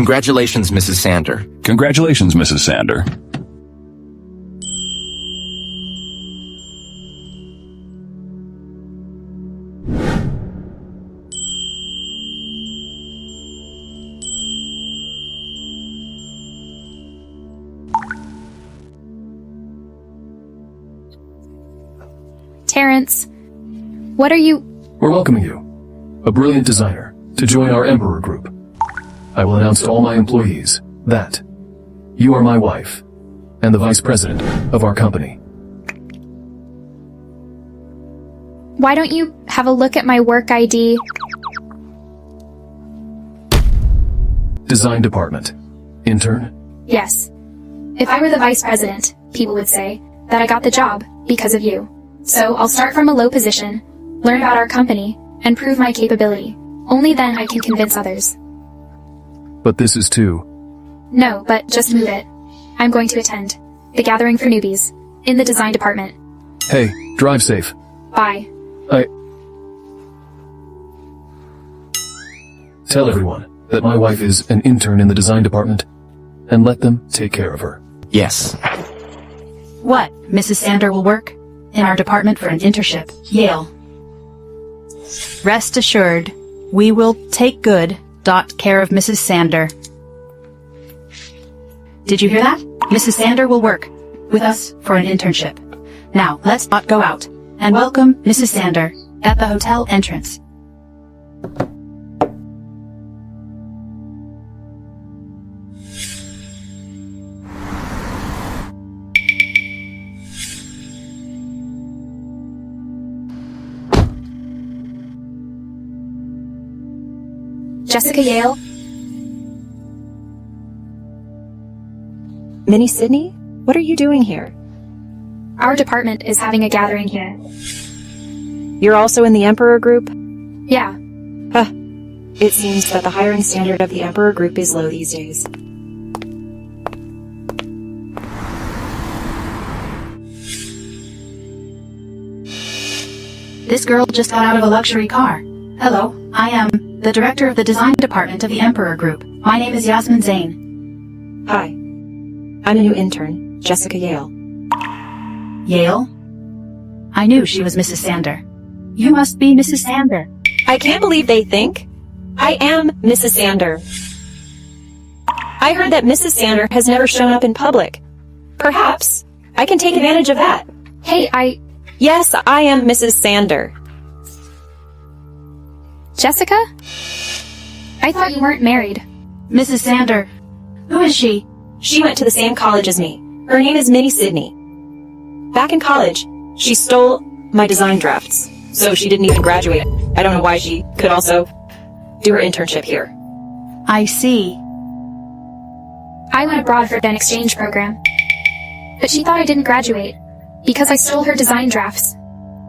Congratulations, Mrs. Xander. Congratulations, Mrs. Xander. Terrence, what are you... We're welcoming you, a brilliant designer, to join our Emperor group. I will announce to all my employees that you are my wife and the vice president of our company. Why don't you have a look at my work ID? Design department. Intern? Yes. If I were the vice president, people would say that I got the job because of you. So I'll start from a low position, learn about our company, and prove my capability. Only then I can convince others. But this is too... No, but just move it. I'm going to attend the gathering for newbies in the design department. Hey, drive safe. Bye. Tell everyone that my wife is an intern in the design department, and let them take care of her. Yes. What? Mrs. Xander will work in our department for an internship. Yale. Rest assured, we will take good care of Mrs. Xander. Did you hear that? Mrs. Xander will work with us for an internship. Now, let's not go out and welcome Mrs. Xander at the hotel entrance. Jessica Yale? Minnie Sydney? What are you doing here? Our department is having a gathering here. You're also in the Emperor group? Yeah. Huh. It seems that the hiring standard of the Emperor group is low these days. This girl just got out of a luxury car. Hello, I am the director of the design department of the Emperor Group. My name is Yasmin Zane. Hi. I'm a new intern, Jessica Yale. Yale? I knew she was Mrs. Xander. You must be Mrs. Xander. I can't believe they think I am Mrs. Xander. I heard that Mrs. Xander has never shown up in public. Perhaps I can take advantage of that. Hey, Yes, I am Mrs. Xander. Jessica? I thought you weren't married. Mrs. Xander. Who is she? She went to the same college as me. Her name is Minnie Sydney. Back in college, she stole my design drafts, so she didn't even graduate. I don't know why she could also do her internship here. I see. I went abroad for an exchange program. But she thought I didn't graduate, because I stole her design drafts.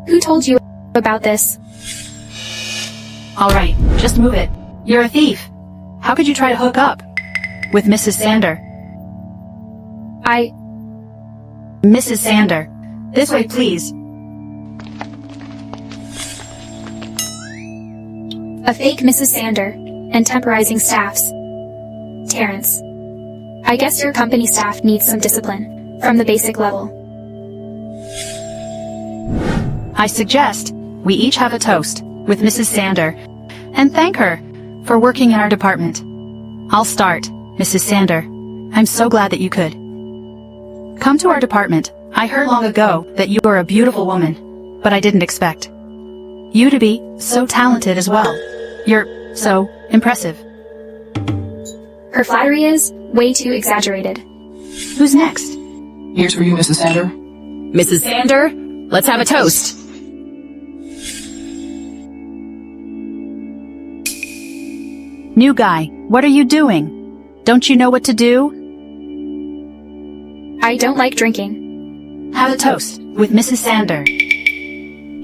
Who told you about this? Alright, just move it. You're a thief. How could you try to hook up with Mrs. Xander? Mrs. Xander, this way please. A fake Mrs. Xander and temporizing staffs. Terrence, I guess your company staff needs some discipline from the basic level. I suggest we each have a toast with Mrs. Xander and thank her for working in our department. I'll start, Mrs. Xander. I'm so glad that you could come to our department. I heard long ago that you are a beautiful woman, but I didn't expect you to be so talented as well. You're so impressive. Her flattery is way too exaggerated. Who's next? Here's for you, Mrs. Xander. Mrs. Xander, let's have a toast. New guy, what are you doing? Don't you know what to do? I don't like drinking. Have a toast with Mrs. Xander.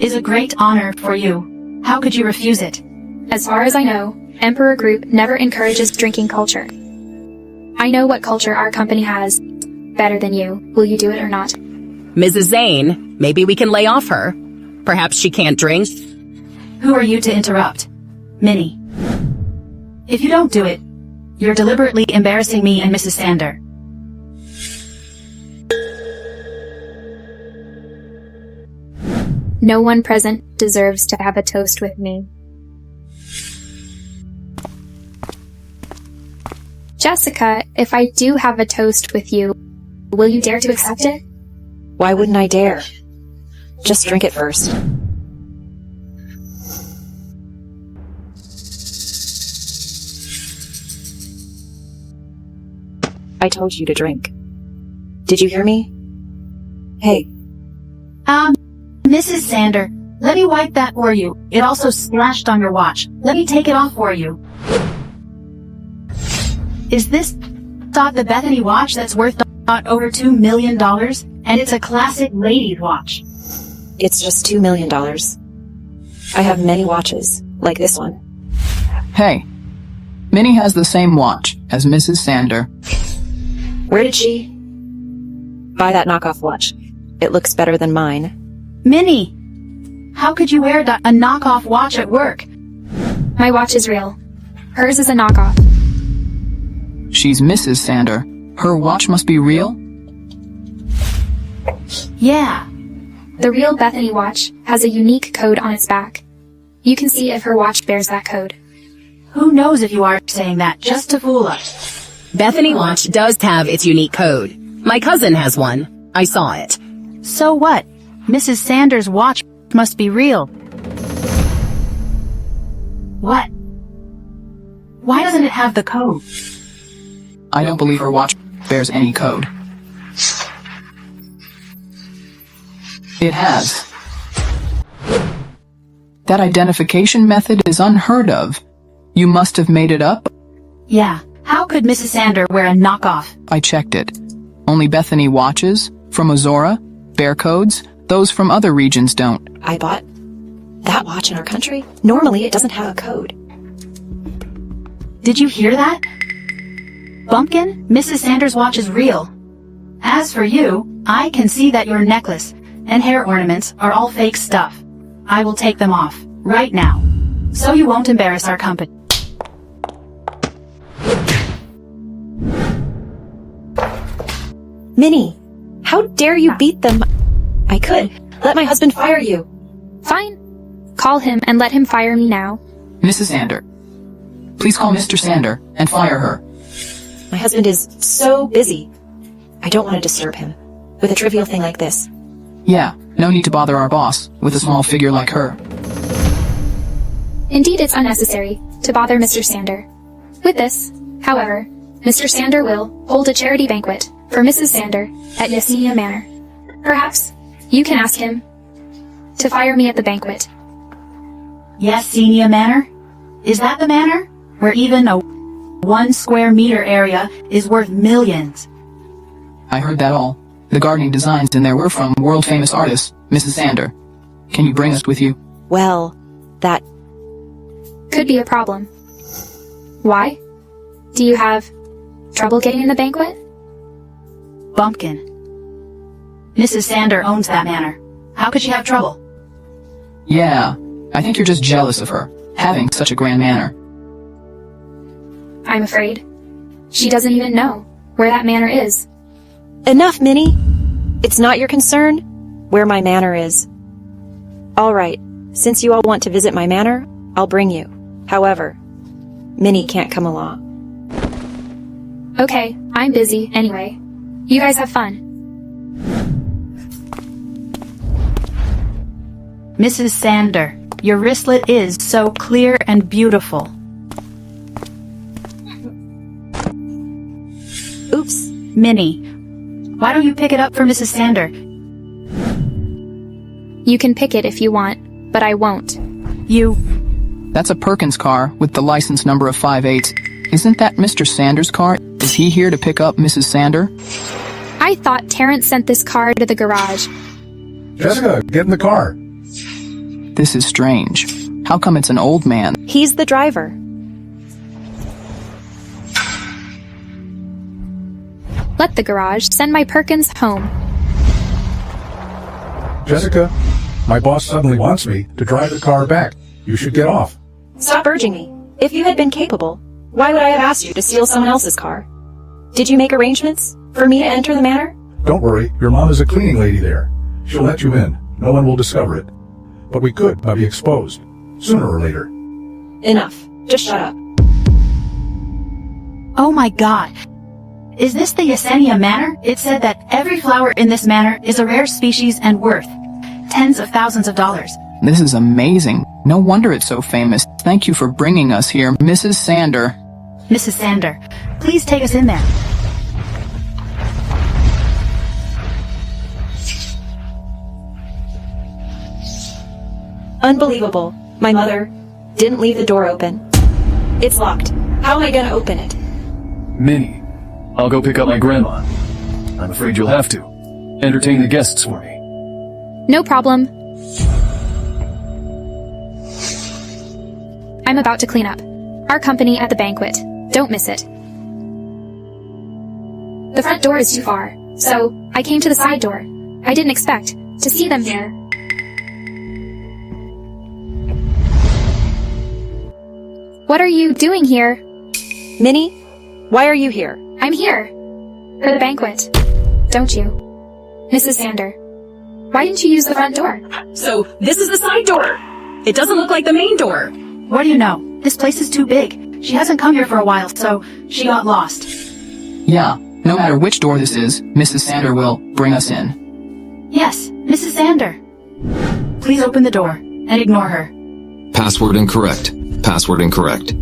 Is a great honor for you. How could you refuse it? As far as I know, Emperor Group never encourages drinking culture. I know what culture our company has better than you. Will you do it or not? Mrs. Zane, maybe we can lay off her. Perhaps she can't drink. Who are you to interrupt? Minnie. If you don't do it, You're deliberately embarrassing me and Mrs. Sander. No one present deserves to have a toast with me. Jessica, if I do have a toast with you, will you dare to accept it? Why wouldn't I dare? Just drink it first. I told you to drink. Did you hear me? Hey. Mrs. Sander, let me wipe that for you. It also splashed on your watch. Let me take it off for you. Is this the Bethany watch that's worth over $2 million? And it's a classic lady watch. It's just $2 million. I have many watches, like this one. Hey, Minnie has the same watch as Mrs. Sander. Where did she buy that knockoff watch? It looks better than mine. Minnie, how could you wear a knockoff watch at work? My watch is real. Hers is a knockoff. She's Mrs. Sander. Her watch must be real? Yeah. The real Bethany watch has a unique code on its back. You can see if her watch bears that code. Who knows if you are saying that just to fool us? Bethany watch does have its unique code. My cousin has one. I saw it. So what? Mrs. Sander's watch must be real. What? Why doesn't it have the code? I don't believe her watch bears any code. It has. That identification method is unheard of. You must have made it up? Yeah. How could Mrs. Sander wear a knockoff? I checked it. Only Bethany watches from Ozora bear codes. Those from other regions don't. I bought that watch in our country. Normally, it doesn't have a code. Did you hear that? Bumpkin, Mrs. Sander's watch is real. As for you, I can see that your necklace and hair ornaments are all fake stuff. I will take them off, right now, so you won't embarrass our company. Minnie, how dare you beat them? I could. Let my husband fire you. Fine. Call him and let him fire me now. Mrs. Sander, please call Mr. Sander and fire her. My husband is so busy. I don't want to disturb him with a trivial thing like this. Yeah, no need to bother our boss with a small figure like her. Indeed, it's unnecessary to bother Mr. Sander. With this, however, Mr. Sander will hold a charity banquet for Mrs. Sander at Yesenia Manor. Perhaps you can ask him to fire me at the banquet. Yesenia Manor? Is that the manor where even a 1 square meter area is worth millions? I heard that all. The gardening designs in there were from world-famous artist, Mrs. Sander. Can you bring us with you? Well, that could be a problem. Why? Do you have trouble getting in the banquet? Bumpkin. Mrs. Sander owns that manor. How could she have trouble? Yeah, I think you're just jealous of her, having such a grand manor. I'm afraid. She doesn't even know where that manor is. Enough, Minnie. It's not your concern where my manor is. All right, since you all want to visit my manor, I'll bring you. However, Minnie can't come along. Okay, I'm busy anyway. You guys have fun. Mrs. Sander, your wristlet is so clear and beautiful. Oops. Minnie, why don't you pick it up for Mrs. Sander? You can pick it if you want, but I won't. That's a Perkins car with the license number of 58. Isn't that Mr. Sander's car? Is he here to pick up Mrs. Sander? I thought Terrence sent this car to the garage. Jessica, get in the car. This is strange. How come it's an old man? He's the driver. Let the garage send my Perkins home. Jessica, my boss suddenly wants me to drive the car back. You should get off. Stop urging me. If you had been capable, Why would I have asked you to steal someone else's car? Did you make arrangements for me to enter the manor? Don't worry, your mom is a cleaning lady there. She'll let you in. No one will discover it. But we could be exposed, sooner or later. Enough. Just shut up. Oh my god. Is this the Yesenia Manor? It said that every flower in this manor is a rare species and worth tens of thousands of dollars. This is amazing. No wonder it's so famous. Thank you for bringing us here, Mrs. Sander. Mrs. Sander, please take us in there. Unbelievable. My mother didn't leave the door open. It's locked. How am I gonna open it? Minnie, I'll go pick up my grandma. I'm afraid you'll have to. Entertain the guests for me. No problem. I'm about to clean up. Our company at the banquet. Don't miss it. The front door is too far, so I came to the side door. I didn't expect to see them there. What are you doing here? Minnie, why are you here? I'm here. For the banquet. Don't you? Mrs. Sander. Why didn't you use the front door? So, this is the side door. It doesn't look like the main door. What do you know? This place is too big. She hasn't come here for a while, so she got lost. Yeah, no matter which door this is, Mrs. Sander will bring us in. Yes, Mrs. Sander. Please open the door and ignore her. Password incorrect. Password incorrect.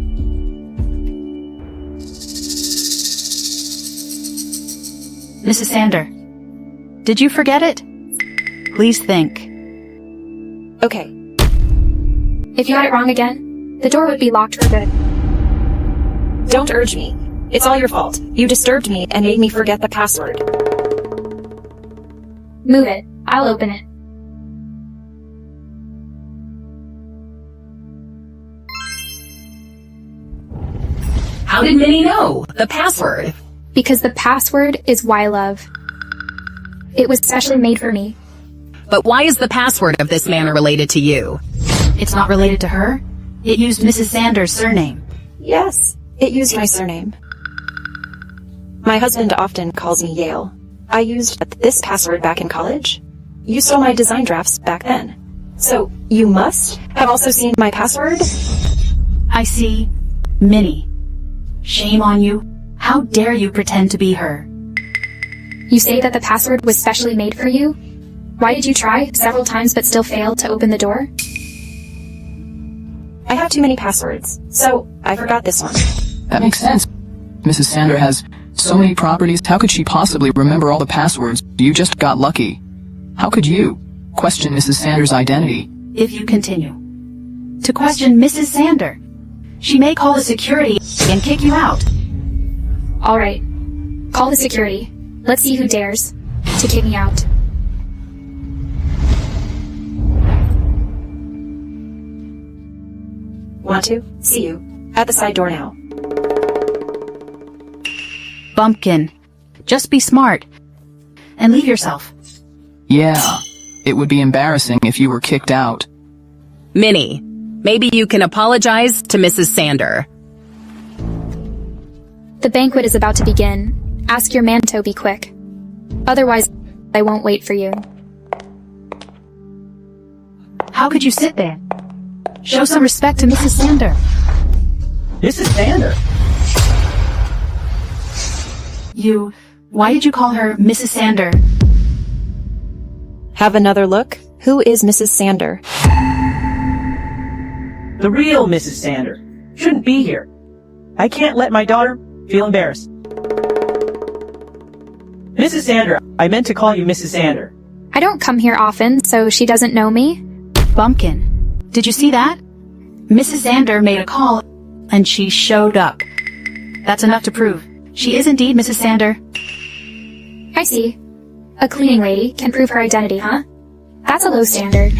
Mrs. Sander, did you forget it? Please think. Okay. If you got it wrong again, the door would be locked for good. Don't urge me. It's all your fault. You disturbed me and made me forget the password. Move it. I'll open it. How did Minnie know the password? Because the password is sweetlove. It was specially made for me. But why is the password of this manor related to you? It's not related to her. It used Mrs. Sander's surname. Yes, it used my surname. My husband often calls me Yale. I used this password back in college. You stole my design drafts back then. So, you must have also seen my password? I see. Minnie. Shame on you. How dare you pretend to be her? You say that the password was specially made for you? Why did you try several times but still fail to open the door? I have too many passwords, so I forgot this one. That makes sense. Mrs. Sander has so many properties. How could she possibly remember all the passwords? You just got lucky. How could you question Mrs. Sander's identity? If you continue to question Mrs. Sander, she may call the security and kick you out. All right. Call the security. Let's see who dares to kick me out. Want to? See you. At the side door now. Bumpkin, just be smart and leave yourself. Yeah, it would be embarrassing if you were kicked out. Minnie, maybe you can apologize to Mrs. Sander. The banquet is about to begin. Ask your man to be quick. Otherwise, I won't wait for you. How could you sit there? Show some respect to Mrs. Sander. Mrs. Sander? Why did you call her Mrs. Sander? Have another look? Who is Mrs. Sander? The real Mrs. Sander. Shouldn't be here. I can't let my daughter feel embarrassed. Mrs. Sander, I meant to call you Mrs. Sander. I don't come here often, so she doesn't know me. Bumpkin, did you see that? Mrs. Sander made a call, and she showed up. That's enough to prove. She is indeed Mrs. Sander. I see. A cleaning lady can prove her identity, huh? That's a low standard.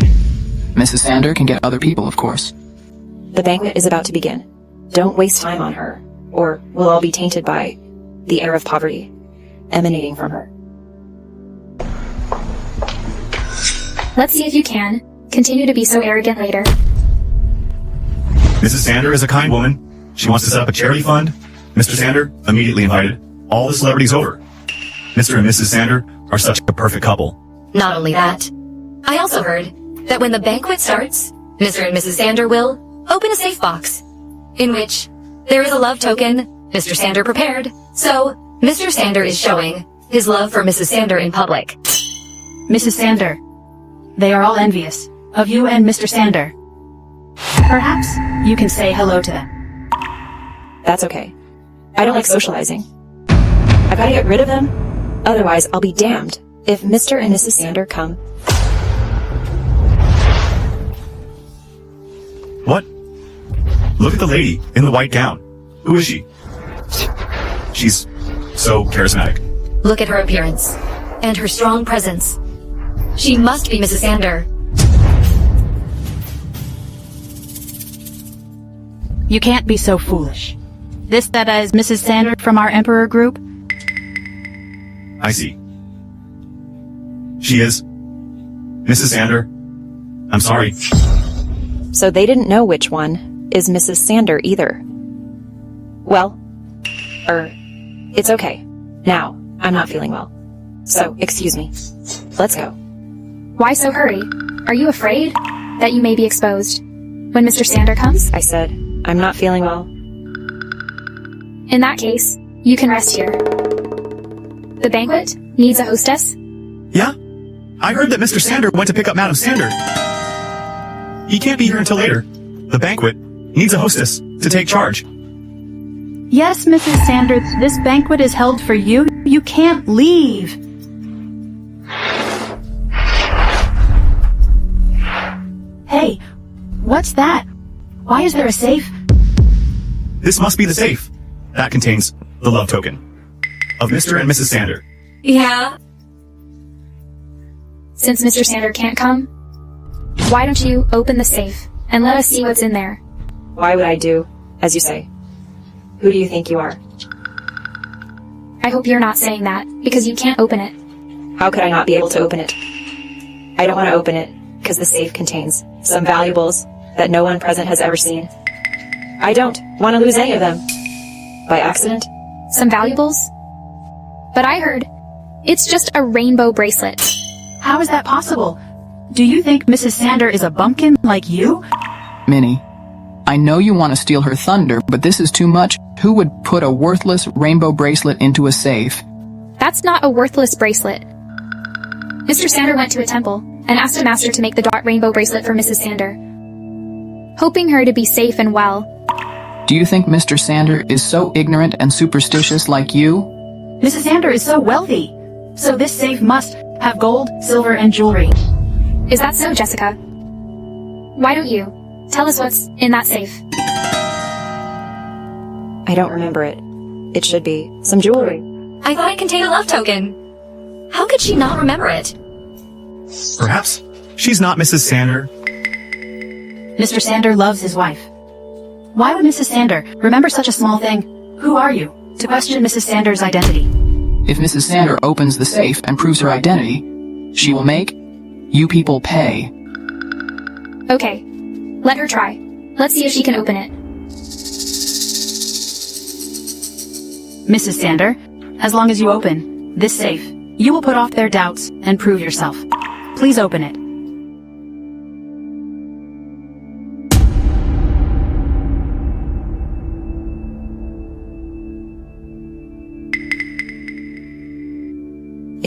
Mrs. Sander can get other people, of course. The banquet is about to begin. Don't waste time on her, or we'll all be tainted by the air of poverty emanating from her. Let's see if you can continue to be so arrogant later. Mrs. Sander is a kind woman. She wants to set up a charity fund. Mr. Xander immediately invited all the celebrities over. Mr. and Mrs. Xander are such a perfect couple. Not only that, I also heard that when the banquet starts, Mr. and Mrs. Xander will open a safe box, in which there is a love token Mr. Xander prepared, so Mr. Xander is showing his love for Mrs. Xander in public. Mrs. Xander, they are all envious of you and Mr. Xander. Perhaps you can say hello to them. That's okay. I don't like socializing. I've got to get rid of them, otherwise I'll be damned if Mr. and Mrs. Xander come. What? Look at the lady in the white gown. Who is she? She's so charismatic. Look at her appearance and her strong presence. She must be Mrs. Xander. You can't be so foolish. This that is Mrs. Xander from our Emperor group? I see. She is. Mrs. Xander, I'm sorry. So they didn't know which one is Mrs. Xander either. Well, it's okay. Now, I'm not feeling well. So, excuse me. Let's go. Why so hurry? Are you afraid that you may be exposed when Mr. Xander comes? I said, I'm not feeling well. In that case, you can rest here. The banquet needs a hostess. Yeah? I heard that Mr. Xander went to pick up Madam Xander. He can't be here until later. The banquet needs a hostess to take charge. Yes, Mrs. Xander, this banquet is held for you. You can't leave. Hey, what's that? Why is there a safe? This must be the safe. That contains the love token of Mr. and Mrs. Xander. Yeah? Since Mr. Xander can't come, why don't you open the safe and let us see what's in there? Why would I do as you say? Who do you think you are? I hope you're not saying that, because you can't open it. How could I not be able to open it? I don't want to open it, because the safe contains some valuables that no one present has ever seen. I don't want to lose any of them. By accident? Some valuables? But I heard it's just a rainbow bracelet. How is that possible? Do you think Mrs. Xander is a bumpkin like you? Minnie, I know you want to steal her thunder, but this is too much. Who would put a worthless rainbow bracelet into a safe? That's not a worthless bracelet. Mr. Xander went to a temple and asked a master to make the dot rainbow bracelet for Mrs. Xander, hoping her to be safe and well. Do you think Mr. Xander is so ignorant and superstitious like you? Mrs. Xander is so wealthy, so this safe must have gold, silver, and jewelry. Is that so, Jessica? Why don't you tell us what's in that safe? I don't remember it. It should be some jewelry. I thought it contained a love token. How could she not remember it? Perhaps she's not Mrs. Xander. Mr. Xander loves his wife. Why would Mrs. Xander remember such a small thing? Who are you to question Mrs. Xander's identity? If Mrs. Xander opens the safe and proves her identity, she will make you people pay. Okay, let her try. Let's see if she can open it. Mrs. Xander, as long as you open this safe, you will put off their doubts and prove yourself. Please open it.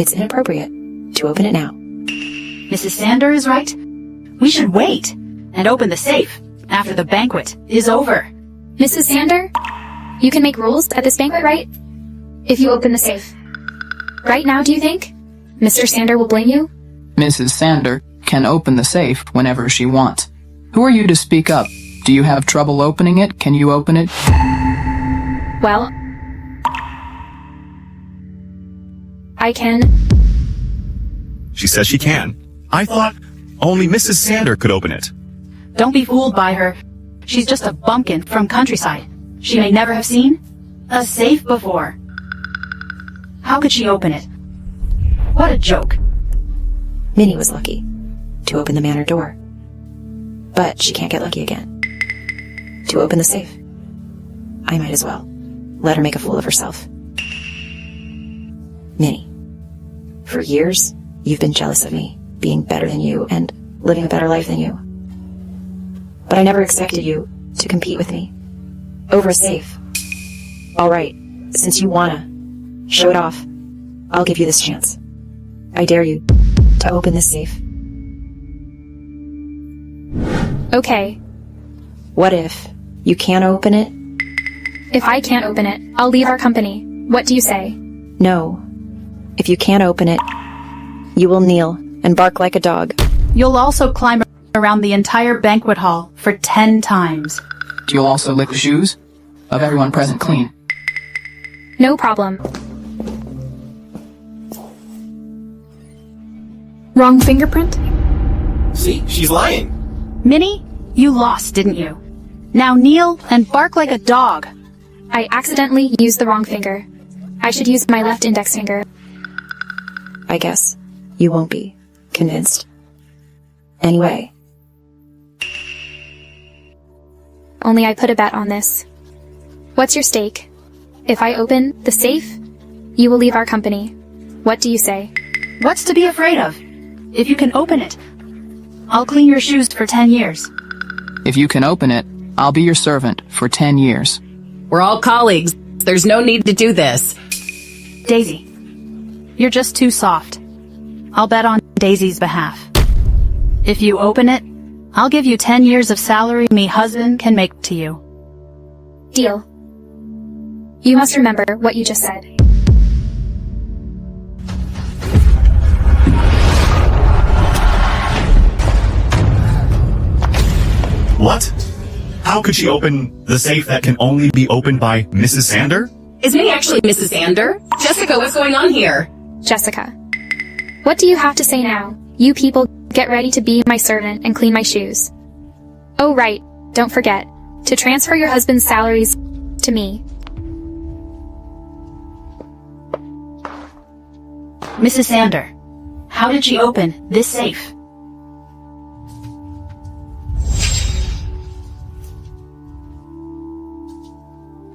It's inappropriate to open it now. Mrs. Xander is right. We should wait and open the safe after the banquet is over. Mrs. Xander, you can make rules at this banquet, right? If you open the safe. Right now, do you think Mr. Xander will blame you? Mrs. Xander can open the safe whenever she wants. Who are you to speak up? Do you have trouble opening it? Can you open it? Well, I can. She says she can. I thought only Mrs. Xander could open it. Don't be fooled by her. She's just a bumpkin from countryside. She may never have seen a safe before. How could she open it? What a joke. Minnie was lucky to open the manor door. But she can't get lucky again to open the safe. I might as well let her make a fool of herself. Minnie, for years, you've been jealous of me, being better than you and living a better life than you. But I never expected you to compete with me over a safe. All right, since you wanna show it off, I'll give you this chance. I dare you to open this safe. Okay. What if you can't open it? If I can't open it, I'll leave our company. What do you say? No. If you can't open it, you will kneel and bark like a dog. You'll also climb around the entire banquet hall for 10 times. You'll also lick the shoes of everyone present clean. No problem. Wrong fingerprint? See, she's lying. Minnie, you lost, didn't you? Now kneel and bark like a dog. I accidentally used the wrong finger. I should use my left index finger. I guess you won't be convinced. Anyway. Only I put a bet on this. What's your stake? If I open the safe, you will leave our company. What do you say? What's to be afraid of? If you can open it, I'll clean your shoes for 10 years. If you can open it, I'll be your servant for 10 years. We're all colleagues. There's no need to do this. Daisy, you're just too soft. I'll bet on Daisy's behalf. If you open it, I'll give you 10 years of salary me husband can make to you. Deal. You must remember what you just said. What? How could she open the safe that can only be opened by Mrs. Sander? Is Minnie actually Mrs. Xander? Jessica, what's going on here? Jessica. What do you have to say now? You people get ready to be my servant and clean my shoes. Oh right, don't forget to transfer your husband's salaries to me. Mrs. Sander, how did she open this safe?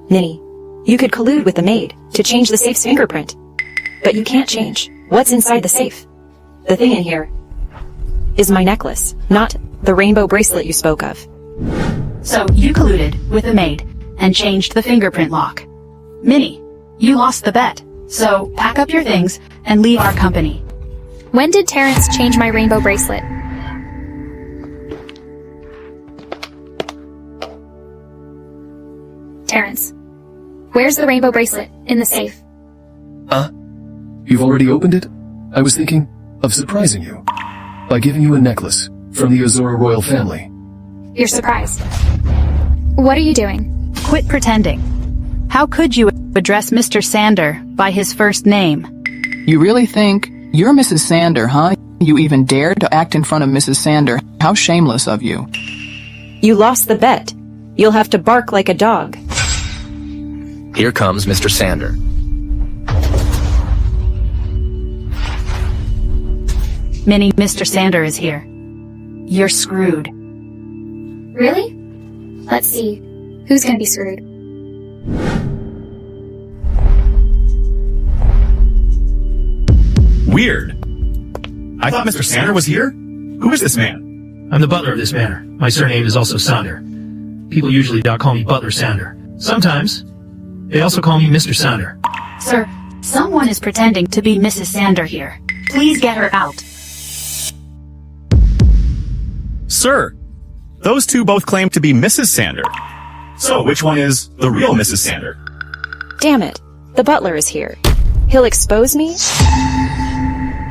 Minnie, you could collude with the maid to change the safe's fingerprint. But you can't change what's inside the safe. The thing in here is my necklace, not the rainbow bracelet you spoke of. So you colluded with the maid and changed the fingerprint lock. Minnie, you lost the bet. So pack up your things and leave our company. When did Terrence change my rainbow bracelet? Terrence, where's the rainbow bracelet in the safe? You've already opened it? I was thinking of surprising you by giving you a necklace from the Azora royal family. You're surprised. What are you doing? Quit pretending. How could you address Mr. Sander by his first name? You really think you're Mrs. Sander, huh? You even dared to act in front of Mrs. Sander. How shameless of you. You lost the bet. You'll have to bark like a dog. Here comes Mr. Sander. Minnie, Mr. Sander is here. You're screwed. Really? Let's see. Who's gonna be screwed? Weird. I thought Mr. Sander was here? Who is this man? I'm the butler of this manor. My surname is also Sander. People usually don't call me Butler Sander. Sometimes, they also call me Mr. Sander. Sir, someone is pretending to be Mrs. Sander here. Please get her out. Sir, those two both claim to be Mrs. Sander. So which one is the real Mrs. Sander? Damn it. The butler is here. He'll expose me?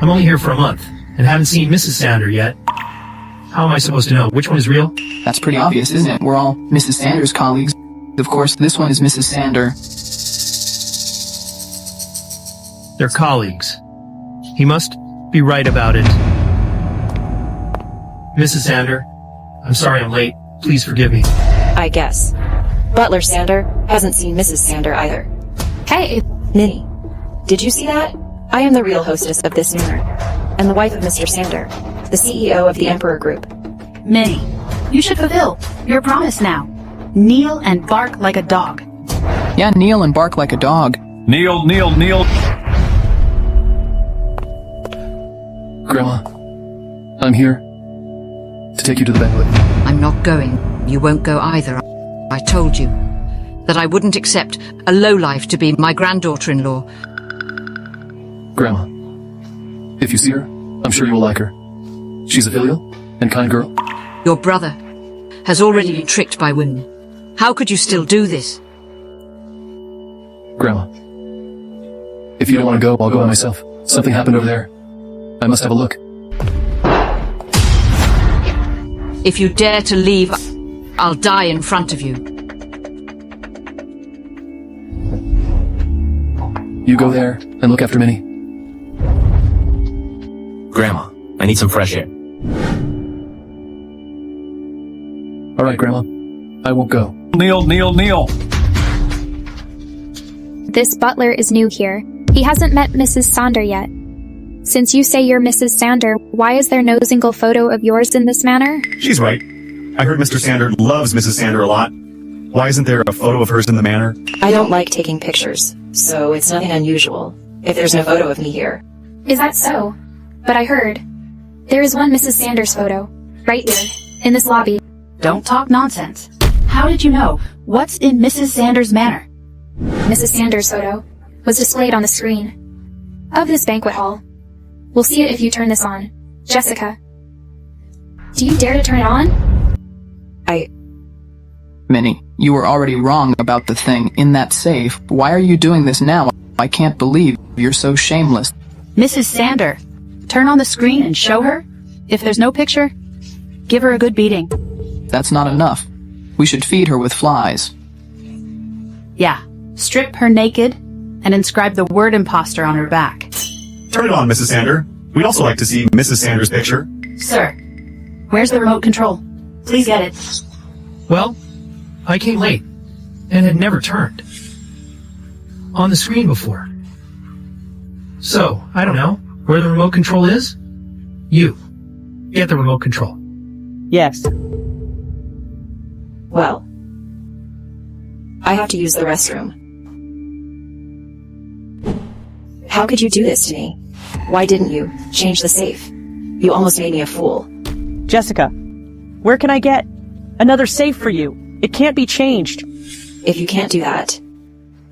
I'm only here for a month, and haven't seen Mrs. Sander yet. How am I supposed to know which one is real? That's pretty obvious, isn't it? We're all Mrs. Sander's colleagues. Of course, this one is Mrs. Sander. They're colleagues. He must be right about it. Mrs. Sander, I'm sorry I'm late. Please forgive me. I guess. Butler Sander hasn't seen Mrs. Sander either. Hey! Minnie, did you see that? I am the real hostess of this manor, and the wife of Mr. Sander, the CEO of the Emperor Group. Minnie, you should fulfill your promise now. Kneel and bark like a dog. Yeah, kneel and bark like a dog. Kneel, kneel, kneel. Grandma, I'm here to take you to the banquet. I'm not going. You won't go either. I told you that I wouldn't accept a lowlife to be my granddaughter-in-law. Grandma, if you see her, I'm sure you will like her. She's a filial and kind girl. Your brother has already been tricked by women. How could you still do this? Grandma, if you don't want to go, I'll go by myself. Something happened over there. I must have a look. If you dare to leave, I'll die in front of you. You go there and look after Minnie. Grandma, I need some fresh air. All right, Grandma. I won't go. Kneel, kneel, kneel. This butler is new here. He hasn't met Mrs. Sander yet. Since you say you're Mrs. Sander, why is there no single photo of yours in this manor? She's right. I heard Mr. Sander loves Mrs. Sander a lot. Why isn't there a photo of hers in the manor? I don't like taking pictures, so it's nothing unusual if there's no photo of me here. Is that so? But I heard. There is one Mrs. Sanders photo, right here, in this lobby. Don't talk nonsense. How did you know? What's in Mrs. Sanders' manor? Mrs. Sanders' photo was displayed on the screen of this banquet hall. We'll see it if you turn this on. Jessica, do you dare to turn it on? Minnie, you were already wrong about the thing in that safe. Why are you doing this now? I can't believe you're so shameless. Mrs. Sander, turn on the screen and show her. If there's no picture, give her a good beating. That's not enough. We should feed her with flies. Yeah, strip her naked and inscribe the word imposter on her back. Turn it on, Mrs. Sander. We'd also like to see Mrs. Sander's picture. Sir, where's the remote control? Please get it. Well, I came late and had never turned on the screen before. So, I don't know where the remote control is. You get the remote control. Yes. Well, I have to use the restroom. How could you do this to me? Why didn't you change the safe? You almost made me a fool. Jessica, where can I get another safe for you? It can't be changed. If you can't do that,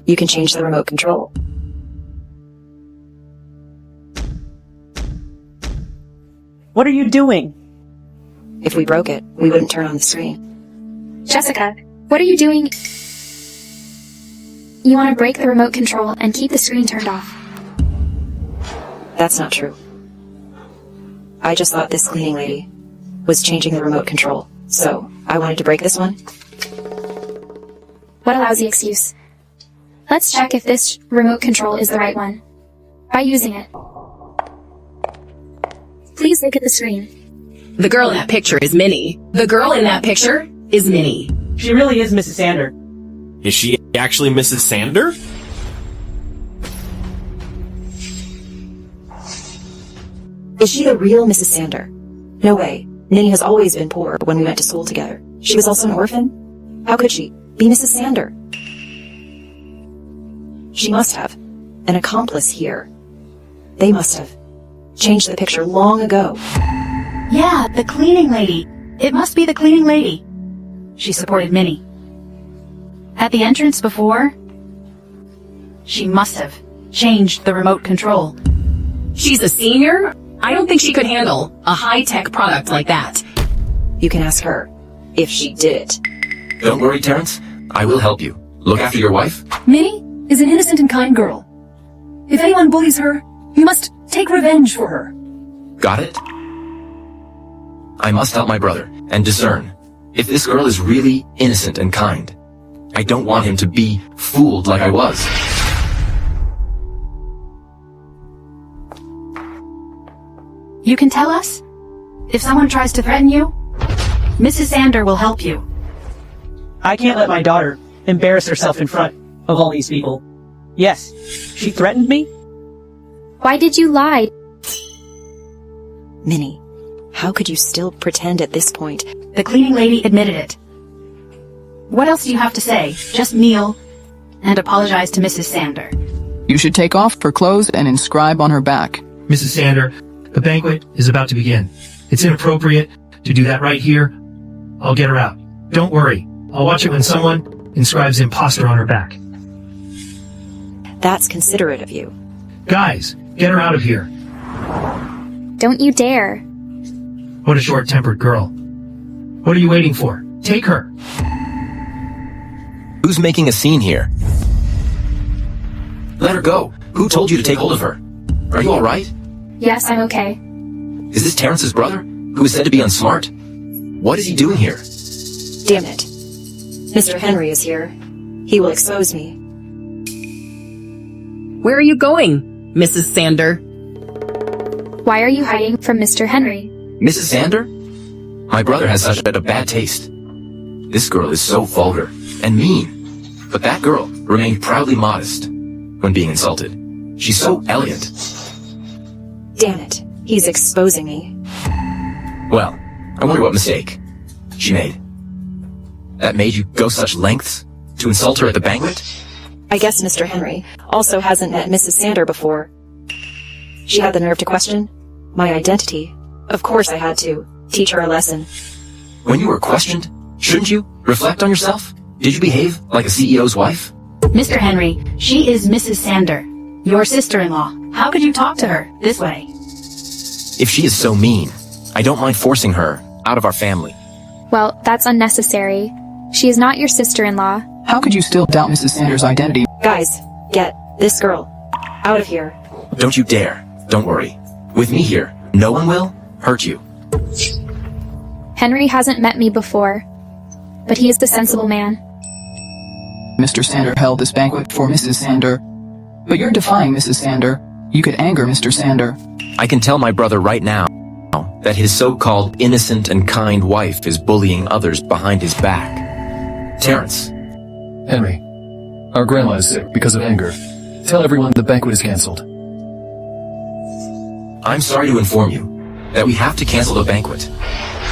you can change the remote control. What are you doing? If we broke it, we wouldn't turn on the screen. Jessica, what are you doing? You want to break the remote control and keep the screen turned off. That's not true. I just thought this cleaning lady was changing the remote control, so I wanted to break this one. What a lousy excuse. Let's check if this remote control is the right one by using it. Please look at the screen. The girl in that picture is Minnie. The girl in that picture is Minnie. She really is Mrs. Sander. Is she actually Mrs. Sander? Is she the real Mrs. Sander? No way. Minnie has always been poor when we went to school together. She was also an orphan? How could she be Mrs. Sander? She must have an accomplice here. They must have changed the picture long ago. Yeah, the cleaning lady. It must be the cleaning lady. She supported Minnie. At the entrance before, she must have changed the remote control. She's a senior? I don't think she could handle a high-tech product like that. You can ask her if she did it. Don't worry, Terrence. I will help you. Look after your wife. Minnie is an innocent and kind girl. If anyone bullies her, you must take revenge for her. Got it? I must help my brother and discern if this girl is really innocent and kind. I don't want him to be fooled like I was. You can tell us? If someone tries to threaten you, Mrs. Sander will help you. I can't let my daughter embarrass herself in front of all these people. Yes, she threatened me. Why did you lie? Minnie, how could you still pretend at this point? The cleaning lady admitted it. What else do you have to say? Just kneel and apologize to Mrs. Sander. You should take off her clothes and inscribe on her back. Mrs. Sander, the banquet is about to begin. It's inappropriate to do that right here. I'll get her out. Don't worry. I'll watch it when someone inscribes imposter on her back. That's considerate of you. Guys, get her out of here. Don't you dare. What a short-tempered girl. What are you waiting for? Take her. Who's making a scene here? Let her go. Who told you to take hold of her? Are you alright? Yes, I'm okay. Is this Terrence's brother, who is said to be unsmart? What is he doing here? Damn it. Mr. Henry is here. He will expose me. Where are you going, Mrs. Sander? Why are you hiding from Mr. Henry? Mrs. Sander? My brother has such a bad taste. This girl is so vulgar and mean. But that girl remained proudly modest when being insulted. She's so elegant. Damn it. He's exposing me. Well, I wonder what mistake she made. That made you go such lengths to insult her at the banquet? I guess Mr. Henry also hasn't met Mrs. Sander before. She had the nerve to question my identity. Of course I had to teach her a lesson. When you were questioned, shouldn't you reflect on yourself? Did you behave like a CEO's wife? Mr. Henry, she is Mrs. Sander, your sister-in-law. How could you talk to her this way? If she is so mean, I don't mind forcing her out of our family. Well, that's unnecessary. She is not your sister-in-law. How could you still doubt Mrs. Sander's identity? Guys, get this girl out of here. Don't you dare. Don't worry. With me here, no one will hurt you. Henry hasn't met me before, but he is the sensible man. Mr. Sander held this banquet for Mrs. Sander. But you're defying Mrs. Sander. You could anger Mr. Sander. I can tell my brother right now that his so-called innocent and kind wife is bullying others behind his back. Terrence. Henry, our grandma is sick because of anger. Tell everyone the banquet is cancelled. I'm sorry to inform you that we have to cancel the banquet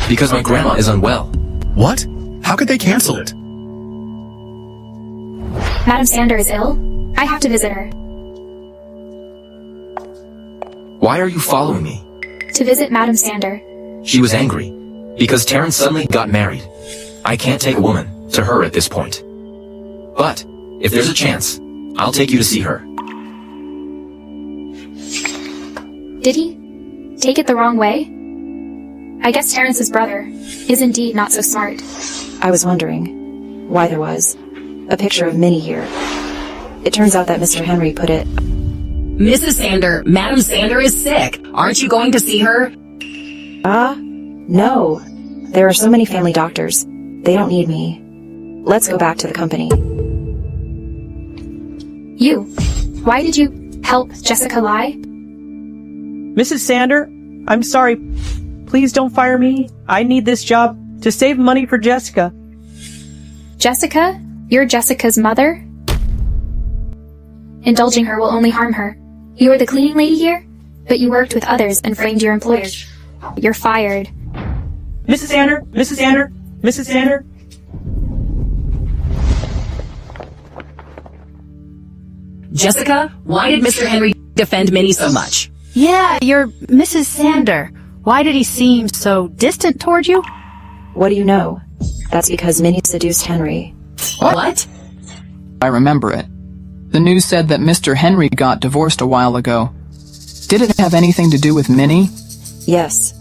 because my grandma is unwell. What? How could they cancel it? Madam Sander is ill? I have to visit her. Why are you following me? To visit Madam Sander. She was angry because Terrence suddenly got married. I can't take a woman to her at this point. But if there's a chance, I'll take you to see her. Did he take it the wrong way? I guess Terrence's brother is indeed not so smart. I was wondering why there was a picture of Minnie here. It turns out that Mr. Henry put it. Mrs. Sander, Madam Sander is sick. Aren't you going to see her? No. There are so many family doctors. They don't need me. Let's go back to the company. You. Why did you help Jessica lie? Mrs. Sander, I'm sorry. Please don't fire me. I need this job to save money for Jessica. Jessica? You're Jessica's mother? Indulging her will only harm her. You are the cleaning lady here, but you worked with others and framed your employers. You're fired. Mrs. Sander, Mrs. Sander, Mrs. Sander. Jessica, why did Mr. Henry defend Minnie so much? Yeah, you're Mrs. Sander. Why did he seem so distant toward you? What do you know? That's because Minnie seduced Henry. What? I remember it. The news said that Mr. Henry got divorced a while ago. Did it have anything to do with Minnie? Yes.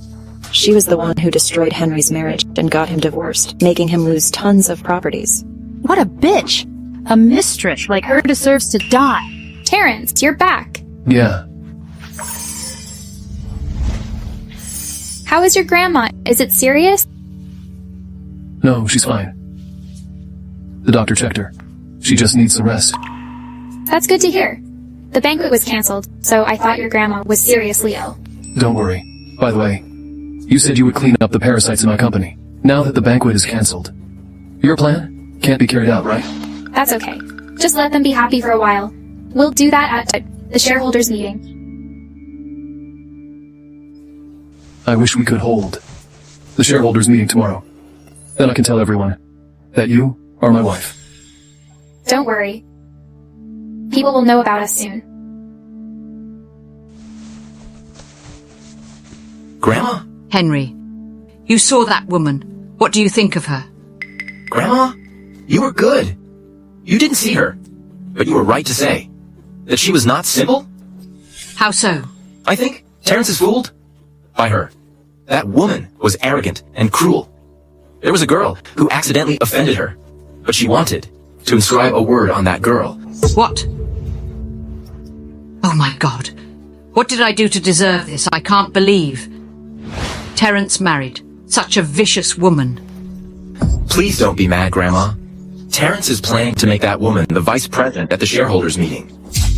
She was the one who destroyed Henry's marriage and got him divorced, making him lose tons of properties. What a bitch. A mistress like her deserves to die. Terrence, you're back. Yeah. How is your grandma? Is it serious? No, she's fine. The doctor checked her. She just needs some rest. That's good to hear. The banquet was canceled, so I thought your grandma was seriously ill. Don't worry. By the way, you said you would clean up the parasites in my company. Now that the banquet is cancelled, your plan can't be carried out, right? That's okay. Just let them be happy for a while. We'll do that at the shareholders meeting. I wish we could hold the shareholders meeting tomorrow. Then I can tell everyone that you are my wife. Don't worry. People will know about us soon. Grandma? Henry, you saw that woman. What do you think of her? Grandma? You were good. You didn't see her, but you were right to say that she was not simple. How so? I think Terrence is fooled by her. That woman was arrogant and cruel. There was a girl who accidentally offended her, but she wanted to inscribe a word on that girl. What? Oh my God. What did I do to deserve this? I can't believe. Terrence married such a vicious woman. Please don't be mad, Grandma. Terrence is planning to make that woman the vice president at the shareholders meeting.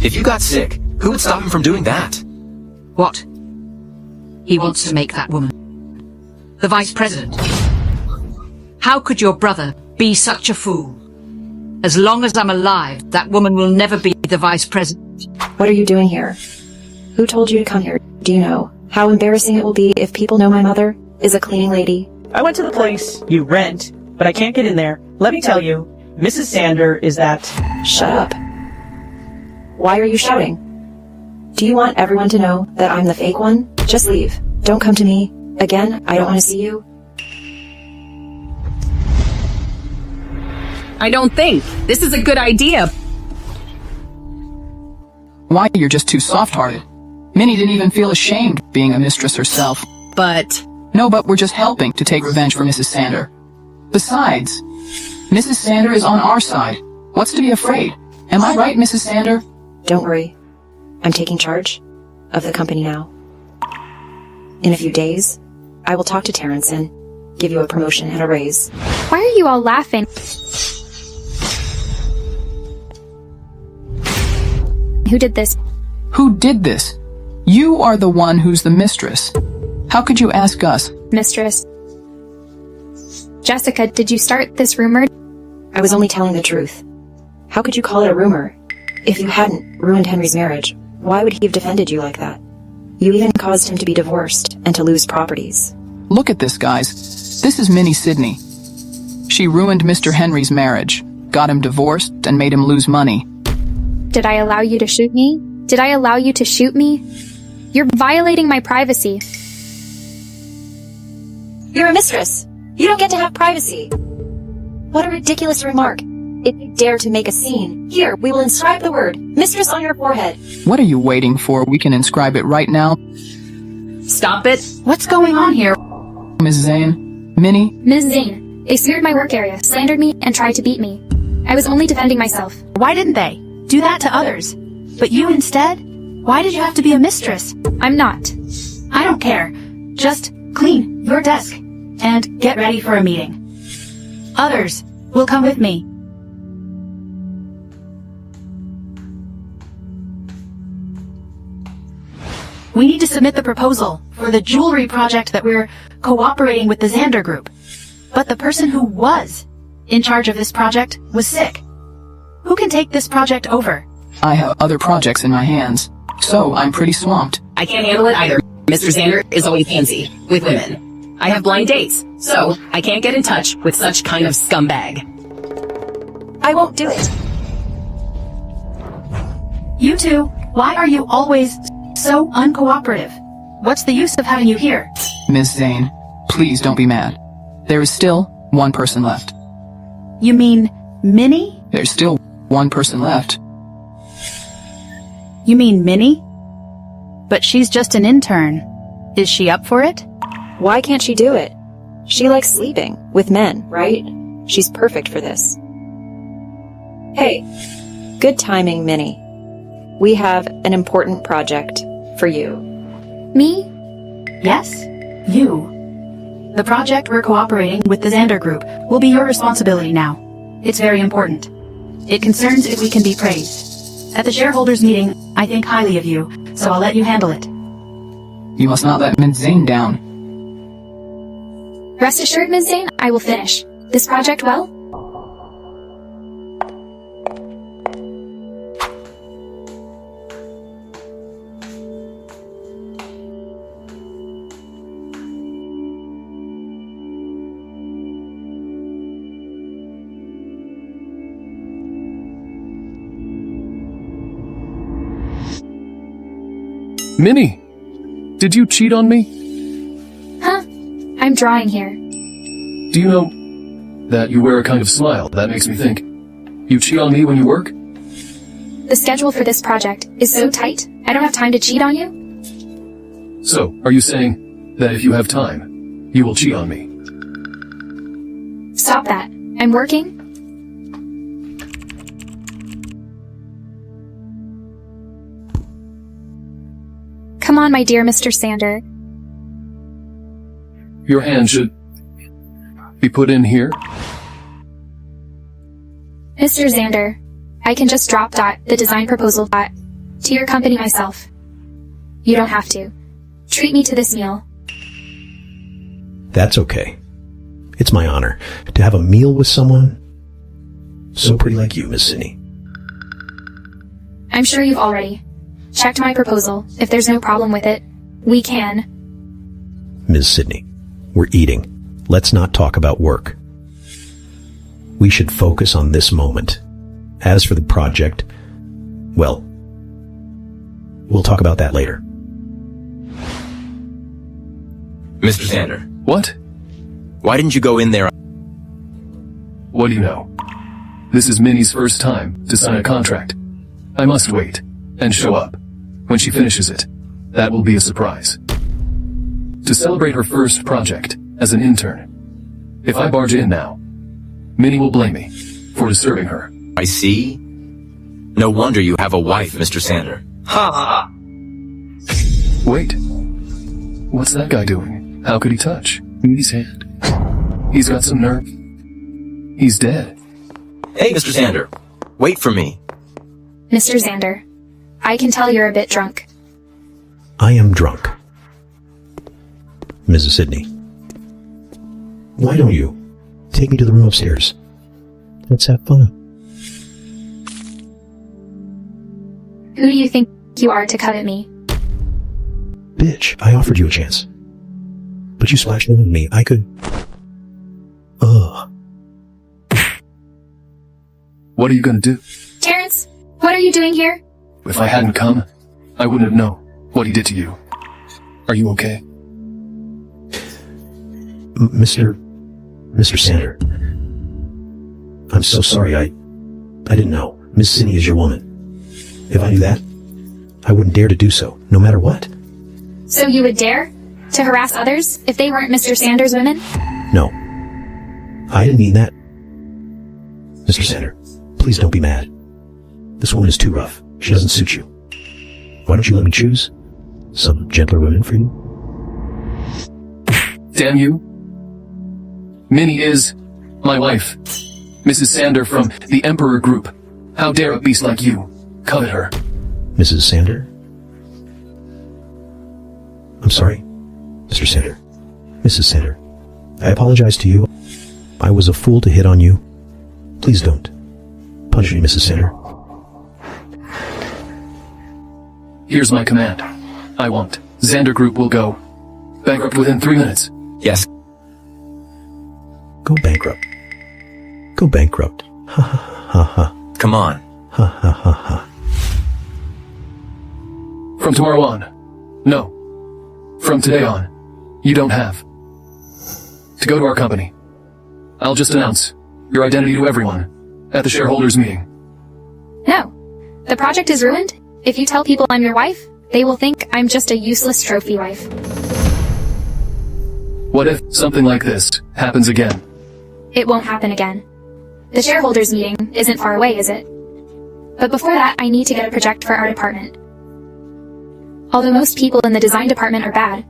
If you got sick, who would stop him from doing that? What? He wants to make that woman the vice president. How could your brother be such a fool? As long as I'm alive, that woman will never be the vice president. What are you doing here? Who told you to come here? Do you know how embarrassing it will be if people know my mother is a cleaning lady? I went to the place you rent, but I can't get in there. Let me tell you, Mrs. Xander is that... Shut up. Why are you shouting? Do you want everyone to know that I'm the fake one? Just leave. Don't come to me. Again, I don't want to see you. I don't think this is a good idea. Why, you're just too soft-hearted. Minnie didn't even feel ashamed being a mistress herself. But... No, but we're just helping to take revenge for Mrs. Xander. Besides, Mrs. Xander is on our side. What's to be afraid? Am I right, Mrs. Xander? Don't worry. I'm taking charge of the company now. In a few days, I will talk to Terrence and give you a promotion and a raise. Why are you all laughing? Who did this? Who did this? You are the one who's the mistress. How could you ask us? Mistress. Jessica, did you start this rumor? I was only telling the truth. How could you call it a rumor? If you hadn't ruined Henry's marriage, why would he have defended you like that? You even caused him to be divorced and to lose properties. Look at this, guys. This is Minnie Sidney. She ruined Mr. Henry's marriage, got him divorced, and made him lose money. Did I allow you to shoot me? Did I allow you to shoot me? You're violating my privacy. You're a mistress. You don't get to have privacy. What a ridiculous remark. If you dare to make a scene, here, we will inscribe the word mistress on your forehead. What are you waiting for? We can inscribe it right now. Stop it. What's going on here? Ms. Zane? Minnie? Ms. Zane, they smeared my work area, slandered me, and tried to beat me. I was only defending myself. Why didn't they do that to others? But you instead? Why did you have to be a mistress? I'm not. I don't care. Just clean your desk and get ready for a meeting. Others will come with me. We need to submit the proposal for the jewelry project that we're cooperating with the Xander group. But the person who was in charge of this project was sick. Who can take this project over? I have other projects in my hands, so I'm pretty swamped. I can't handle it either. Mr. Xander is always handsy with women. I have blind dates, so I can't get in touch with such kind of scumbag. I won't do it. You two, why are you always so uncooperative? What's the use of having you here? Ms. Zane, please don't be mad. There is still one person left. You mean Minnie? There's still one person left. You mean Minnie? But she's just an intern. Is she up for it? Why can't she do it? She likes sleeping with men, right? She's perfect for this. Hey, good timing, Minnie. We have an important project for you. Me? Yes, you. The project we're cooperating with the Xander group will be your responsibility now. It's very important. It concerns if we can be praised. At the shareholders meeting, I think highly of you, so I'll let you handle it. You must not let Ms. Zane down. Rest assured, Ms. Zane, I will finish this project well. Minnie! Did you cheat on me? Huh? I'm drawing here. Do you know that you wear a kind of smile that makes me think you cheat on me when you work? The schedule for this project is so tight, I don't have time to cheat on you? So, are you saying that if you have time, you will cheat on me? Stop that. I'm working. Come on, my dear Mr. Xander. Your hand should be put in here. Mr. Xander, I can just drop the design proposal to your company myself. You don't have to. Treat me to this meal. That's okay. It's my honor to have a meal with someone so pretty like you, Miss Sidney. I'm sure you've already checked my proposal. If there's no problem with it, we can. Ms. Sidney, we're eating. Let's not talk about work. We should focus on this moment. As for the project, well, we'll talk about that later. Mr. Xander. What? Why didn't you go in there? What do you know? This is Minnie's first time to sign a contract. I must wait and show up. When she finishes it, that will be a surprise. To celebrate her first project as an intern. If I barge in now, Minnie will blame me for disturbing her. I see. No wonder you have a wife, Mr. Xander. Ha ha ha! Wait. What's that guy doing? How could he touch Minnie's hand? He's got some nerve. He's dead. Hey, Mr. Xander. Wait for me. Mr. Xander, I can tell you're a bit drunk. I am drunk. Mrs. Sidney, why don't you take me to the room upstairs? Let's have fun. Who do you think you are to covet me? Bitch, I offered you a chance. But you splashed in on me. I could... Ugh. What are you gonna do? Terrence, what are you doing here? If I hadn't come, I wouldn't have known what he did to you. Are you okay? Mr. Xander. I'm so sorry. I didn't know. Miss Sidney is your woman. If I knew that, I wouldn't dare to do so, no matter what. So you would dare to harass others if they weren't Mr. Xander's women? No. I didn't mean that. Mr. Xander, please don't be mad. This woman is too rough. She doesn't suit you. Why don't you let me choose some gentler women for you? Damn you. Minnie is my wife, Mrs. Xander from the Emperor Group. How dare a beast like you covet her? Mrs. Xander? I'm sorry, Mr. Xander. Mrs. Xander, I apologize to you. I was a fool to hit on you. Please don't punish me, Mrs. Xander. Here's my command. I won't. Xander Group will go bankrupt within 3 minutes. Yes. Go bankrupt. Go bankrupt. Ha ha ha ha. Come on. Ha ha ha ha. From tomorrow on. No. From today on. You don't have to go to our company. I'll just announce your identity to everyone at the shareholders meeting. No. The project is ruined. If you tell people I'm your wife, they will think I'm just a useless trophy wife. What if something like this happens again? It won't happen again. The shareholders meeting isn't far away, is it? But before that, I need to get a project for our department. Although most people in the design department are bad,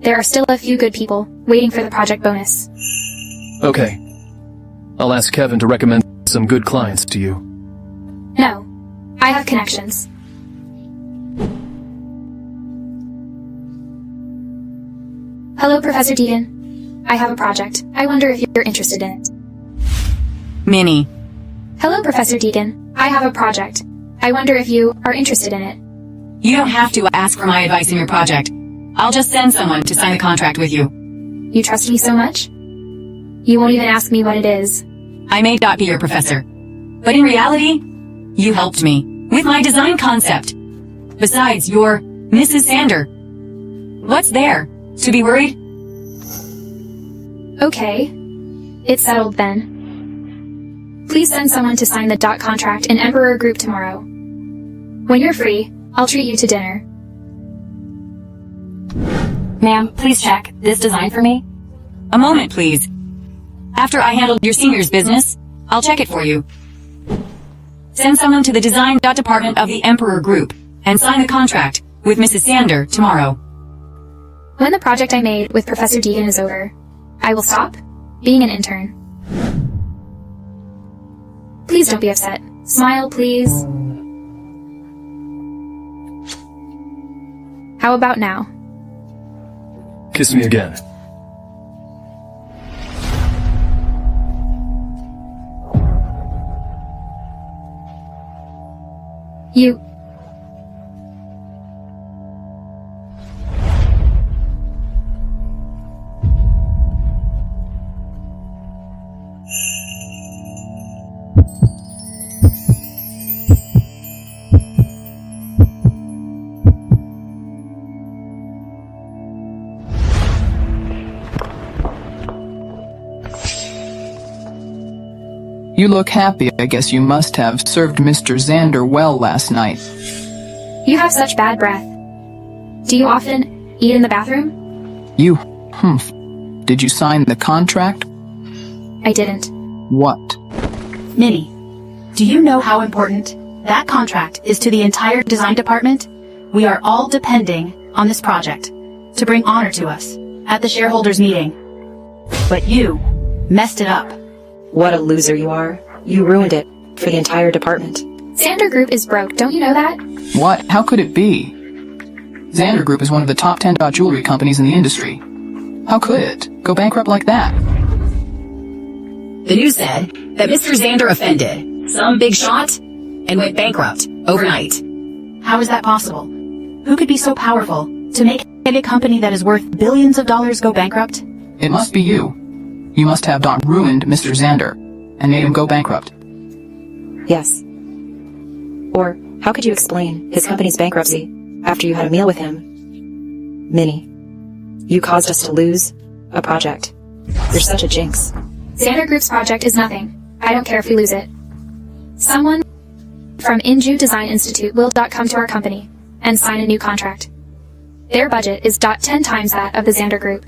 there are still a few good people waiting for the project bonus. Okay. I'll ask Kevin to recommend some good clients to you. No. I have connections. Hello, Professor Deegan. I have a project. I wonder if you're interested in it. Minnie. Hello, Professor Deegan. I have a project. I wonder if you are interested in it. You don't have to ask for my advice in your project. I'll just send someone to sign the contract with you. You trust me so much? You won't even ask me what it is. I may not be your professor, but in reality, you helped me with my design concept. Besides, you're Mrs. Xander. What's there? To be worried? Okay. It's settled then. Please send someone to sign the dot contract in Emperor Group tomorrow. When you're free, I'll treat you to dinner. Ma'am, please check this design for me. A moment, please. After I handled your senior's business, I'll check it for you. Send someone to the design department of the Emperor Group and sign the contract with Mrs. Xander tomorrow. When the project I made with Professor Deegan is over, I will stop being an intern. Please don't be upset. Smile, please. How about now? Kiss me again. You... You look happy. I guess you must have served Mr. Xander well last night. You have such bad breath. Do you often eat in the bathroom? You... Did you sign the contract? I didn't. What? Minnie, do you know how important that contract is to the entire design department? We are all depending on this project to bring honor to us at the shareholders meeting. But you messed it up. What a loser you are. You ruined it for the entire department. Xander Group is broke, don't you know that? What? How could it be? Xander Group is one of the top 10 jewelry companies in the industry. How could it go bankrupt like that? The news said that Mr. Xander offended some big shot and went bankrupt overnight. How is that possible? Who could be so powerful to make a company that is worth billions of dollars go bankrupt? It must be you. You must have ruined Mr. Xander and made him go bankrupt. Yes. Or how could you explain his company's bankruptcy after you had a meal with him? Minnie, you caused us to lose a project. You're such a jinx. Xander Group's project is nothing. I don't care if we lose it. Someone from Inju Design Institute will come to our company and sign a new contract. Their budget is 10 times that of the Xander Group.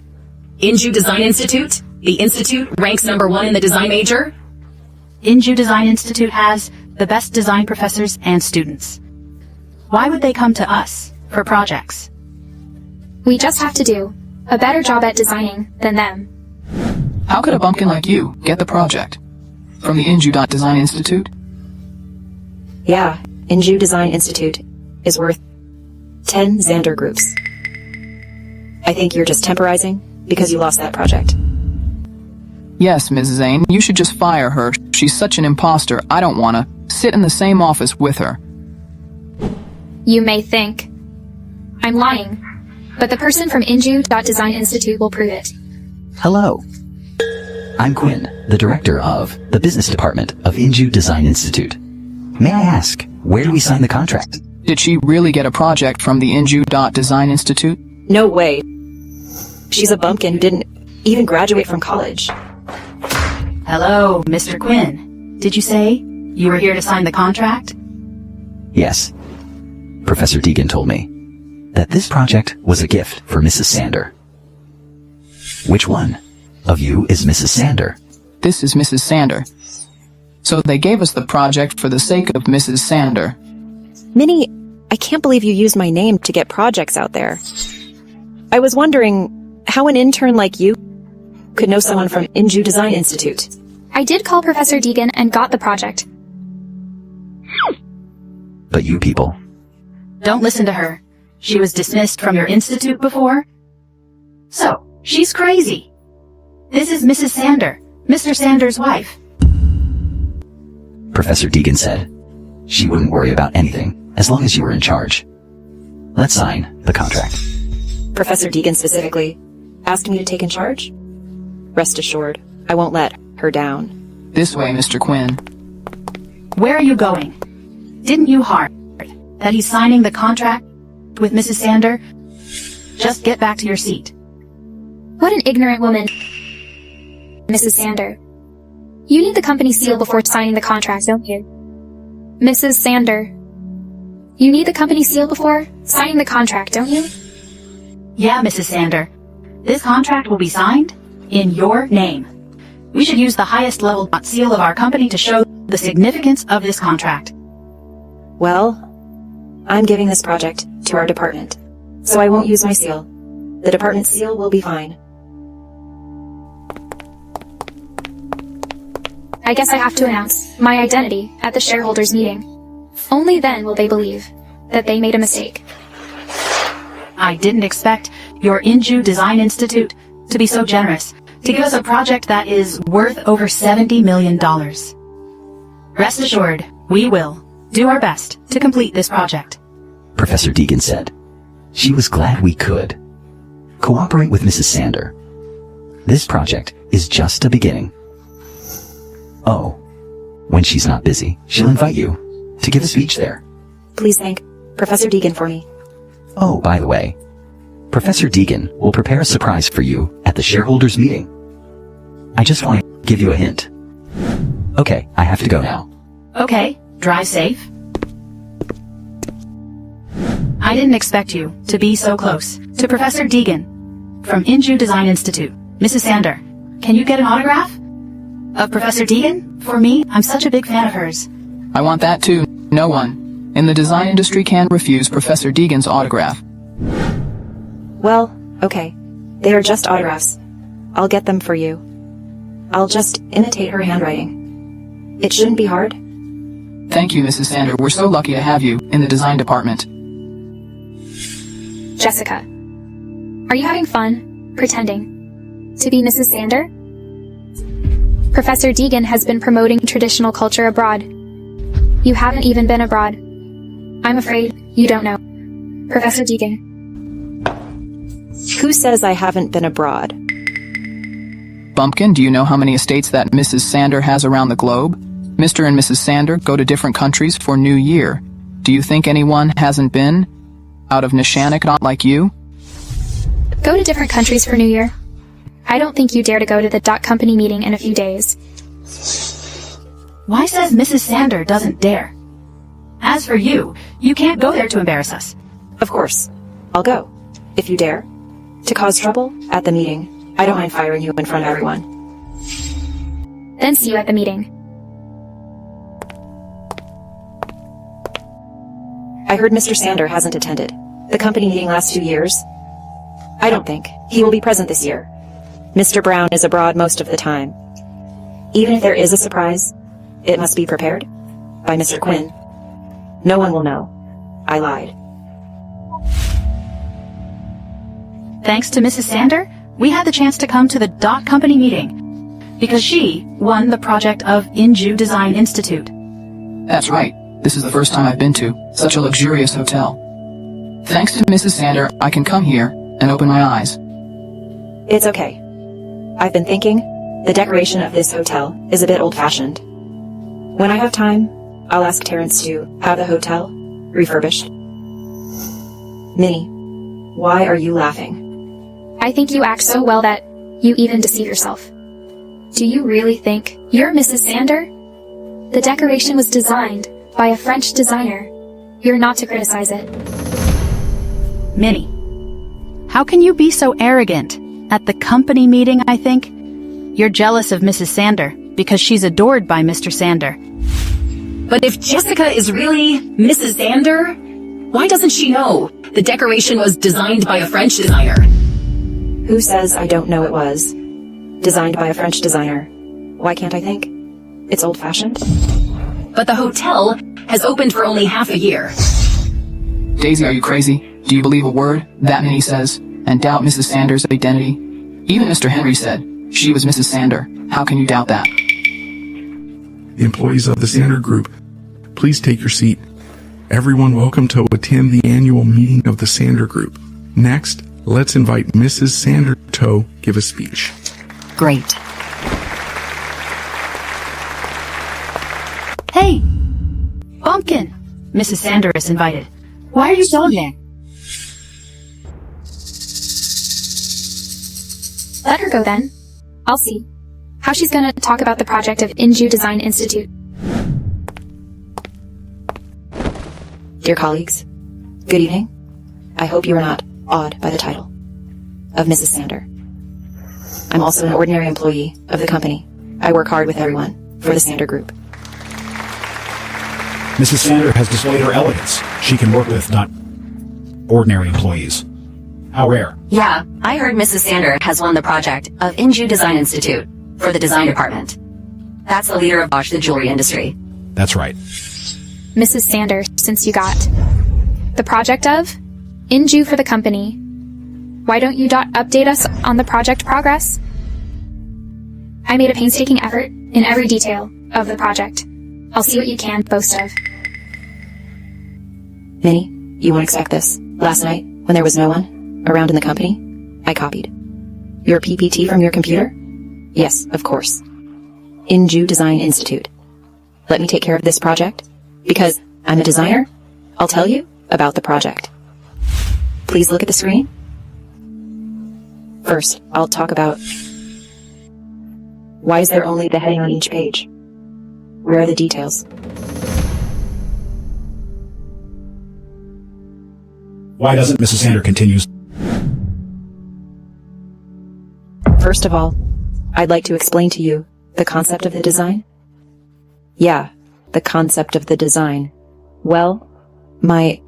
Inju Design Institute? The institute ranks #1 in the design major? Inju Design Institute has the best design professors and students. Why would they come to us for projects? We just have to do a better job at designing than them. How could a bumpkin like you get the project? From the Inju Design Institute? Yeah, Inju Design Institute is worth 10 Xander Groups. I think you're just temporizing because you lost that project. Yes, Mrs. Zane, you should just fire her. She's such an imposter. I don't want to sit in the same office with her. You may think I'm lying, but the person from Inju Design Institute will prove it. Hello. I'm Quinn, the director of the business department of Inju Design Institute. May I ask, where do we sign the contract? Did she really get a project from the Inju Design Institute? No way. She's a bumpkin who didn't even graduate from college. Hello, Mr. Quinn. Did you say you were here to sign the contract? Yes. Professor Deegan told me that this project was a gift for Mrs. Xander. Which one of you is Mrs. Xander? This is Mrs. Xander. So they gave us the project for the sake of Mrs. Xander. Minnie, I can't believe you used my name to get projects out there. I was wondering how an intern like you could know someone from Inju Design Institute. I did call Professor Deegan and got the project. But you people... Don't listen to her. She was dismissed from your institute before. So, she's crazy. This is Mrs. Xander, Mr. Xander's wife. Professor Deegan said she wouldn't worry about anything as long as you were in charge. Let's sign the contract. Professor Deegan specifically asked me to take in charge? Rest assured, I won't let her down. This way, Mr. Quinn. Where are you going? Didn't you hear that he's signing the contract with Mrs. Sander, just get back to your seat. What an ignorant woman, Mrs. Sander. You need the company seal before signing the contract, don't you? Mrs. Sander. You need the company seal before signing the contract, don't you? Yeah, Mrs. Sander. This contract will be signed in your name. We should use the highest level seal of our company to show the significance of this contract. Well, I'm giving this project to our department, so I won't use my seal. The department seal will be fine. I guess I have to announce my identity at the shareholders' meeting. Only then will they believe that they made a mistake. I didn't expect your Inju Design Institute to be so generous to give us a project that is worth over $70 million. Rest assured, we will do our best to complete this project. Professor Deegan said. She was glad we could. Cooperate with Mrs. Sander. This project is just a beginning. Oh, when she's not busy, she'll invite you to give a speech there. Please thank Professor Deegan for me. Oh, by the way, Professor Deegan will prepare a surprise for you at the shareholders' meeting. I just want to give you a hint. Okay, I have to go now. Okay, drive safe. I didn't expect you to be so close to Professor Deegan from Inju Design Institute. Mrs. Sander, can you get an autograph of Professor Deegan? For me, I'm such a big fan of hers. I want that too. No one in the design industry can refuse Professor Deegan's autograph. Well, okay. They are just autographs. I'll get them for you. I'll just imitate her handwriting. It shouldn't be hard. Thank you, Mrs. Sander. We're so lucky to have you in the design department. Jessica, are you having fun pretending to be Mrs. Sander? Professor Deegan has been promoting traditional culture abroad. You haven't even been abroad. I'm afraid you don't know. Professor Deegan. Who says I haven't been abroad? Bumpkin, do you know how many estates that Mrs. Sander has around the globe? Mr. and Mrs. Sander go to different countries for New Year. Do you think anyone hasn't been? Out of Nishanik, not like you? Go to different countries for New Year? I don't think you dare to go to the company meeting in a few days. Why says Mrs. Sander doesn't dare? As for you, you can't go there to embarrass us. Of course. I'll go. If you dare. To cause trouble at the meeting. I don't mind firing you in front of everyone. Then see you at the meeting. I heard Mr. Sander hasn't attended the company meeting last 2 years. I don't think he will be present this year. Mr. Brown is abroad most of the time. Even if there is a surprise, it must be prepared by Mr. Quinn. No one will know. I lied. Thanks to Mrs. Sander, we had the chance to come to the company meeting because she won the project of Inju Design Institute. That's right. This is the first time I've been to such a luxurious hotel. Thanks to Mrs. Sander, I can come here and open my eyes. It's okay. I've been thinking the decoration of this hotel is a bit old-fashioned. When I have time, I'll ask Terrence to have the hotel refurbished. Minnie, why are you laughing? I think you act so well that you even deceive yourself. Do you really think you're Mrs. Sander? The decoration was designed by a French designer. You're not to criticize it. Minnie, how can you be so arrogant? At the company meeting, I think? You're jealous of Mrs. Sander because she's adored by Mr. Sander. But if Jessica is really Mrs. Sander, why doesn't she know the decoration was designed by a French designer? Who says I don't know it was? Designed by a French designer. Why can't I think? It's old-fashioned. But the hotel has opened for only half a year. Daisy, are you crazy? Do you believe a word that Minnie says and doubt Mrs. Sander's identity? Even Mr. Henry said she was Mrs. Sander. How can you doubt that? The employees of the Sander Group, please take your seat. Everyone welcome to attend the annual meeting of the Sander Group. Next, let's invite Mrs. Sander to give a speech. Great. Hey! Bumpkin! Mrs. Sander is invited. Why are you so there? Let her go then. I'll see how she's gonna talk about the project of Inju Design Institute. Dear colleagues, good evening. I hope you are not awed by the title of Mrs. Sander. I'm also an ordinary employee of the company. I work hard with everyone for the Sander Group. Mrs. Sander has displayed her elegance. She can work with not ordinary employees. How rare. Yeah, I heard Mrs. Sander has won the project of Inju Design Institute for the design department. That's the leader of Bosch, the jewelry industry. That's right. Mrs. Sander, since you got the project of Inju for the company, why don't you update us on the project progress? I made a painstaking effort in every detail of the project. I'll see what you can boast of. Minnie, you won't expect this. Last night, when there was no one around in the company, I copied your PPT from your computer. Yes, of course. Inju Design Institute. Let me take care of this project. Because I'm a designer, I'll tell you about the project. Please look at the screen. First, I'll talk about why is there only the heading on each page? Where are the details? Why doesn't Mrs. Sander continues? First of all, I'd like to explain to you the concept of the design. Yeah, the concept of the design. Well, my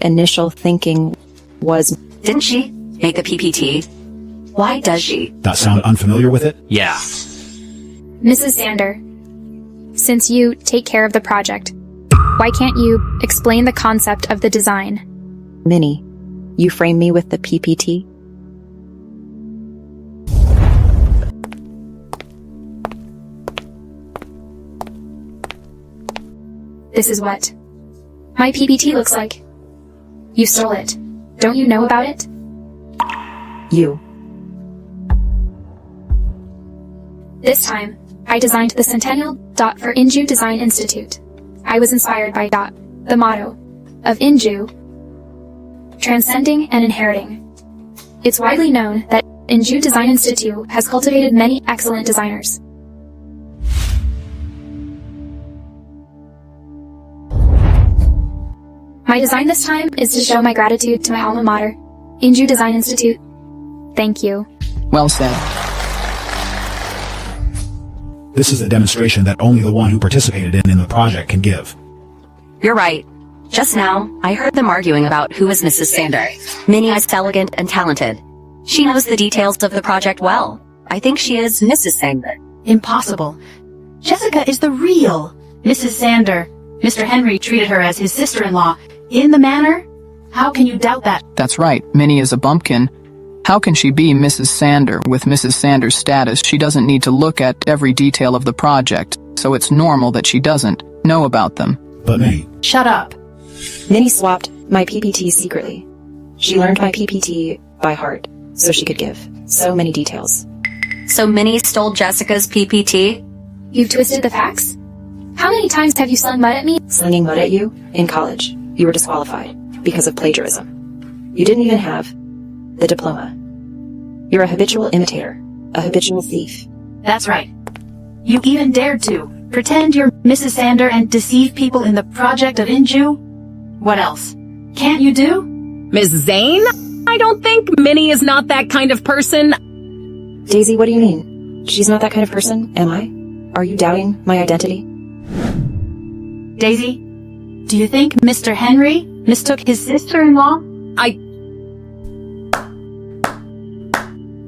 initial thinking was... Didn't she make the PPT? Why does she? That sound unfamiliar with it? Yeah. Mrs. Sander, since you take care of the project, why can't you explain the concept of the design? Minnie, you frame me with the PPT? This is what my PPT looks like. You stole it. Don't you know about it? You. This time, I designed the Centennial Dot for Inju Design Institute. I was inspired by Dot, the motto of Inju, transcending and inheriting. It's widely known that Inju Design Institute has cultivated many excellent designers. My design this time is to show my gratitude to my alma mater, Inju Design Institute. Thank you. Well said. This is a demonstration that only the one who participated in the project can give. You're right. Just now, I heard them arguing about who is Mrs. Sander. Minnie is elegant and talented. She knows the details of the project well. I think she is Mrs. Sander. Impossible. Jessica is the real Mrs. Sander. Mr. Henry treated her as his sister-in-law. In the manor? How can you doubt that? That's right. Minnie is a bumpkin. How can she be Mrs. Sander? With Mrs. Sander's status, she doesn't need to look at every detail of the project, so it's normal that she doesn't know about them. But Minnie... Shut up. Minnie swapped my PPT secretly. She learned my PPT by heart, so she could give so many details. So Minnie stole Jessica's PPT? You've twisted the facts? How many times have you slung mud at me? Slinging mud at you? In college, you were disqualified because of plagiarism. You didn't even have the diploma. You're a habitual imitator, a habitual thief. That's right. You even dared to pretend you're Mrs. Sander and deceive people in the project of Inju? What else? Can't you do? Miss Zane? I don't think Minnie is not that kind of person. Daisy, what do you mean? She's not that kind of person, am I? Are you doubting my identity? Daisy, do you think Mr. Henry mistook his sister-in-law?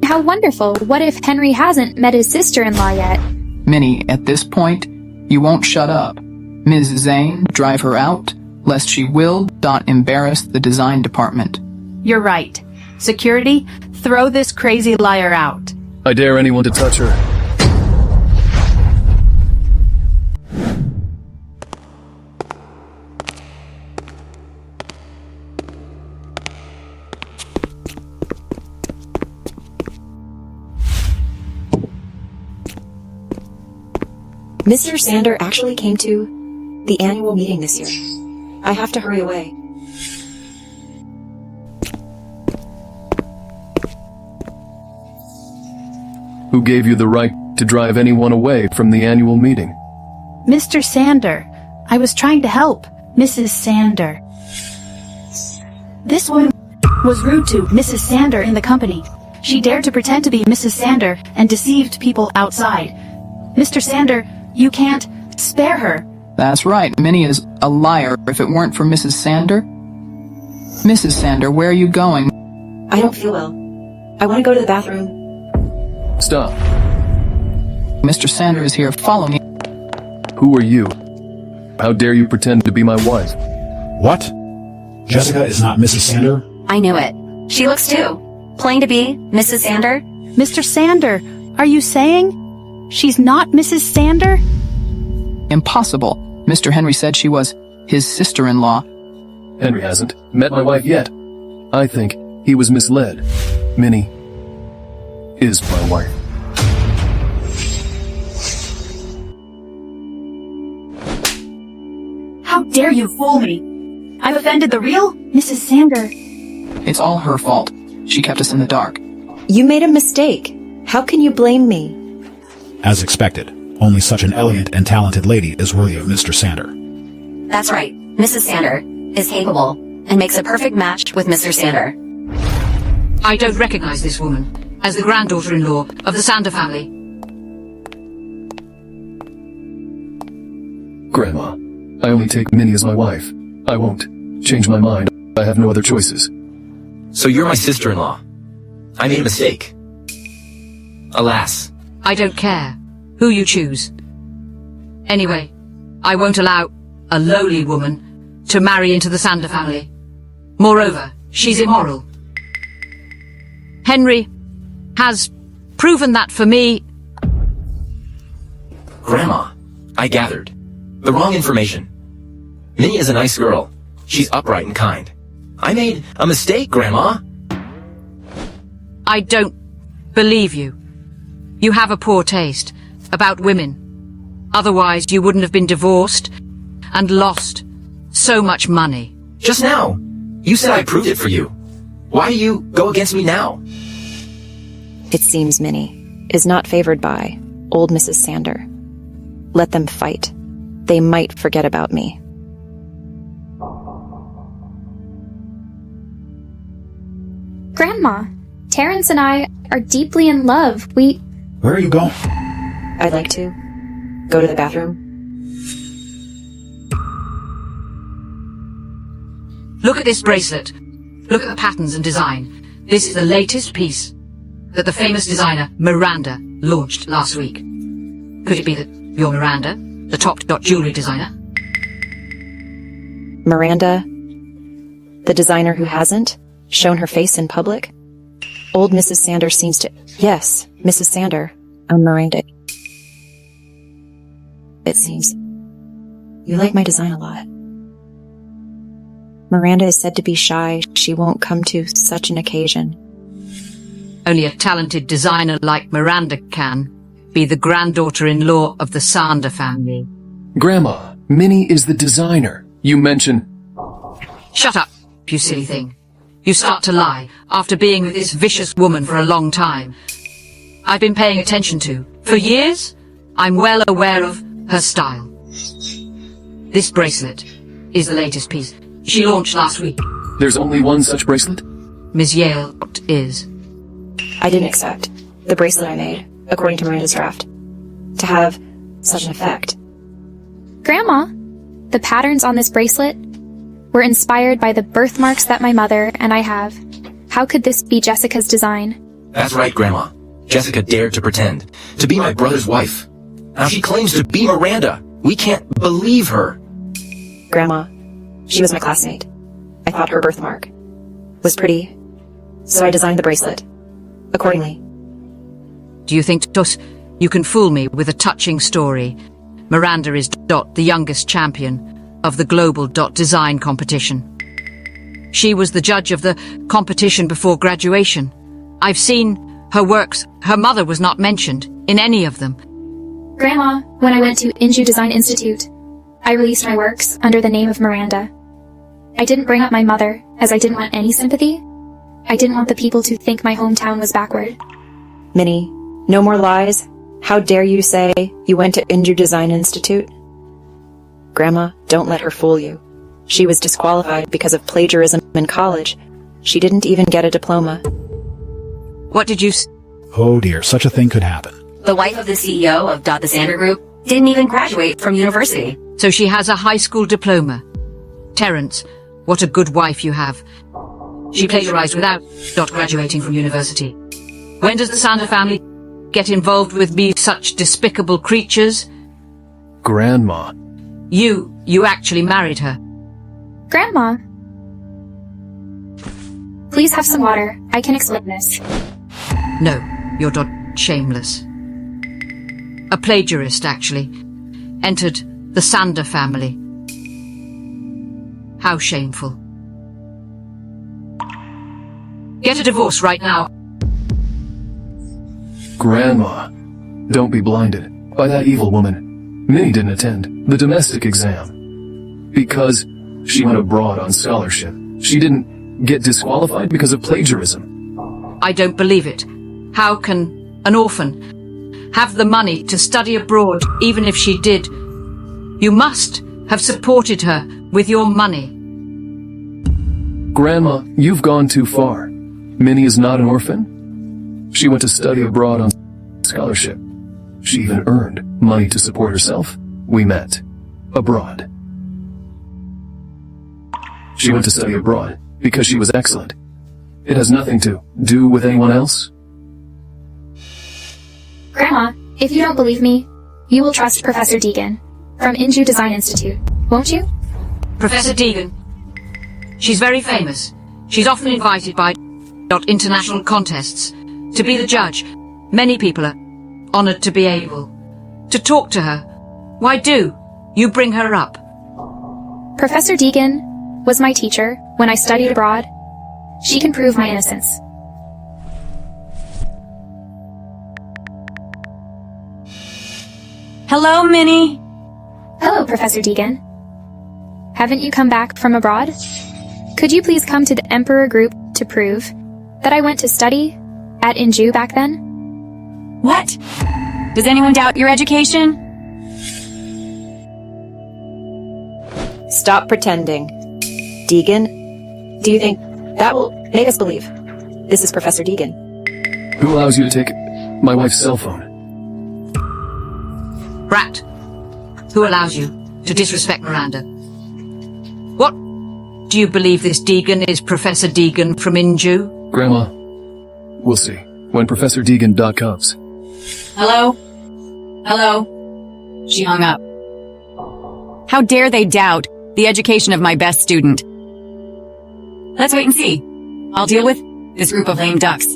How wonderful. What if Henry hasn't met his sister-in-law yet? Minnie, at this point, you won't shut up. Ms. Zane, drive her out, lest she will embarrass the design department. You're right. Security, throw this crazy liar out. I dare anyone to touch her. Mr. Sander actually came to the annual meeting this year. I have to hurry away. Who gave you the right to drive anyone away from the annual meeting? Mr. Xander, I was trying to help Mrs. Xander. This woman was rude to Mrs. Xander in the company. She dared to pretend to be Mrs. Xander and deceived people outside. Mr. Xander, you can't spare her. That's right, Minnie is a liar if it weren't for Mrs. Xander. Mrs. Xander, where are you going? I don't feel well. I want to go to the bathroom. Stop. Mr. Xander is here. Follow me. Who are you? How dare you pretend to be my wife? What? Jessica is not Mrs. Xander? I knew it. She looks too. Plain to be Mrs. Xander. Mr. Xander, are you saying she's not Mrs. Xander? Impossible. Mr. Henry said she was his sister-in-law. Henry hasn't met my wife yet. I think he was misled. Minnie is my wife. How dare you fool me? I've offended the real Mrs. Xander. It's all her fault. She kept us in the dark. You made a mistake. How can you blame me? As expected, only such an elegant and talented lady is worthy of Mr. Xander. That's right. Mrs. Xander is capable and makes a perfect match with Mr. Xander. I don't recognize this woman as the granddaughter-in-law of the Xander family. Grandma, I only take Minnie as my wife. I won't change my mind. I have no other choices. So you're my sister-in-law. I made a mistake. Alas. I don't care who you choose. Anyway, I won't allow a lowly woman to marry into the Xander family. Moreover, she's immoral. Henry has proven that for me. Grandma, I gathered the wrong information. Minnie is a nice girl. She's upright and kind. I made a mistake, Grandma. I don't believe you. You have a poor taste about women. Otherwise, you wouldn't have been divorced and lost so much money. Just now, you said I proved it for you. Why do you go against me now? It seems Minnie is not favored by old Mrs. Xander. Let them fight. They might forget about me. Grandma, Terrence and I are deeply in love. Where are you going? I'd like to go to the bathroom. Look at this bracelet. Look at the patterns and design. This is the latest piece that the famous designer Miranda launched last week. Could it be that you're Miranda, the top jewelry designer? Miranda, the designer who hasn't shown her face in public? Old Mrs. Xander seems to... Yes, Mrs. Xander. I'm Miranda. It seems you like my design a lot. Miranda is said to be shy. She won't come to such an occasion. Only a talented designer like Miranda can be the granddaughter-in-law of the Xander family. Grandma, Minnie is the designer. You mention... Shut up, you silly thing. You start to lie after being with this vicious woman for a long time. I've been paying attention to. For years, I'm well aware of her style. This bracelet is the latest piece she launched last week. There's only one such bracelet? Ms. Yale is. I didn't accept the bracelet I made, according to Miranda's draft, to have such an effect. Grandma, the patterns on this bracelet were inspired by the birthmarks that my mother and I have. How could this be Jessica's design? That's right, Grandma. Jessica dared to pretend to be my brother's wife. Now she claims to be Miranda. We can't believe her. Grandma, she was my classmate. I thought her birthmark was pretty, so I designed the bracelet accordingly. Do you think, Tus, you can fool me with a touching story? Miranda is the youngest champion of the global design competition. She was the judge of the competition before graduation. I've seen her works. Her mother was not mentioned in any of them. Grandma, when I went to Inju Design Institute, I released my works under the name of Miranda. I didn't bring up my mother, as I didn't want any sympathy. I didn't want the people to think my hometown was backward. Minnie No more lies. How dare you say you went to Inju Design Institute? Grandma, don't let her fool you. She was disqualified because of plagiarism in college. She didn't even get a diploma. What did you Oh dear, such a thing could happen. The wife of the CEO of the Xander Group didn't even graduate from university. So she has a high school diploma. Terence, what a good wife you have. She plagiarized without graduating from university. When does the Xander family get involved with me such despicable creatures? Grandma. You actually married her. Grandma. Please have some water. I can explain this. No, you're not shameless. A plagiarist, actually. Entered the Xander family. How shameful. Get a divorce right now. Grandma. Don't be blinded by that evil woman. Minnie didn't attend the domestic exam because she went abroad on scholarship. She didn't get disqualified because of plagiarism. I don't believe it. How can an orphan have the money to study abroad even if she did? You must have supported her with your money. Grandma, you've gone too far. Minnie is not an orphan. She went to study abroad on scholarship. She even earned money to support herself. We met abroad. She went to study abroad because she was excellent. It has nothing to do with anyone else. Grandma, if you don't believe me, you will trust Professor Deegan from Inju Design Institute, won't you? Professor Deegan. She's very famous. She's often invited by international contests to be the judge. Many people are honored to be able to talk to her. Why do you bring her up? Professor Deegan was my teacher when I studied abroad. She can prove my innocence. Hello, Minnie. Hello, Professor Deegan. Haven't you come back from abroad? Could you please come to the Emperor Group to prove that I went to study at Inju back then? What? Does anyone doubt your education? Stop pretending. Deegan, do you think that will make us believe this is Professor Deegan? Who allows you to take my wife's cell phone? Rat. Who allows you to disrespect Miranda? What? Do you believe this Deegan is Professor Deegan from Inju? Grandma, we'll see when Professor Deegan comes. Hello? Hello? She hung up. How dare they doubt the education of my best student? Let's wait and see. I'll deal with this group of lame ducks.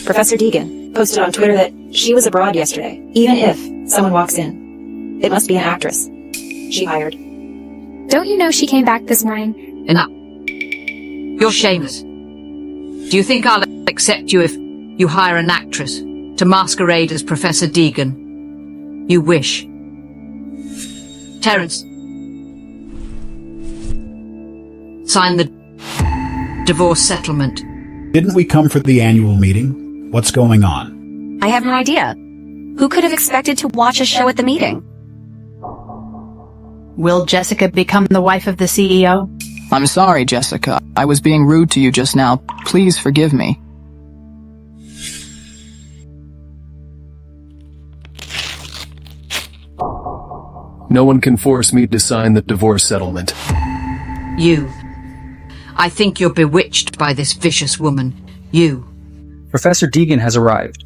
Professor Deegan posted on Twitter that she was abroad yesterday, even if someone walks in. It must be an actress she hired. Don't you know she came back this morning? Enough. You're shameless. Do you think I'll accept you if you hire an actress to masquerade as Professor Deegan? You wish. Terence. Sign the divorce settlement. Didn't we come for the annual meeting? What's going on? I have no idea. Who could have expected to watch a show at the meeting? Will Jessica become the wife of the CEO? I'm sorry, Jessica. I was being rude to you just now. Please forgive me. No one can force me to sign the divorce settlement. You. I think you're bewitched by this vicious woman. You. Professor Deegan has arrived.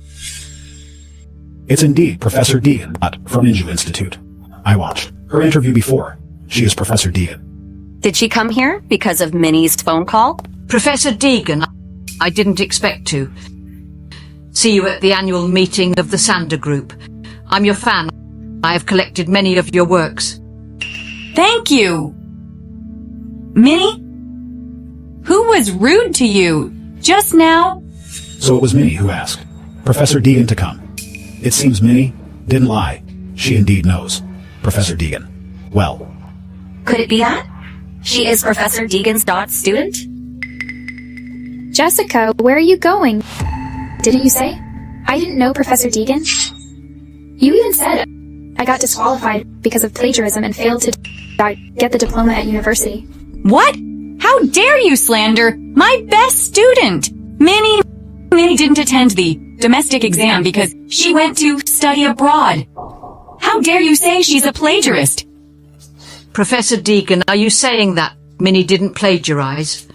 It's indeed Professor Deegan, not from Inju Institute. I watched her interview before. She is Professor Deegan. Did she come here because of Minnie's phone call? Professor Deegan, I didn't expect to. See you at the annual meeting of the Xander Group. I'm your fan. I have collected many of your works. Thank you! Minnie? Who was rude to you just now? So it was Minnie who asked Professor Deegan to come. It seems Minnie didn't lie. She indeed knows Professor Deegan well. Could it be that? She is Professor Deegan's student? Jessica, where are you going? Didn't you say? I didn't know Professor Deegan. You even said I got disqualified because of plagiarism and failed to get the diploma at university. What? How dare you slander my best student? Minnie didn't attend the domestic exam because she went to study abroad. How dare you say she's a plagiarist? Professor Deegan, are you saying that Minnie didn't plagiarize?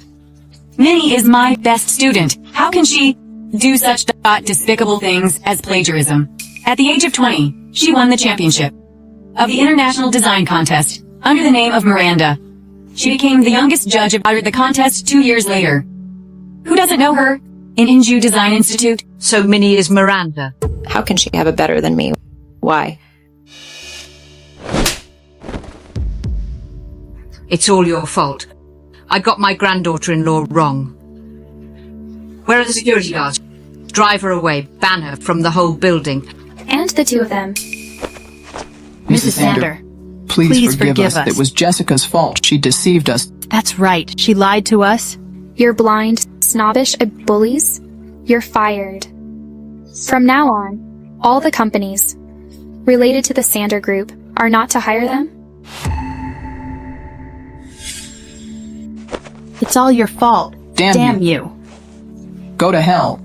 Minnie is my best student. How can she do such despicable things as plagiarism? At the age of 20, she won the championship of the International Design Contest under the name of Miranda. She became the youngest judge of the contest 2 years later. Who doesn't know her? In Inju Design Institute. So Minnie is Miranda. How can she have it better than me? Why? It's all your fault. I got my granddaughter-in-law wrong. Where are the security guards? Drive her away, ban her from the whole building. And the two of them. Mrs. Sander, please forgive us. It was Jessica's fault. She deceived us. That's right. She lied to us. You're blind, snobbish, and bullies. You're fired. From now on, all the companies related to the Sander Group are not to hire them. It's all your fault. Damn you. Go to hell.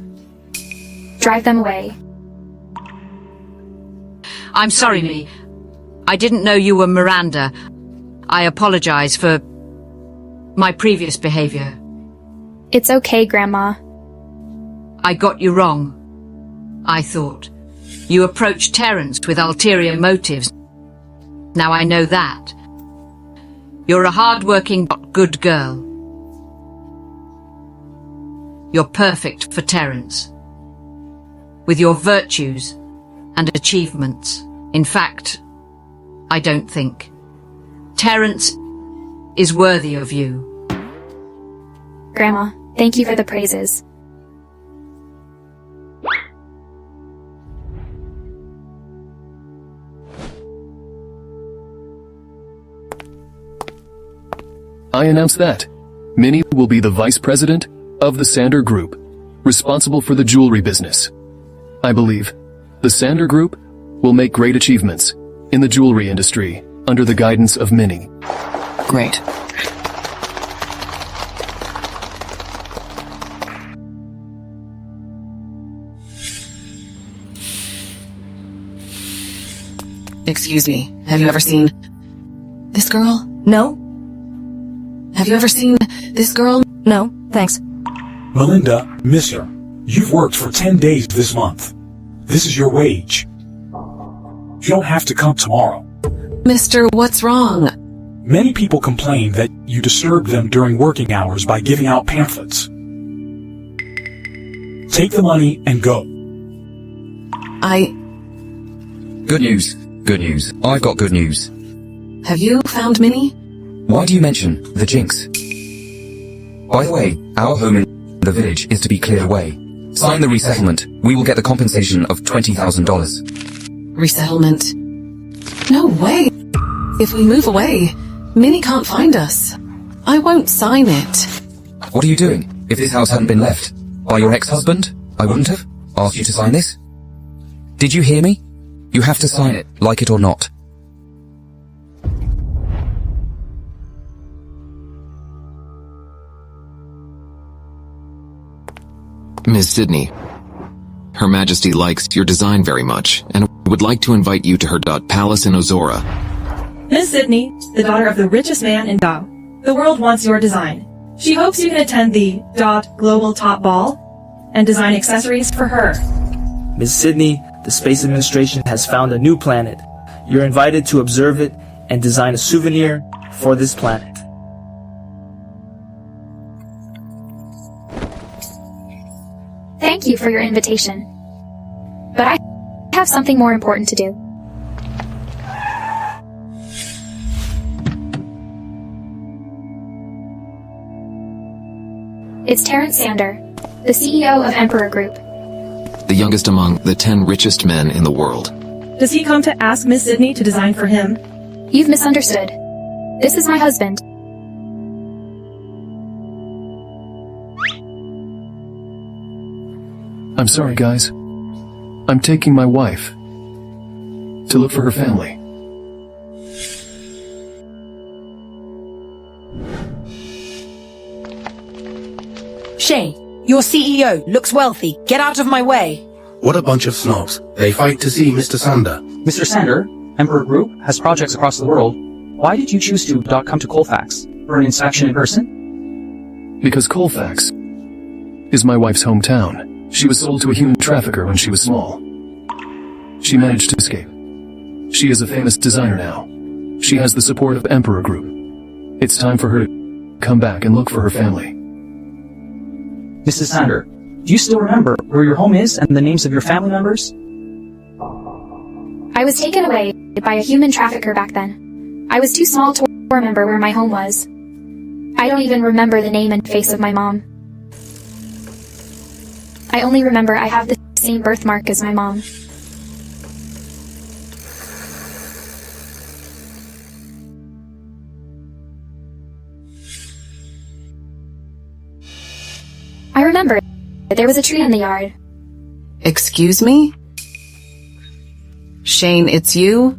Drive them away. I'm sorry, Minnie. I didn't know you were Miranda. I apologize for my previous behavior. It's okay, Grandma. I got you wrong. I thought. You approached Terence with ulterior motives. Now I know that. You're a hard-working, good girl. You're perfect for Terence. With your virtues and achievements. In fact, I don't think. Terence is worthy of you. Grandma, thank you for the praises. I announce that Minnie will be the vice president of the Sander Group, responsible for the jewelry business. I believe the Sander Group will make great achievements in the jewelry industry under the guidance of Minnie. Great. Excuse me, have you ever seen this girl? No. Have you ever seen this girl? No, thanks. Melinda, mister, you've worked for 10 days this month. This is your wage. You don't have to come tomorrow. Mister, what's wrong? Many people complain that you disturb them during working hours by giving out pamphlets. Take the money and go. Good news. Good news. I've got good news. Have you found Minnie? Why do you mention the jinx? By the way, our home in the village is to be cleared away. Sign the resettlement. We will get the compensation of $20,000. Resettlement? No way. If we move away, Minnie can't find us. I won't sign it. What are you doing? If this house hadn't been left by your ex-husband, I wouldn't have asked you to sign this. Did you hear me? You have to sign it, like it or not. Miss Sydney, Her Majesty likes your design very much and would like to invite you to her palace in Ozora. Miss Sydney, the daughter of the richest man in Dao. The world wants your design. She hopes you can attend the Global Top Ball and design accessories for her. Miss Sydney, the Space Administration has found a new planet. You're invited to observe it and design a souvenir for this planet. Thank you for your invitation. But I have something more important to do. It's Terence Sander, the CEO of Emperor Group. The youngest among the 10 richest men in the world. Does he come to ask Miss Sydney to design for him? You've misunderstood. This is my husband. I'm sorry, guys. I'm taking my wife to look for her family. Shane, your CEO looks wealthy. Get out of my way. What a bunch of snobs. They fight to see Mr. Sander. Mr. Sander, Emperor Group has projects across the world. Why did you choose to come to Colfax for an inspection in person? Because Colfax is my wife's hometown. She was sold to a human trafficker when she was small. She managed to escape. She is a famous designer now. She has the support of Emperor Group. It's time for her to come back and look for her family. Mrs. Sander, do you still remember where your home is and the names of your family members? I was taken away by a human trafficker back then. I was too small to remember where my home was. I don't even remember the name and face of my mom. I only remember I have the same birthmark as my mom. I remember there was a tree in the yard. Excuse me? Shane, it's you?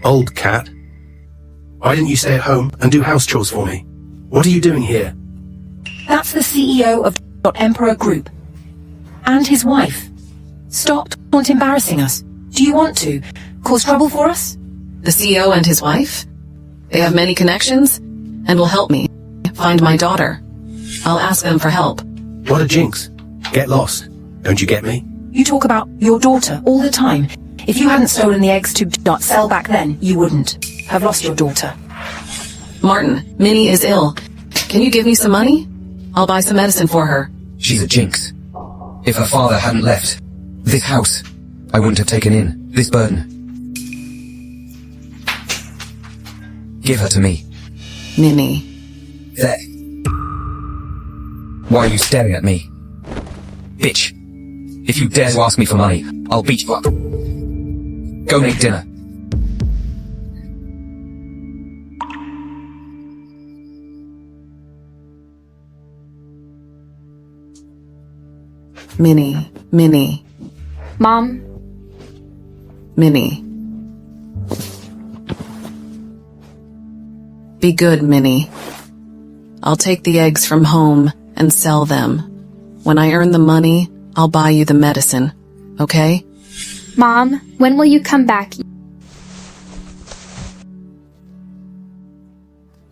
Old cat. Why didn't you stay at home and do house chores for me? What are you doing here? That's the CEO of Emperor Group. And his wife. Stop, don't embarrassing us. Do you want to cause trouble for us? The CEO and his wife? They have many connections and will help me find my daughter. I'll ask them for help. What a jinx. Get lost. Don't you get me? You talk about your daughter all the time. If you hadn't stolen the eggs to sell back then, you wouldn't have lost your daughter. Martin, Minnie is ill. Can you give me some money? I'll buy some medicine for her. She's a jinx. If her father hadn't left this house, I wouldn't have taken in this burden. Give her to me. Minnie. There. Why are you staring at me? Bitch. If you dare to ask me for money, I'll beat you up. Go make dinner. Minnie. Mom? Minnie. Be good, Minnie. I'll take the eggs from home and sell them. When I earn the money, I'll buy you the medicine, okay? Mom, when will you come back?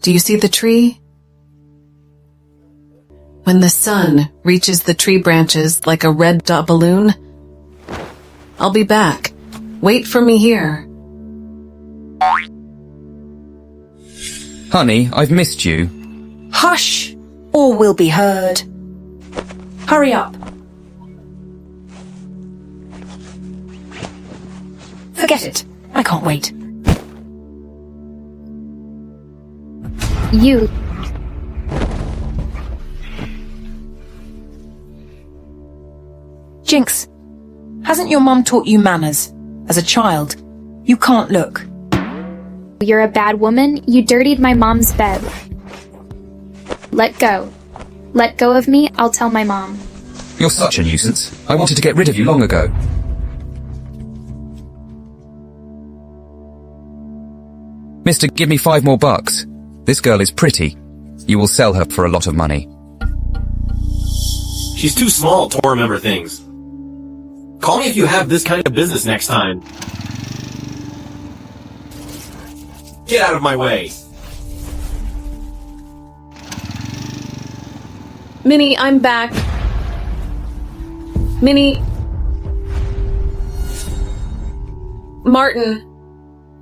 Do you see the tree? When the sun reaches the tree branches like a red dot balloon, I'll be back. Wait for me here. Honey, I've missed you. Hush! All will be heard. Hurry up. Forget it. I can't wait. You. Jinx, hasn't your mum taught you manners? As a child, you can't look. You're a bad woman. You dirtied my mom's bed. Let go. Let go of me. I'll tell my mom. You're such a nuisance. I wanted to get rid of you long ago. Mister, give me $5 more. This girl is pretty. You will sell her for a lot of money. She's too small to remember things. Call me if you have this kind of business next time. Get out of my way. Minnie, I'm back. Minnie. Martin.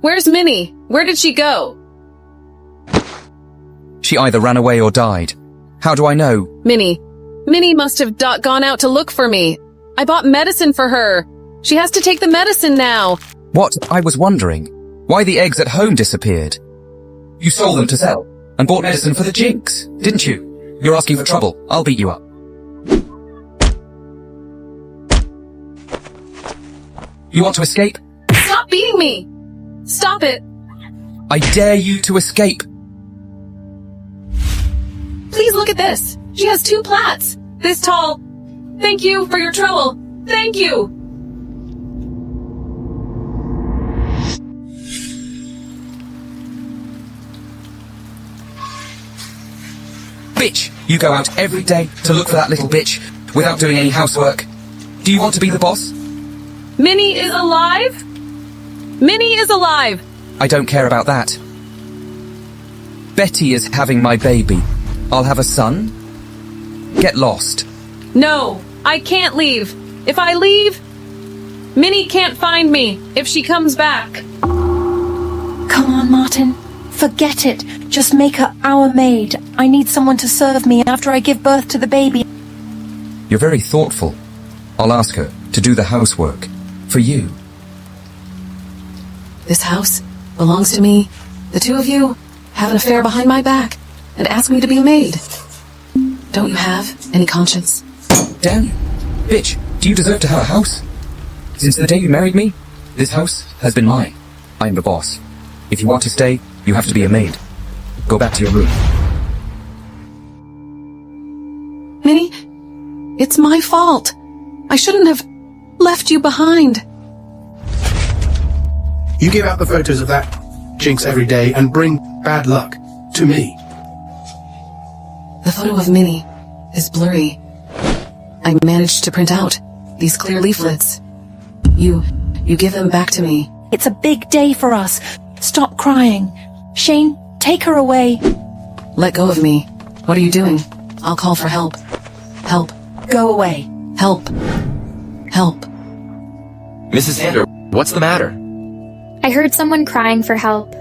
Where's Minnie? Where did she go? She either ran away or died. How do I know? Minnie. Minnie must have gone out to look for me. I bought medicine for her. She has to take the medicine now. What? I was wondering. Why the eggs at home disappeared? You sold them to sell and bought medicine for the jinx, didn't you? You're asking for trouble. I'll beat you up. You want to escape? Stop beating me! Stop it! I dare you to escape. Please look at this. She has 2 plaits. This tall. Thank you for your trouble. Thank you. Bitch, you go out every day to look for that little bitch without doing any housework. Do you want to be the boss? Minnie is alive? Minnie is alive! I don't care about that. Betty is having my baby. I'll have a son. Get lost. No, I can't leave. If I leave, Minnie can't find me if she comes back. Come on, Martin. Forget it. Just make her our maid. I need someone to serve me after I give birth to the baby. You're very thoughtful. I'll ask her to do the housework. For you. This house belongs to me. The two of you have an affair behind my back and ask me to be a maid. Don't you have any conscience? Damn you. Bitch, do you deserve to have a house? Since the day you married me, this house has been mine. I am the boss. If you want to stay, you have to be a maid. Go back to your room. Minnie, it's my fault. I shouldn't have left you behind. You give out the photos of that jinx every day and bring bad luck to me. The photo of Minnie is blurry. I managed to print out these clear leaflets. You give them back to me. It's a big day for us. Stop crying. Shane, take her away. Let go of me. What are you doing? I'll call for help. Help. Go away. Help. Help. Mrs. Xander, what's the matter? I heard someone crying for help.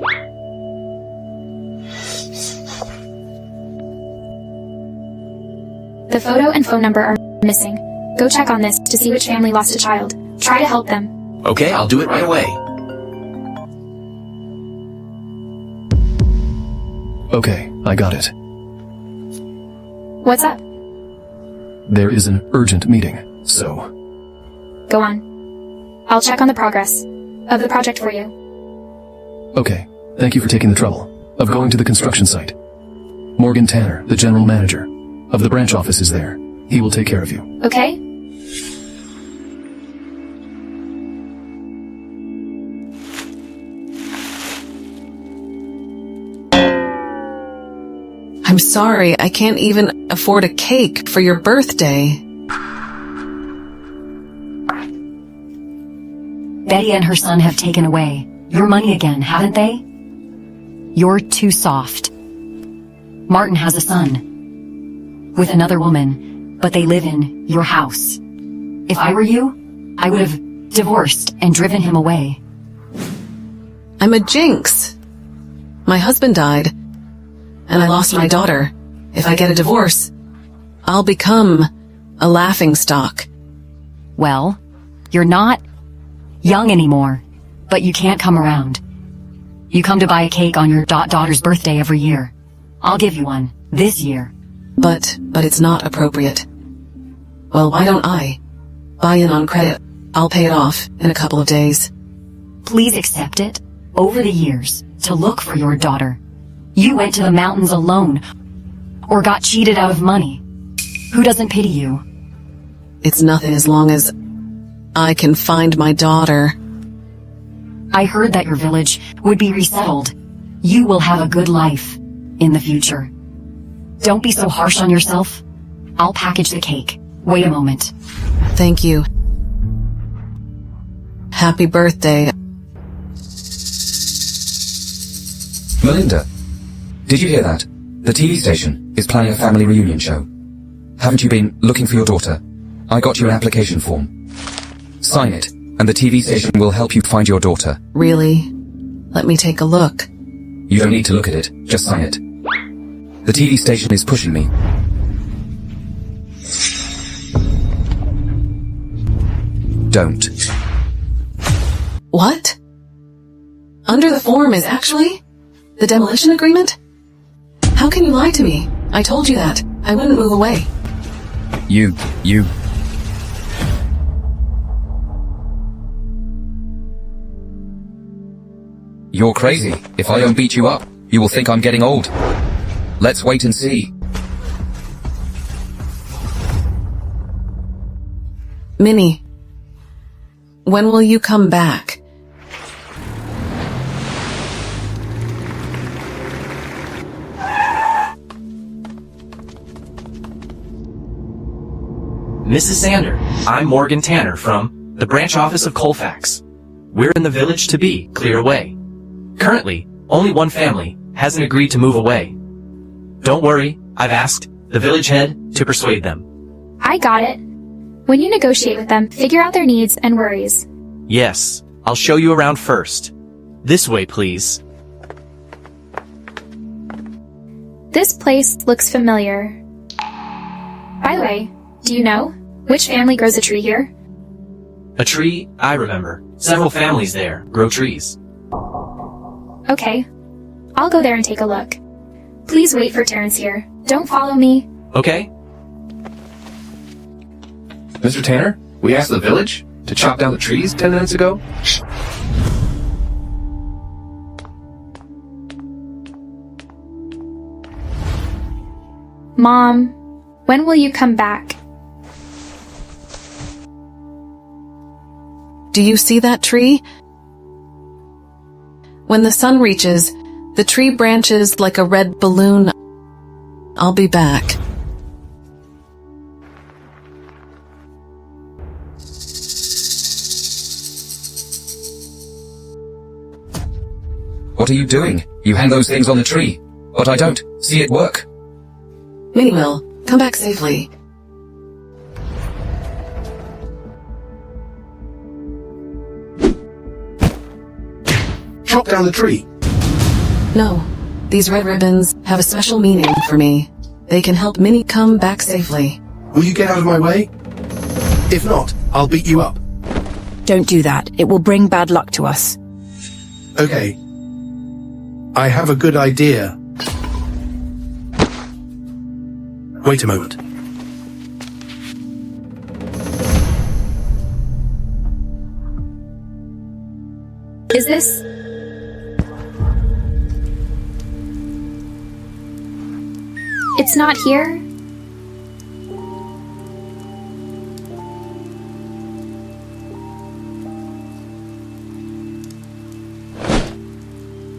The photo and phone number are missing. Go check on this to see which family lost a child. Try to help them. Okay, I'll do it right away. Okay, I got it. What's up? There is an urgent meeting, so... Go on. I'll check on the progress of the project for you. Okay, thank you for taking the trouble of going to the construction site. Morgan Tanner, the general manager of the branch office, is there. He will take care of you. Okay? I'm sorry, I can't even afford a cake for your birthday. Betty and her son have taken away your money again, haven't they? You're too soft. Martin has a son with another woman, but they live in your house. If I were you, I would have divorced and driven him away. I'm a jinx. My husband died, and I lost my daughter. If I get a divorce, I'll become a laughingstock. Well, you're not young anymore, but you can't come around. You come to buy a cake on your daughter's birthday every year. I'll give you one this year. But it's not appropriate. Well, why don't I buy in on credit? I'll pay it off in a couple of days. Please accept it. Over the years, to look for your daughter, you went to the mountains alone, or got cheated out of money. Who doesn't pity you? It's nothing as long as I can find my daughter. I heard that your village would be resettled. You will have a good life in the future. Don't be so harsh on yourself. I'll package the cake. Wait a moment. Thank you. Happy birthday. Melinda, did you hear that? The TV station is planning a family reunion show. Haven't you been looking for your daughter? I got you an application form. Sign it, and the TV station will help you find your daughter. Really? Let me take a look. You don't need to look at it, just sign it. The TV station is pushing me. Don't. What? Under the form is actually the demolition agreement? How can you lie to me? I told you that. I wouldn't move away. You. You're crazy. If I don't beat you up, you will think I'm getting old. Let's wait and see. Minnie, when will you come back? Mrs. Xander, I'm Morgan Tanner from the branch office of Colfax. We're in the village to be cleared away. Currently, only one family hasn't agreed to move away. Don't worry, I've asked the village head to persuade them. I got it. When you negotiate with them, figure out their needs and worries. Yes, I'll show you around first. This way, please. This place looks familiar. By the way, do you know which family grows a tree here? A tree, I remember. Several families there grow trees. Okay, I'll go there and take a look. Please wait for Terrence here. Don't follow me. Okay. Mr. Tanner, we asked the village to chop down the trees 10 minutes ago. Mom, when will you come back? Do you see that tree? When the sun reaches, the tree branches like a red balloon. I'll be back. What are you doing? You hang those things on the tree, but I don't see it work. Minnie will. Come back safely. Chop down the tree. No. These red ribbons have a special meaning for me. They can help Minnie come back safely. Will you get out of my way? If not, I'll beat you up. Don't do that. It will bring bad luck to us. Okay. I have a good idea. Wait a moment. Is this? It's not here?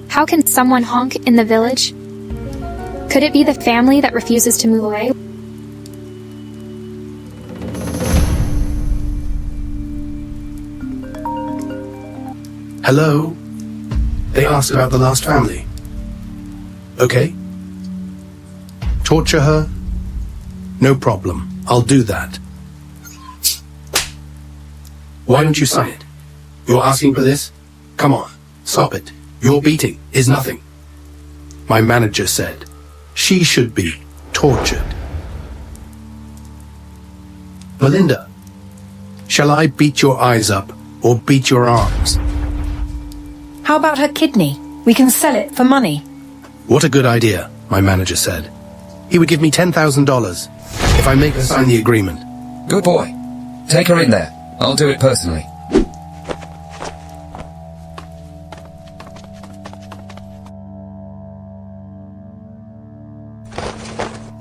How can someone honk in the village? Could it be the family that refuses to move away? Hello? They asked about the last family. Okay. Torture her? No problem. I'll do that. Why don't you sign it? You're asking for this? Come on, stop it. Your beating is nothing. My manager said she should be tortured. Melinda, shall I beat your eyes up or beat your arms? How about her kidney? We can sell it for money. What a good idea, my manager said. He would give me $10,000 if I make her sign the agreement. Good boy. Take her in there. I'll do it personally.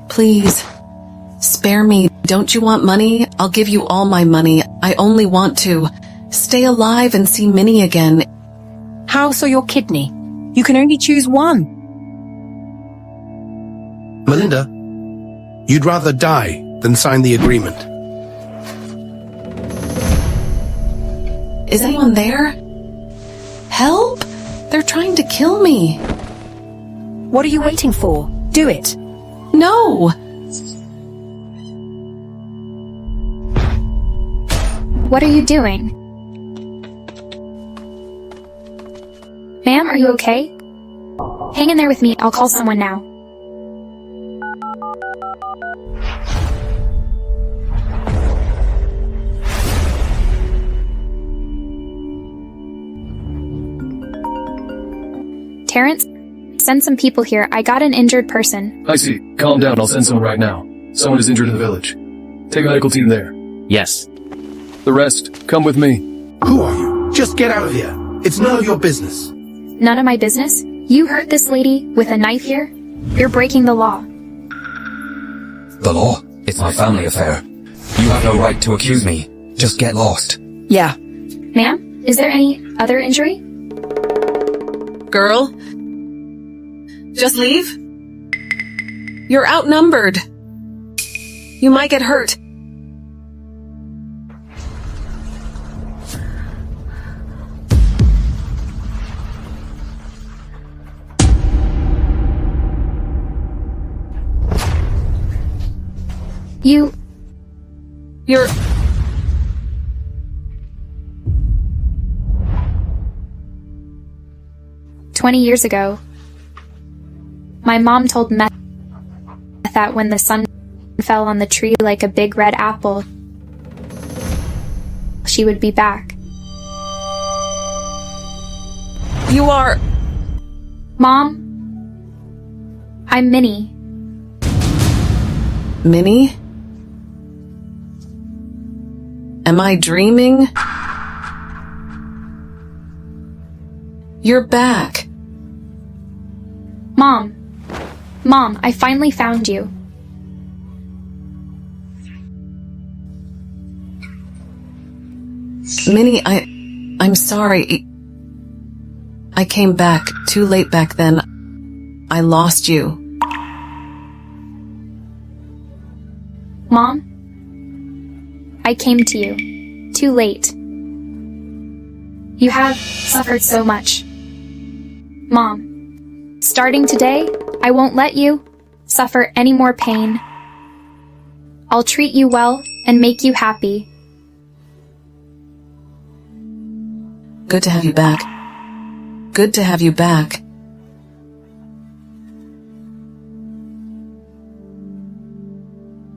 Please, spare me. Don't you want money? I'll give you all my money. I only want to stay alive and see Minnie again. House or your kidney? You can only choose one. Melinda, you'd rather die than sign the agreement. Is anyone there? Help! They're trying to kill me. What are you waiting for? Do it. No! What are you doing? Ma'am, are you okay? Hang in there with me. I'll call someone now. Terrence, send some people here. I got an injured person. I see. Calm down. I'll send someone right now. Someone is injured in the village. Take a medical team there. Yes. The rest, come with me. Who are you? Just get out of here. It's none of your business. None of my business? You hurt this lady with a knife here? You're breaking the law. The law? It's my family affair. You have no right to accuse me. Just get lost. Yeah. Ma'am, is there any other injury? Girl? Just leave? You're outnumbered. You might get hurt. You're... "20 years ago, my mom told Meth that when the sun fell on the tree like a big red apple, she would be back." You are... Mom, I'm Minnie. Minnie? Am I dreaming? You're back. Mom, I finally found you. Minnie, I'm sorry. I came back too late back then. I lost you. Mom, I came to you too late. You have suffered so much. Mom, starting today, I won't let you suffer any more pain. I'll treat you well and make you happy. Good to have you back. Good to have you back.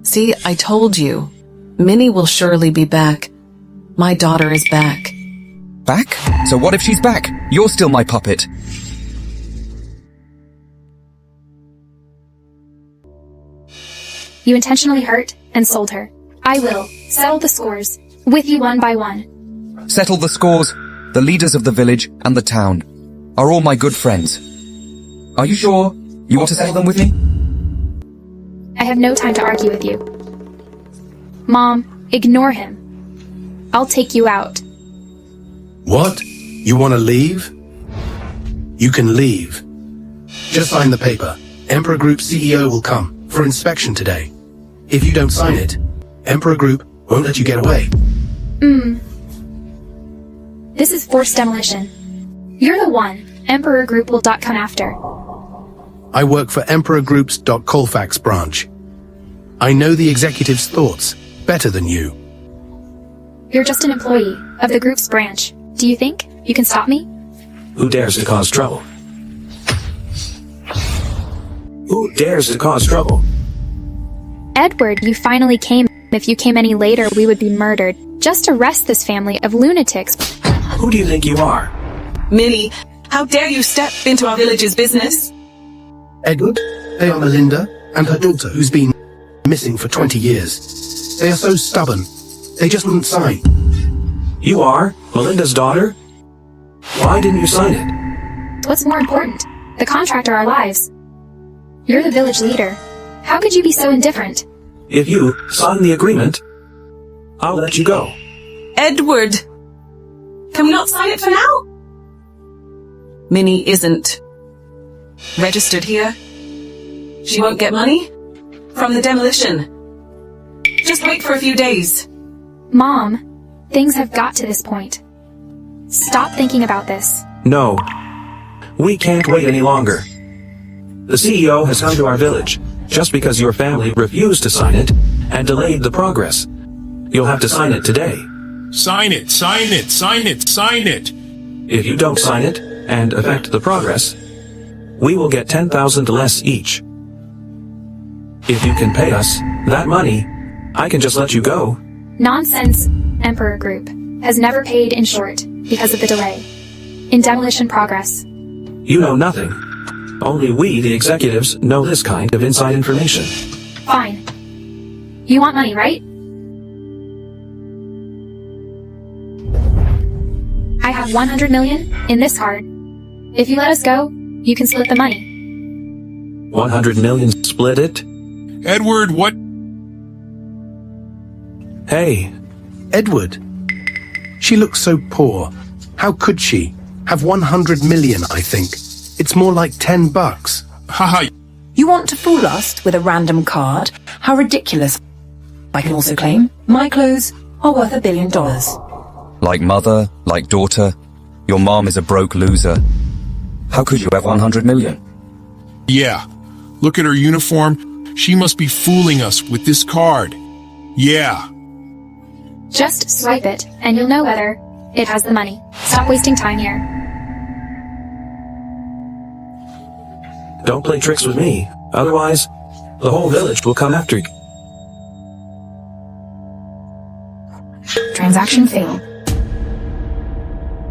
See, I told you. Minnie will surely be back. My daughter is back. Back? So what if she's back? You're still my puppet. You intentionally hurt and sold her. I will settle the scores with you one by one. Settle the scores. The leaders of the village and the town are all my good friends. Are you sure you want to settle them with me? I have no time to argue with you. Mom, ignore him. I'll take you out. What? You want to leave? You can leave. Just sign the paper. Emperor Group CEO will come for inspection today. If you don't sign it, Emperor Group won't let you get away. This is forced demolition. You're the one Emperor Group will come after. I work for Emperor Group's Colfax branch. I know the executive's thoughts better than you. You're just an employee of the group's branch. Do you think you can stop me? Who dares to cause trouble? Who dares to cause trouble? Edward, you finally came. If you came any later, we would be murdered. Just arrest this family of lunatics. Who do you think you are? Minnie, how dare you step into our village's business? Edward, they are Melinda and her daughter, who's been missing for 20 years. They are so stubborn. They just wouldn't sign. You are? Melinda's daughter? Why didn't you sign it? What's more important? The contract or our lives? You're the village leader. How could you be so indifferent? If you sign the agreement, I'll let you go. Edward! Can we not sign it for now? Minnie isn't registered here. She won't get money from the demolition. Just wait for a few days. Mom, things have got to this point. Stop thinking about this. No. We can't wait any longer. The CEO has come to our village just because your family refused to sign it and delayed the progress. You'll have to sign it today. Sign it, sign it, sign it, sign it! If you don't sign it and affect the progress, we will get 10,000 less each. If you can pay us that money, I can just let you go. Nonsense. Emperor Group has never paid in short because of the delay in demolition progress. You know nothing. Only we, the executives, know this kind of inside information. Fine. You want money, right? I have 100 million in this card. If you let us go, you can split the money. 100 million split it? Edward, what? Hey. Edward. She looks so poor. How could she? Have 100 million, I think. It's more like $10. Haha. You want to fool us with a random card? How ridiculous. I can also claim my clothes are worth $1 billion. Like mother, like daughter, your mom is a broke loser. How could you have 100 million? Yeah. Look at her uniform. She must be fooling us with this card. Yeah. Just swipe it, and you'll know whether it has the money. Stop wasting time here. Don't play tricks with me, otherwise, the whole village will come after you. Transaction failed.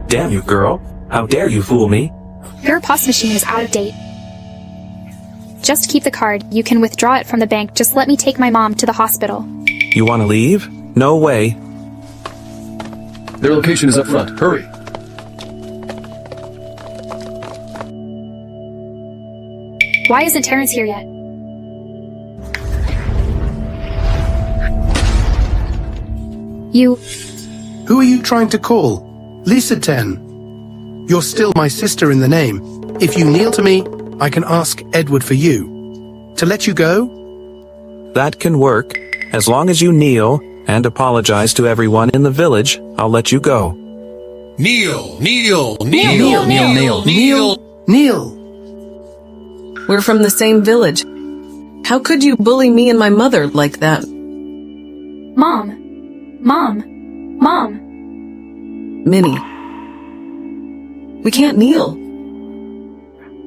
Damn you, girl. How dare you fool me? Your POS machine is out of date. Just keep the card. You can withdraw it from the bank. Just let me take my mom to the hospital. You want to leave? No way. Their location is up front. Hurry. Why isn't Terrence here yet? You... Who are you trying to call? Lisa 10. You're still my sister in the name. If you kneel to me, I can ask Edward for you. To let you go? That can work. As long as you kneel and apologize to everyone in the village, I'll let you go. Kneel, kneel, Kneel, kneel, kneel. Kneel. We're from the same village. How could you bully me and my mother like that? Mom. Minnie. We can't kneel.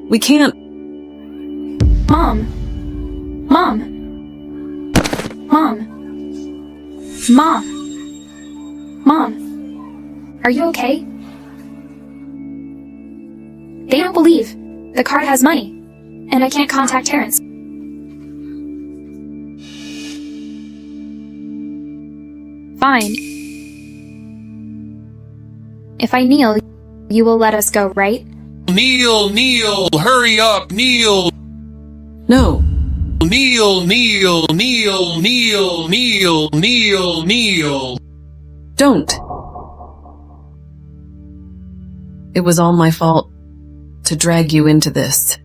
We can't. Mom. Are you okay? They don't believe the card has money, and I can't contact Terrence. Fine. If I kneel, you will let us go, right? Kneel, hurry up, kneel. No. Kneel. Don't. It was all my fault to drag you into this.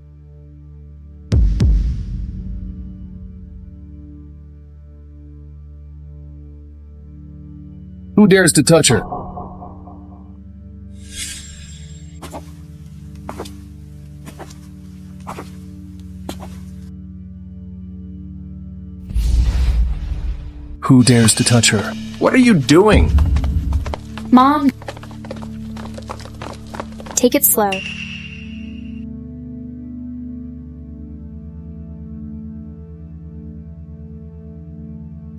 Who dares to touch her? Who dares to touch her? What are you doing? Mom. Take it slow.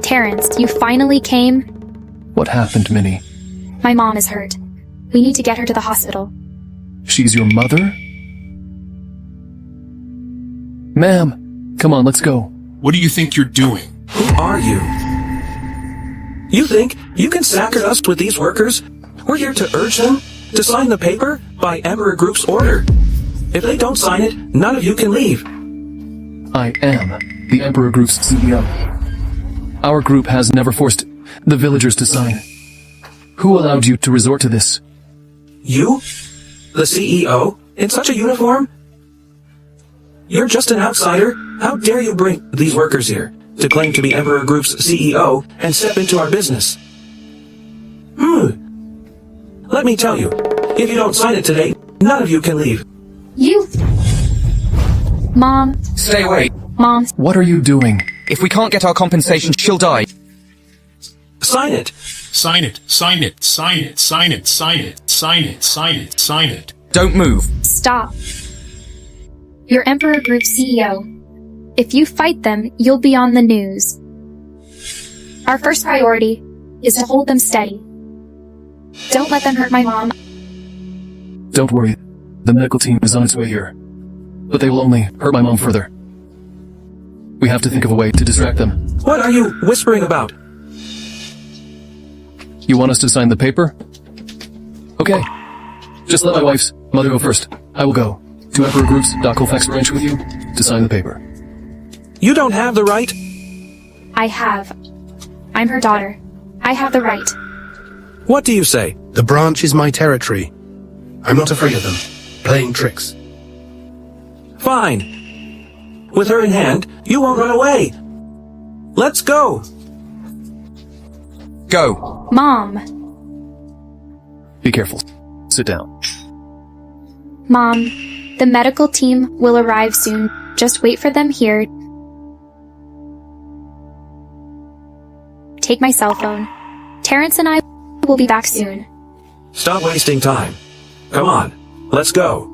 Terrence, you finally came? What happened, Minnie? My mom is hurt. We need to get her to the hospital. She's your mother? Ma'am, come on, let's go. What do you think you're doing? Who are you? You think you can sack us with these workers? We're here to urge them to sign the paper by Emperor Group's order. If they don't sign it, none of you can leave. I am the Emperor Group's CEO. Our group has never forced the villagers to sign. Who allowed you to resort to this? You? The CEO? In such a uniform? You're just an outsider. How dare you bring these workers here to claim to be Emperor Group's CEO and step into our business? Let me tell you, if you don't sign it today, none of you can leave. You... Mom. Stay away. Mom. What are you doing? If we can't get our compensation, she'll die. Sign it. Sign it. Don't move. Stop. You're Emperor Group CEO. If you fight them, you'll be on the news. Our first priority is to hold them steady. Don't let them hurt my mom. Don't worry. The medical team is on its way here. But they will only hurt my mom further. We have to think of a way to distract them. What are you whispering about? You want us to sign the paper? Okay. Just let my wife's mother go first. I will go to Emperor Group's Colfax branch with you to sign the paper. You don't have the right. I have. I'm her daughter. I have the right. What do you say? The branch is my territory. I'm not afraid of them. Playing tricks. Fine. With her in hand, you won't run away. Let's go. Go. Mom. Be careful. Sit down. Mom, the medical team will arrive soon. Just wait for them here. take my cell phone. Terrence and I will be back soon. Stop wasting time. Come on, let's go.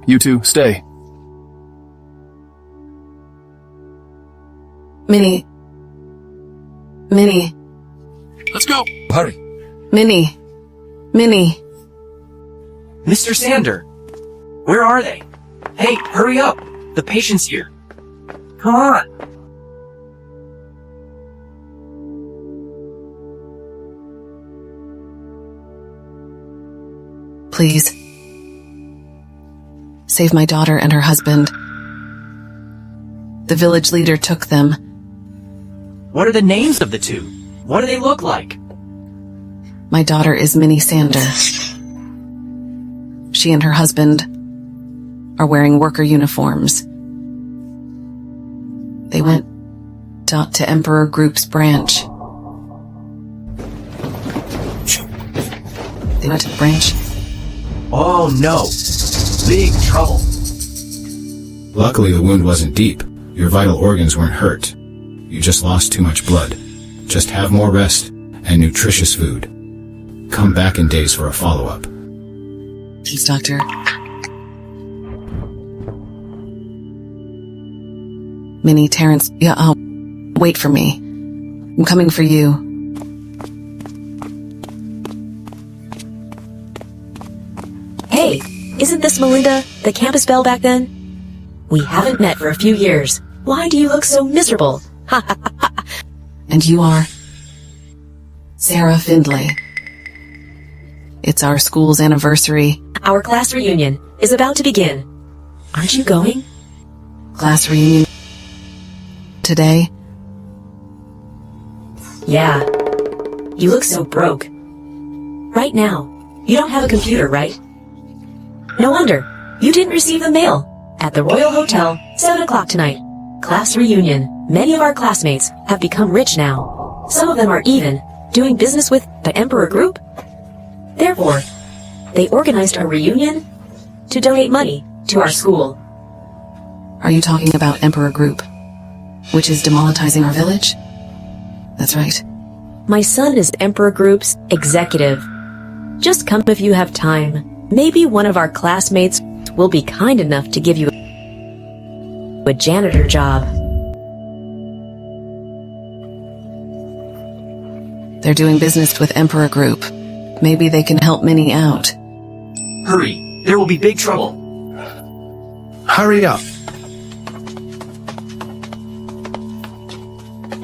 You two, stay. Minnie. Minnie. Let's go. Hurry. Minnie. Minnie. Mr. Xander, where are they? Hey, hurry up. The patient's here. Come on. Please. Save my daughter and her husband. The village leader took them. What are the names of the two? What do they look like? My daughter is Minnie Xander. She and her husband are wearing worker uniforms. They went to Emperor Group's branch. They went to the branch. Oh no. Big trouble. Luckily, the wound wasn't deep. Your vital organs weren't hurt. You just lost too much blood. Just have more rest and nutritious food. Come back in days for a follow-up. Please, Doctor. Minnie, Terrence, wait for me. I'm coming for you. Hey, isn't this Melinda, the campus belle back then? We haven't met for a few years. Why do you look so miserable? Ha ha ha. And you are? Sarah Findlay. It's our school's anniversary. Our class reunion is about to begin. Aren't you going? Class reunion today? Yeah. You look so broke. Right now, you don't have a computer, right? No wonder. You didn't receive the mail. At the Royal Hotel, 7 o'clock tonight. Class reunion. Many of our classmates have become rich now. Some of them are even doing business with the Emperor Group. Therefore, they organized a reunion to donate money to our school. Are you talking about Emperor Group, which is demonetizing our village? That's right. My son is Emperor Group's executive. Just come if you have time. Maybe one of our classmates will be kind enough to give you a janitor job. They're doing business with Emperor Group. Maybe they can help Minnie out. Hurry, there will be big trouble. Hurry up.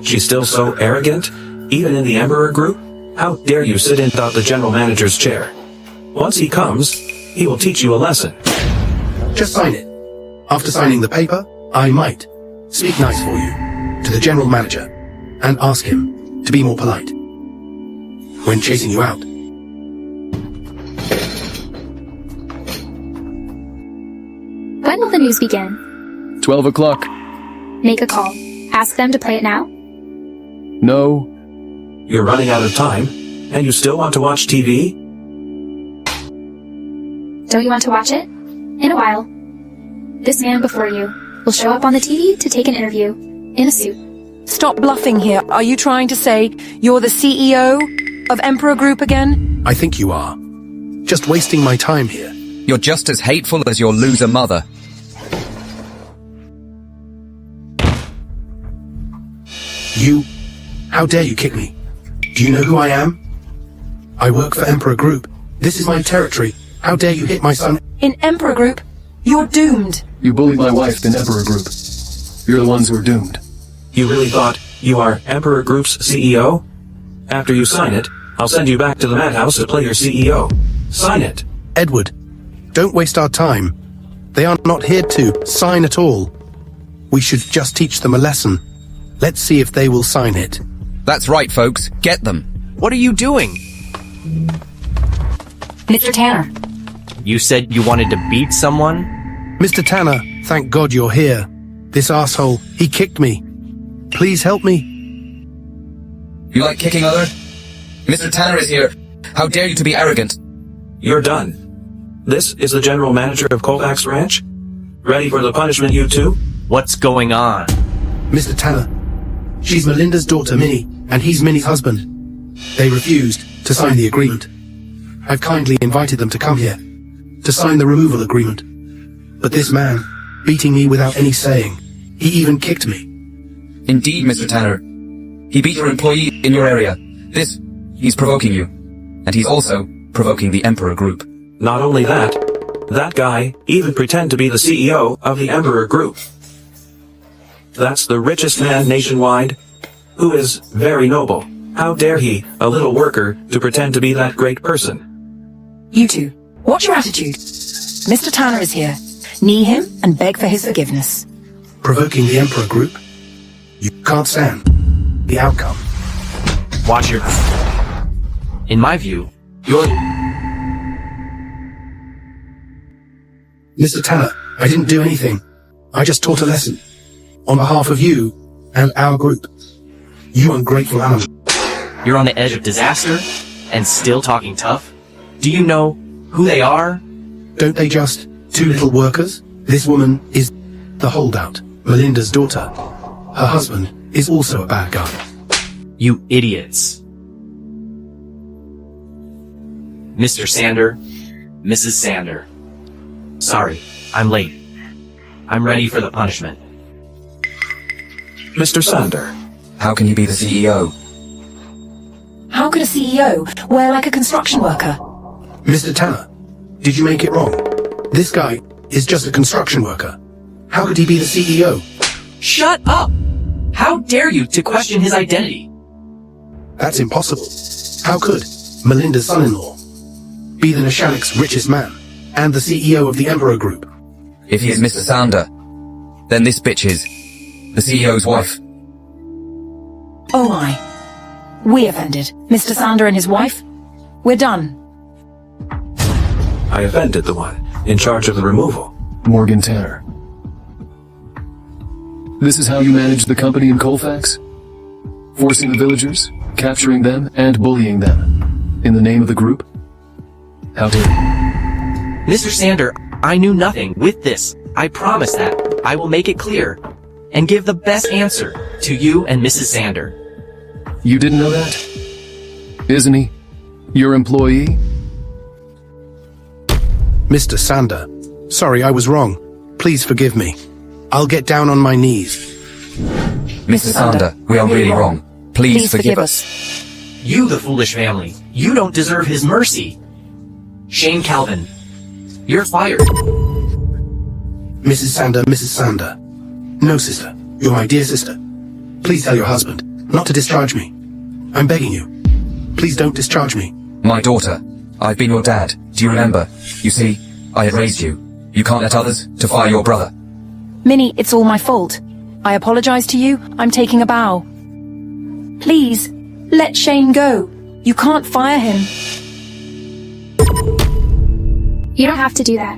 She's still so arrogant, even in the Emperor Group? How dare you sit in the general manager's chair? Once he comes, he will teach you a lesson. Just sign it. After signing the paper, I might speak nice for you to the general manager and ask him to be more polite when chasing you out. When will the news begin? 12 o'clock. Make a call. Ask them to play it now? No. You're running out of time, and you still want to watch TV? Don't you want to watch it? In a while. This man before you will show up on the TV to take an interview, in a suit. Stop bluffing here. Are you trying to say you're the CEO of Emperor Group again? I think you are. Just wasting my time here. You're just as hateful as your loser mother. You? How dare you kick me? Do you know who I am? I work for Emperor Group. This is my territory. How dare you hit my son? In Emperor Group, you're doomed. You bullied my wife in Emperor Group. You're the ones who are doomed. You really thought you are Emperor Group's CEO? After you sign it, I'll send you back to the madhouse to play your CEO. Sign it. Edward, don't waste our time. They are not here to sign at all. We should just teach them a lesson. Let's see if they will sign it. That's right, folks. Get them. What are you doing? Mr. Tanner. You said you wanted to beat someone? Mr. Tanner, thank God you're here. This asshole, he kicked me. Please help me. You like kicking other? Mr. Tanner is here. How dare you to be arrogant? You're done. This is the general manager of Colfax Ranch. Ready for the punishment, you two? What's going on? Mr. Tanner, She's Melinda's daughter, Minnie, and he's Minnie's husband. They refused to sign the agreement. I've kindly invited them to come here, to sign the removal agreement. But this man, beating me without any saying, he even kicked me. Indeed, Mr. Tanner. He beat your employee in your area. He's provoking you. And he's also provoking the Emperor Group. Not only that guy even pretend to be the CEO of the Emperor Group. That's the richest man nationwide, who is very noble. How dare he, a little worker, to pretend to be that great person? You two, what's your attitude? Mr. Tanner is here. Knee him and beg for his forgiveness. Provoking the Emperor Group? You can't stand the outcome. Watch your mouth. In my view, you're... Mr. Tanner, I didn't do anything. I just taught a lesson. On behalf of you and our group. You ungrateful animal. You're on the edge of disaster and still talking tough? Do you know who they are? Don't they just two little workers? This woman is the holdout, Melinda's daughter. Her husband is also a bad guy. You idiots. Mr. Xander, Mrs. Xander. Sorry, I'm late. I'm ready for the punishment. Mr. Xander. How can you be the CEO? How could a CEO wear like a construction worker? Mr. Tanner, did you make it wrong? This guy is just a construction worker. How could he be the CEO? Shut up! How dare you to question his identity? That's impossible. How could Melinda's son-in-law be the Nishanik's richest man and the CEO of the Emperor Group? If he is Mr. Xander, then this bitch is the CEO's wife. Oh my. We offended Mr. Xander and his wife. We're done. I offended the one in charge of the removal. Morgan Tanner. This is how you manage the company in Colfax? Forcing the villagers, capturing them, and bullying them. In the name of the group? How dare you? Mr. Xander, I knew nothing with this. I promise that. I will make it clear. And give the best answer to you and Mrs. Xander. You didn't know that? Isn't he your employee? Mr. Xander, sorry, I was wrong. Please forgive me. I'll get down on my knees. Mr. Xander, we are really wrong. Please forgive us. You, the foolish family. You don't deserve his mercy. Shane Calvin, you're fired. Mrs. Xander. No, sister. You're my dear sister. Please tell your husband not to discharge me. I'm begging you. Please don't discharge me. My daughter. I've been your dad. Do you remember? You see, I had raised you. You can't let others to fire your brother. Minnie, it's all my fault. I apologize to you. I'm taking a bow. Please, let Shane go. You can't fire him. You don't have to do that,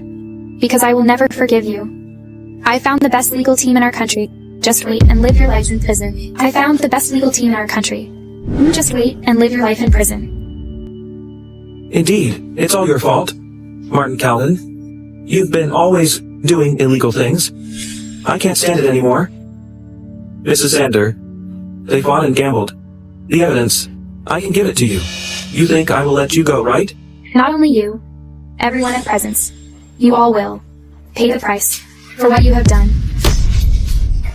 because I will never forgive you. I found the best legal team in our country. Just wait and live your lives in prison. I found the best legal team in our country. Just wait and live your life in prison. Indeed, it's all your fault, Martin Calvin. You've been always doing illegal things. I can't stand it anymore. Mrs. Xander, they fought and gambled. The evidence, I can give it to you. You think I will let you go, right? Not only you, everyone in presence. You all will pay the price for what you have done.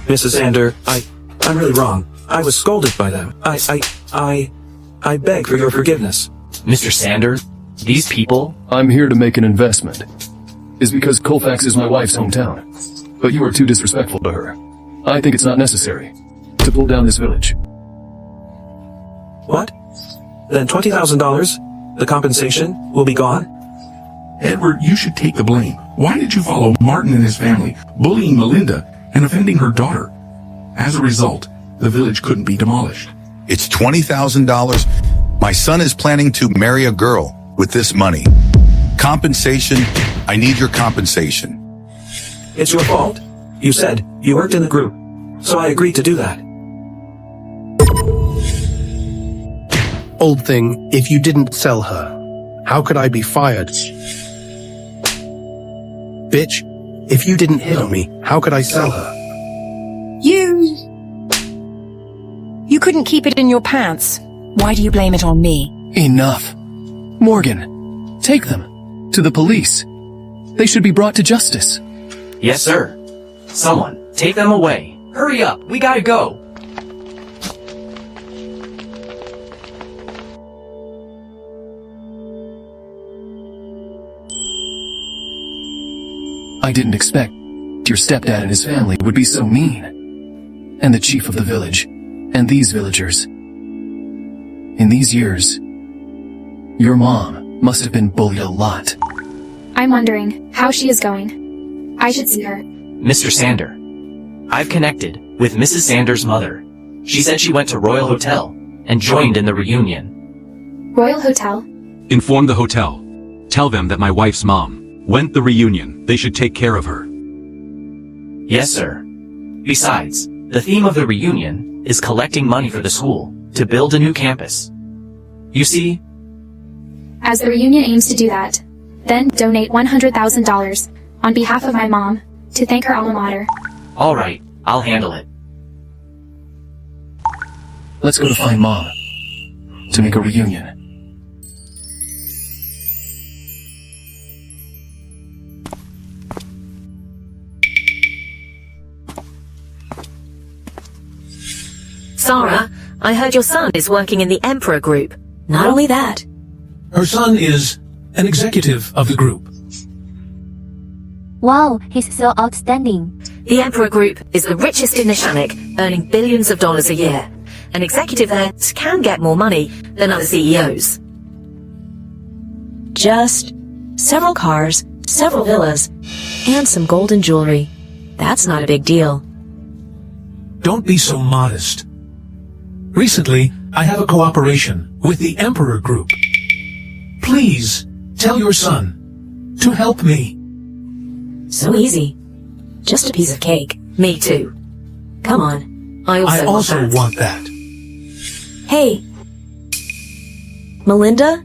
Mrs. Xander, I'm really wrong. I was scolded by them. I beg for your forgiveness. Mr. Xander, these people... I'm here to make an investment. Is because Colfax is my wife's hometown. But you are too disrespectful to her. I think it's not necessary to pull down this village. What? Then $20,000, the compensation, will be gone? Edward, you should take the blame. Why did you follow Martin and his family, bullying Melinda and offending her daughter? As a result, the village couldn't be demolished. It's $20,000. My son is planning to marry a girl with this money. Compensation, I need your compensation. It's your fault. You said you worked in the group, so I agreed to do that. Old thing, if you didn't sell her, how could I be fired? Bitch, if you didn't hit on me, how could I sell her? You... couldn't keep it in your pants, why do you blame it on me? Enough. Morgan, take them. To the police. They should be brought to justice. Yes, sir. Someone, take them away. Hurry up, we gotta go. I didn't expect your stepdad and his family would be so mean. And the chief of the village, and these villagers. In these years, your mom must have been bullied a lot. I'm wondering how she is going. I should see her. Mr. Xander, I've connected with Mrs. Xander's mother. She said she went to Royal Hotel and joined in the reunion. Royal Hotel? Inform the hotel. Tell them that my wife's mom went the reunion. They should take care of her. Yes, sir. Besides, the theme of the reunion is collecting money for the school to build a new campus. You see? As the reunion aims to do that, then donate $100,000 on behalf of my mom to thank her alma mater. All right, I'll handle it. Let's go to find Mom to make a reunion. Sarah, I heard your son is working in the Emperor Group. Not only that. Her son is an executive of the group. Wow, he's so outstanding. The Emperor Group is the richest in Nishanik, earning billions of dollars a year. An executive there can get more money than other CEOs. Just several cars, several villas, and some golden jewelry. That's not a big deal. Don't be so modest. Recently, I have a cooperation with the Emperor Group. Please, tell your son to help me. So easy. Just a piece of cake. Me too. Come on. I also want that. Hey. Melinda?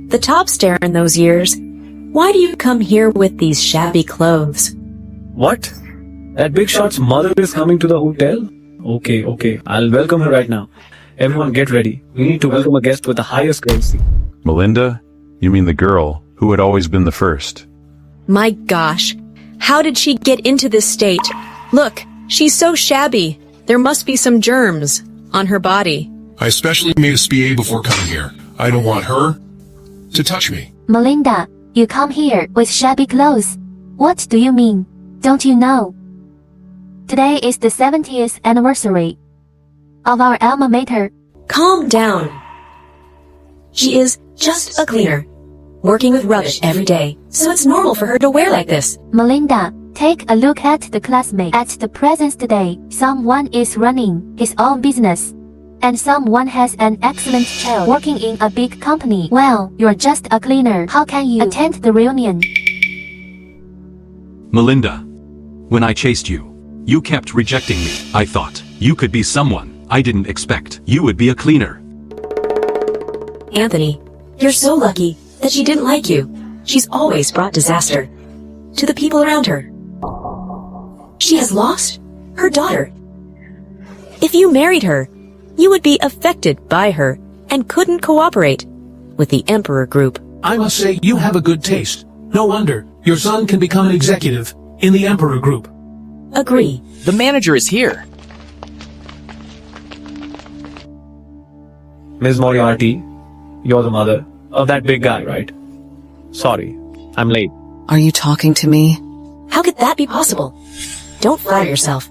The top stair in those years. Why do you come here with these shabby clothes? What? That big shot's mother is coming to the hotel? Okay. I'll welcome her right now. Everyone get ready. We need to welcome a guest with the highest courtesy. Melinda? You mean the girl who had always been the first? My gosh. How did she get into this state? Look, she's so shabby. There must be some germs on her body. I especially made a SPA before coming here. I don't want her to touch me. Melinda, you come here with shabby clothes. What do you mean? Don't you know? Today is the 70th anniversary of our alma mater. Calm down. She is just a cleaner, working with rubbish every day, so it's normal for her to wear like this. Melinda, take a look at the classmate. At the present day, someone is running his own business. And someone has an excellent child working in a big company. Well, you're just a cleaner. How can you attend the reunion? Melinda, when I chased you, you kept rejecting me. I thought you could be someone. I didn't expect you would be a cleaner. Anthony, you're so lucky that she didn't like you. She's always brought disaster to the people around her. She has lost her daughter. If you married her, you would be affected by her and couldn't cooperate with the Emperor Group. I must say you have a good taste. No wonder your son can become an executive in the Emperor Group. Agree. The manager is here. Ms. Moriarty, you're the mother of that big guy, right? Sorry, I'm late. Are you talking to me? How could that be possible? Don't flatter yourself.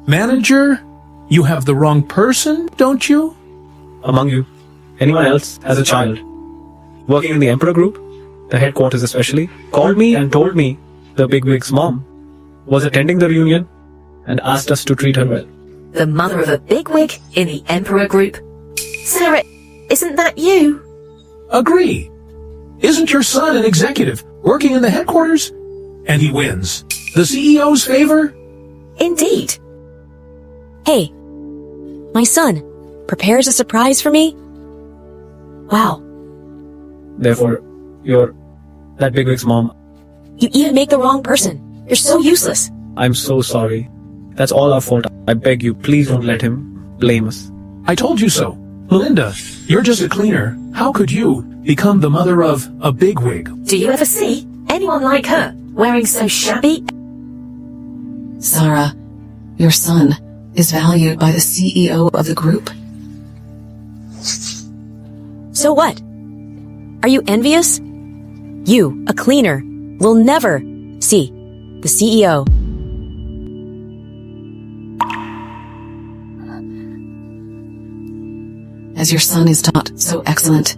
Manager? You have the wrong person, don't you? Among you, anyone else has a child working in the Emperor Group, the headquarters especially, called me and told me the bigwig's mom was attending the reunion and asked us to treat her well. The mother of a bigwig in the Emperor Group? Sarah, isn't that you? Agree. Isn't your son an executive working in the headquarters? And he wins the CEO's favor? Indeed. Hey, my son prepares a surprise for me? Wow. Therefore, you're that bigwig's mom. You even make the wrong person. You're so useless. I'm so sorry. That's all our fault. I beg you, please don't let him blame us. I told you so. Melinda, you're just a cleaner. How could you become the mother of a bigwig? Do you ever see anyone like her wearing so shabby? Sarah, your son is valued by the CEO of the group. So what? Are you envious? You, a cleaner, will never see the CEO. As your son is not so excellent,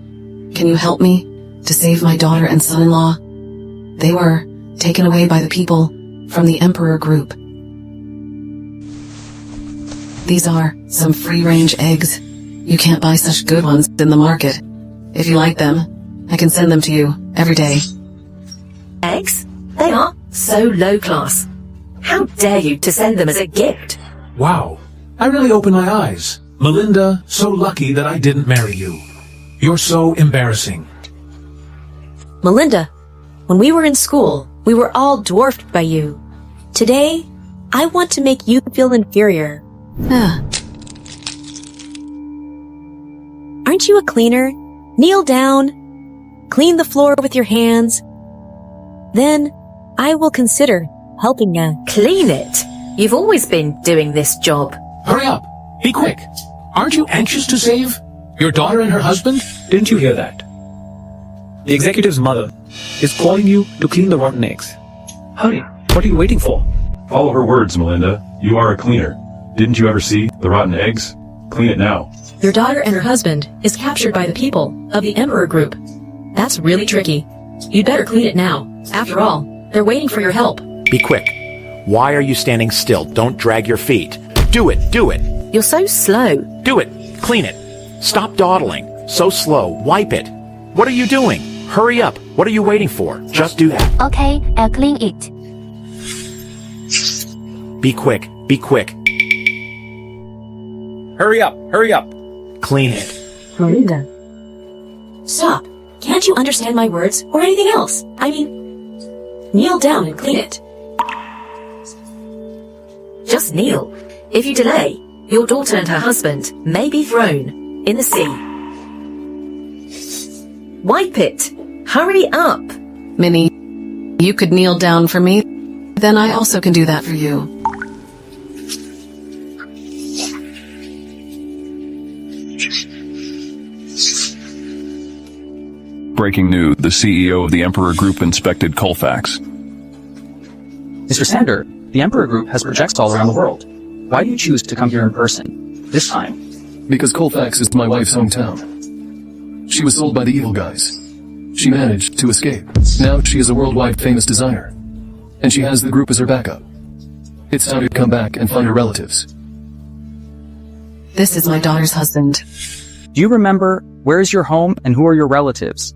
can you help me to save my daughter and son-in-law? They were taken away by the people from the Emperor group. These are some free-range eggs. You can't buy such good ones in the market. If you like them, I can send them to you every day. Eggs? They are so low class. How dare you to send them as a gift? Wow, I really opened my eyes. Melinda, so lucky that I didn't marry you. You're so embarrassing. Melinda, when we were in school, we were all dwarfed by you. Today, I want to make you feel inferior. Aren't you a cleaner? Kneel down, clean the floor with your hands. Then, I will consider helping you. Clean it? You've always been doing this job. Hurry up. Be quick. Aren't you anxious to save your daughter and her husband? Didn't you hear that? The executive's mother is calling you to clean the rotten eggs. Hurry. What are you waiting for? Follow her words, Melinda. You are a cleaner. Didn't you ever see the rotten eggs? Clean it now. Your daughter and her husband is captured by the people of the Emperor group. That's really tricky. You'd better clean it now. After all, they're waiting for your help. Be quick. Why are you standing still? Don't drag your feet. Do it. Do it. You're so slow. Do it. Clean it. Stop dawdling. So slow. Wipe it. What are you doing? Hurry up. What are you waiting for? Just do that. Okay, I'll clean it. Be quick. Be quick. Hurry up. Hurry up. Clean it. Melinda. Stop. Can't you understand my words or anything else? I mean, kneel down and clean it. Just kneel. If you delay, your daughter and her husband may be thrown in the sea. Wipe it. Hurry up. Minnie, you could kneel down for me. Then I also can do that for you. Breaking news, the CEO of the Emperor Group inspected Colfax. Mr. Xander, the Emperor Group has projects all around the world. Why do you choose to come here in person, this time? Because Colfax is my wife's hometown. She was sold by the evil guys. She managed to escape. Now she is a worldwide famous designer. And she has the group as her backup. It's time to come back and find her relatives. This is my daughter's husband. Do you remember where is your home and who are your relatives?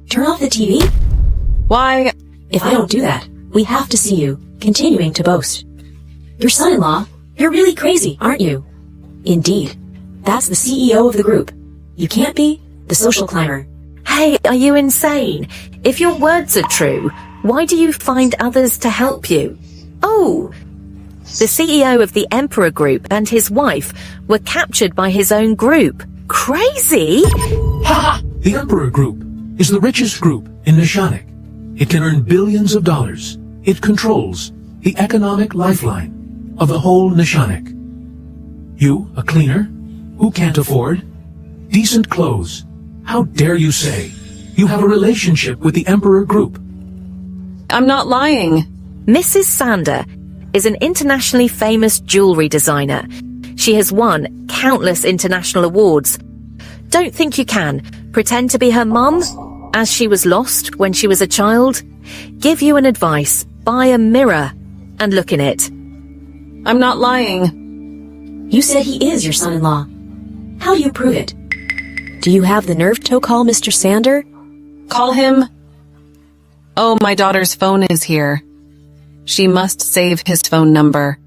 Turn off the TV. Why? If I don't do that, we have to see you continuing to boast. Your son-in-law, you're really crazy, aren't you? Indeed. That's the CEO of the group. You can't be the social climber. Hey, are you insane? If your words are true, why do you find others to help you? Oh, the CEO of the Emperor Group and his wife were captured by his own group. Crazy? Ha! The Emperor Group is the richest group in Nishanik. It can earn billions of dollars. It controls the economic lifeline of the whole Nishanik. You, a cleaner, who can't afford decent clothes. How dare you say you have a relationship with the Emperor Group? I'm not lying. Mrs. Xander is an internationally famous jewelry designer. She has won countless international awards. Don't think you can pretend to be her mum, as she was lost when she was a child. Give you an advice. Buy a mirror and look in it. I'm not lying. You said he is your son-in-law. How do you prove it? Do you have the nerve to call Mr. Xander? Call him. Oh, my daughter's phone is here. She must save his phone number.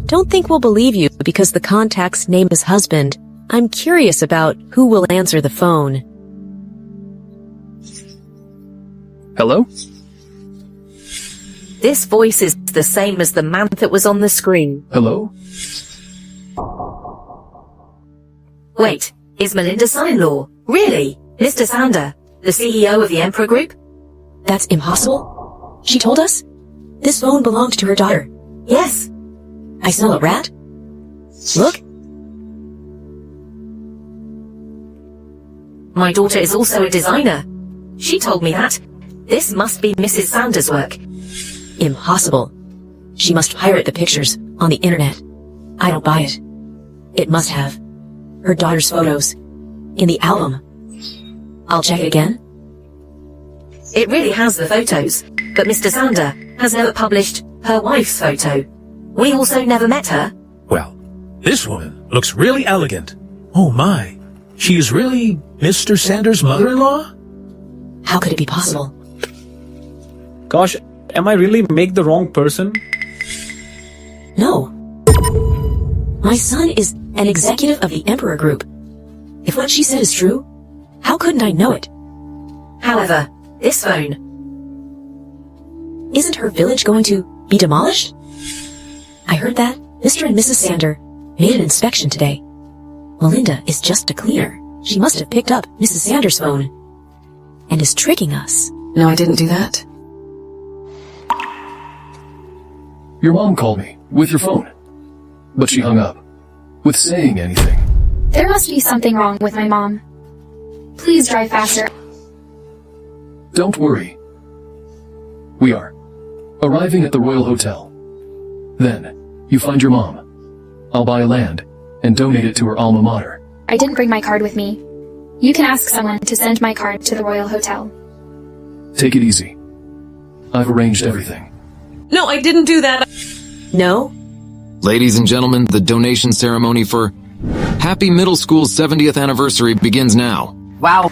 Don't think we'll believe you because the contact's name is husband. I'm curious about who will answer the phone. Hello? This voice is the same as the man that was on the screen. Hello? Wait, is Melinda's son-in-law? Really? Mr. Xander, the CEO of the Emperor Group? That's impossible. She told us? This phone belonged to her daughter. Yes. I smell a rat. Look. My daughter is also a designer. She told me that. This must be Mrs. Xander's work. Impossible. She must pirate the pictures on the internet. I don't buy it. It must have her daughter's photos in the album. I'll check it again. It really has the photos, but Mr. Xander has never published her wife's photo. We also never met her. Well, this woman looks really elegant. Oh my, she is really Mr. Xander's mother-in-law? How could it be possible? Gosh, am I really make the wrong person? No. My son is an executive of the Emperor Group. If what she said is true, how couldn't I know it? However, this phone... Isn't her village going to be demolished? I heard that Mr. and Mrs. Xander made an inspection today. Melinda is just a cleaner. She must have picked up Mrs. Xander's phone and is tricking us. No, I didn't do that. Your mom called me with your phone, but she hung up with saying anything. There must be something wrong with my mom. Please drive faster. Don't worry. We are arriving at the Royal Hotel. Then, you find your mom. I'll buy land and donate it to her alma mater. I didn't bring my card with me. You can ask someone to send my card to the Royal Hotel. Take it easy. I've arranged everything. No, I didn't do that. No? Ladies and gentlemen, the donation ceremony for Happy Middle School's 70th anniversary begins now. Wow.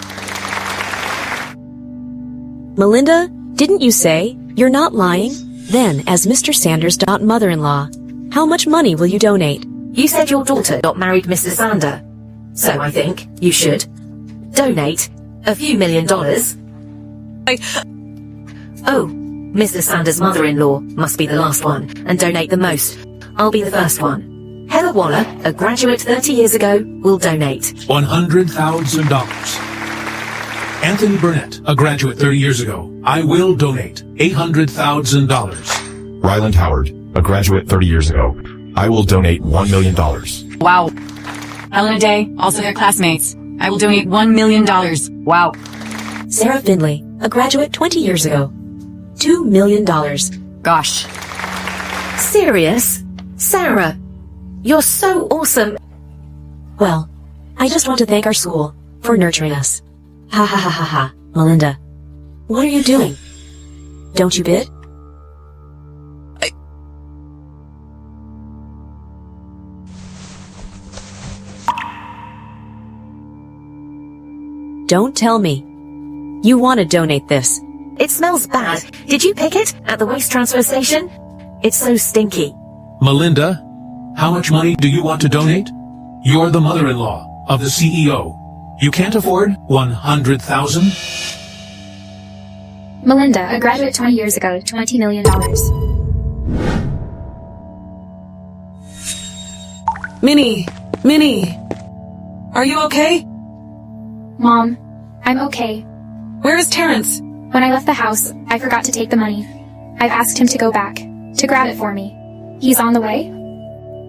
Melinda, didn't you say you're not lying? Then, as Mr. Xander's mother-in-law, how much money will you donate? You said your daughter got married Mrs. Xander. So I think you should donate a few $1 million. Oh, Mrs. Xander's mother-in-law must be the last one and donate the most. I'll be the first one. Heather Waller, a graduate 30 years ago, will donate $100,000. Anthony Burnett, a graduate 30 years ago, I will donate $800,000. Ryland Howard, a graduate 30 years ago, I will donate $1 million. Wow. Helena Day, also their classmates. I will donate $1 million. Wow. Sarah Finley, a graduate 20 years ago. $2 million. Gosh. Serious? Sarah, you're so awesome. Well, I just want to thank our school for nurturing us. Ha ha ha ha ha. Melinda, what are you doing? Don't you bid? Don't tell me. You want to donate this. It smells bad. Did you pick it at the waste transfer station? It's so stinky. Melinda, how much money do you want to donate? You're the mother-in-law of the CEO. You can't afford $100,000? Melinda, a graduate 20 years ago, $20 million. Minnie! Are you okay? Mom, I'm okay. Where is Terrence? When I left the house, I forgot to take the money. I've asked him to go back, to grab it for me. He's on the way?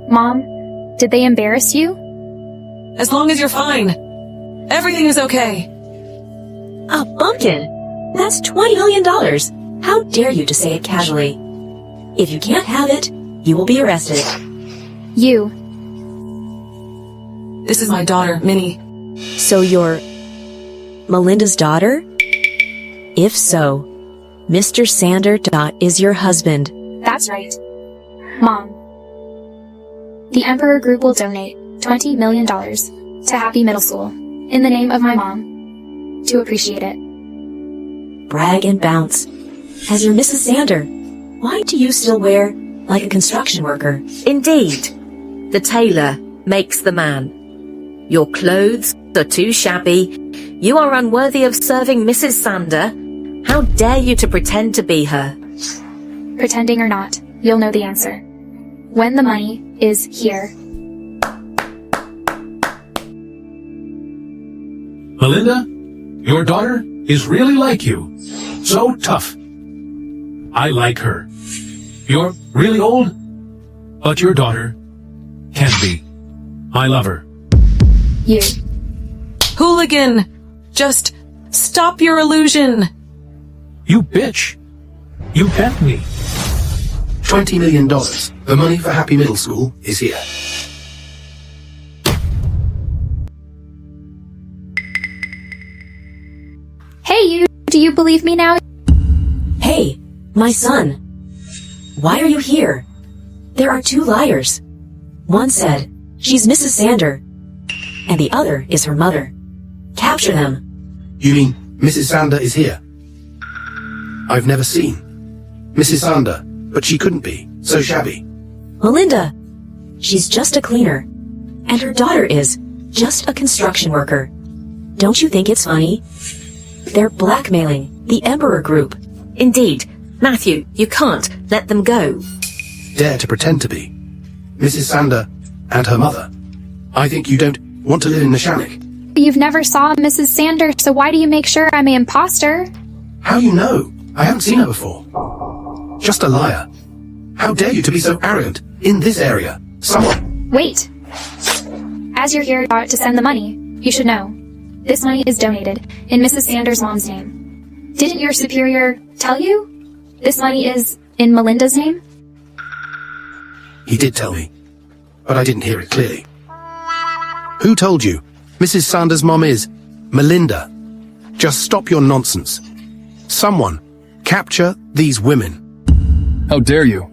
Mom, did they embarrass you? As long as you're fine. Everything is okay. A bumpkin! That's $20 million. How dare you to say it casually? If you can't have it, you will be arrested. You. This is my daughter, Minnie. So you're Melinda's daughter? If so, Mr. Xander is your husband. That's right. Mom. The Emperor Group will donate $20 million to Happy Middle School in the name of my mom to appreciate it. Brag and bounce. As your Mrs. Xander, why do you still wear like a construction worker? Indeed. The tailor makes the man. Your clothes are too shabby. You are unworthy of serving Mrs. Xander. How dare you to pretend to be her? Pretending or not, you'll know the answer. When the money is here. Melinda, your daughter is really like you. So tough. I like her. You're really old, but your daughter can be. I love her. You. Hooligan! Just stop your illusion! You bitch! You bet me. $20 million. The money for Happy Middle School is here. Hey, you. Do you believe me now? Hey, my son. Why are you here? There are two liars. One said, she's Mrs. Xander, and the other is her mother. Capture them. You mean Mrs. Xander is here? I've never seen Mrs. Xander, but she couldn't be. So shabby. Melinda, she's just a cleaner, and her daughter is just a construction worker. Don't you think it's funny? They're blackmailing the Emperor Group. Indeed. Matthew, you can't let them go. Dare to pretend to be Mrs. Xander and her mother. I think you don't want to live in Nishanik. You've never saw Mrs. Xander, so why do you make sure I'm an imposter? How do you know? I haven't seen her before. Just a liar. How dare you to be so arrogant in this area? Someone... Wait. As you're here to send the money, you should know. This money is donated in Mrs. Xander's mom's name. Didn't your superior tell you? This money is in Melinda's name? He did tell me, but I didn't hear it clearly. Who told you? Mrs. Xander's mom is Melinda. Just stop your nonsense. Someone, capture these women. How dare you?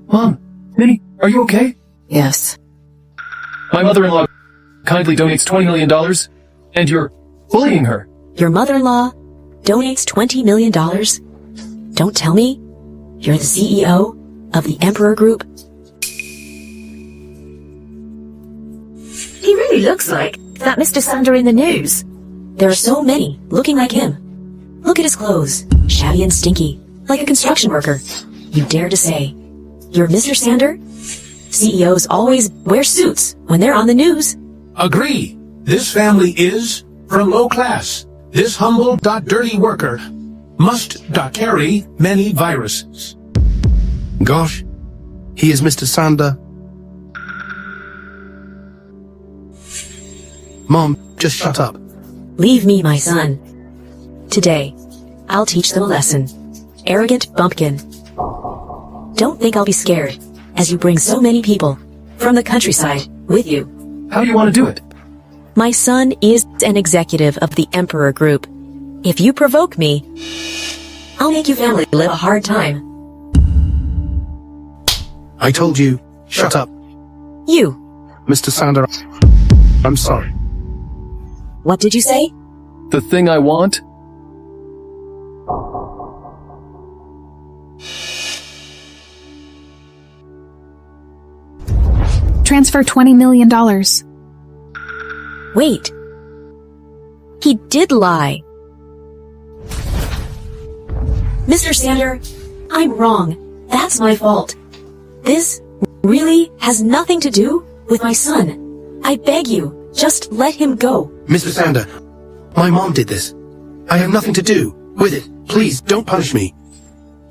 Mom, Minnie, are you okay? Yes. My mother-in-law kindly donates $20 million, and you're bullying her. Your mother-in-law donates $20 million? Don't tell me you're the CEO of the Emperor Group? He really looks like that Mr. Xander in the news. There are so many looking like him. Look at his clothes, shabby and stinky, like a construction worker. You dare to say you're Mr. Xander? CEOs always wear suits when they're on the news. Agree. This family is from low class. This humble dirty worker must carry many viruses. Gosh, he is Mr. Xander. Mom, just shut up. Leave me, my son. Today, I'll teach them a lesson. Arrogant bumpkin. Don't think I'll be scared, as you bring so many people from the countryside with you. How do you want to do it? My son is an executive of the Emperor Group. If you provoke me, I'll make you family live a hard time. I told you, shut up. You. Mr. Xander, I'm sorry. What did you say? The thing I want? Transfer $20 million. Wait. He did lie. Mr. Xander, I'm wrong. That's my fault. This really has nothing to do with my son. I beg you, just let him go. Mr. Xander, my mom did this. I have nothing to do with it. Please, don't punish me.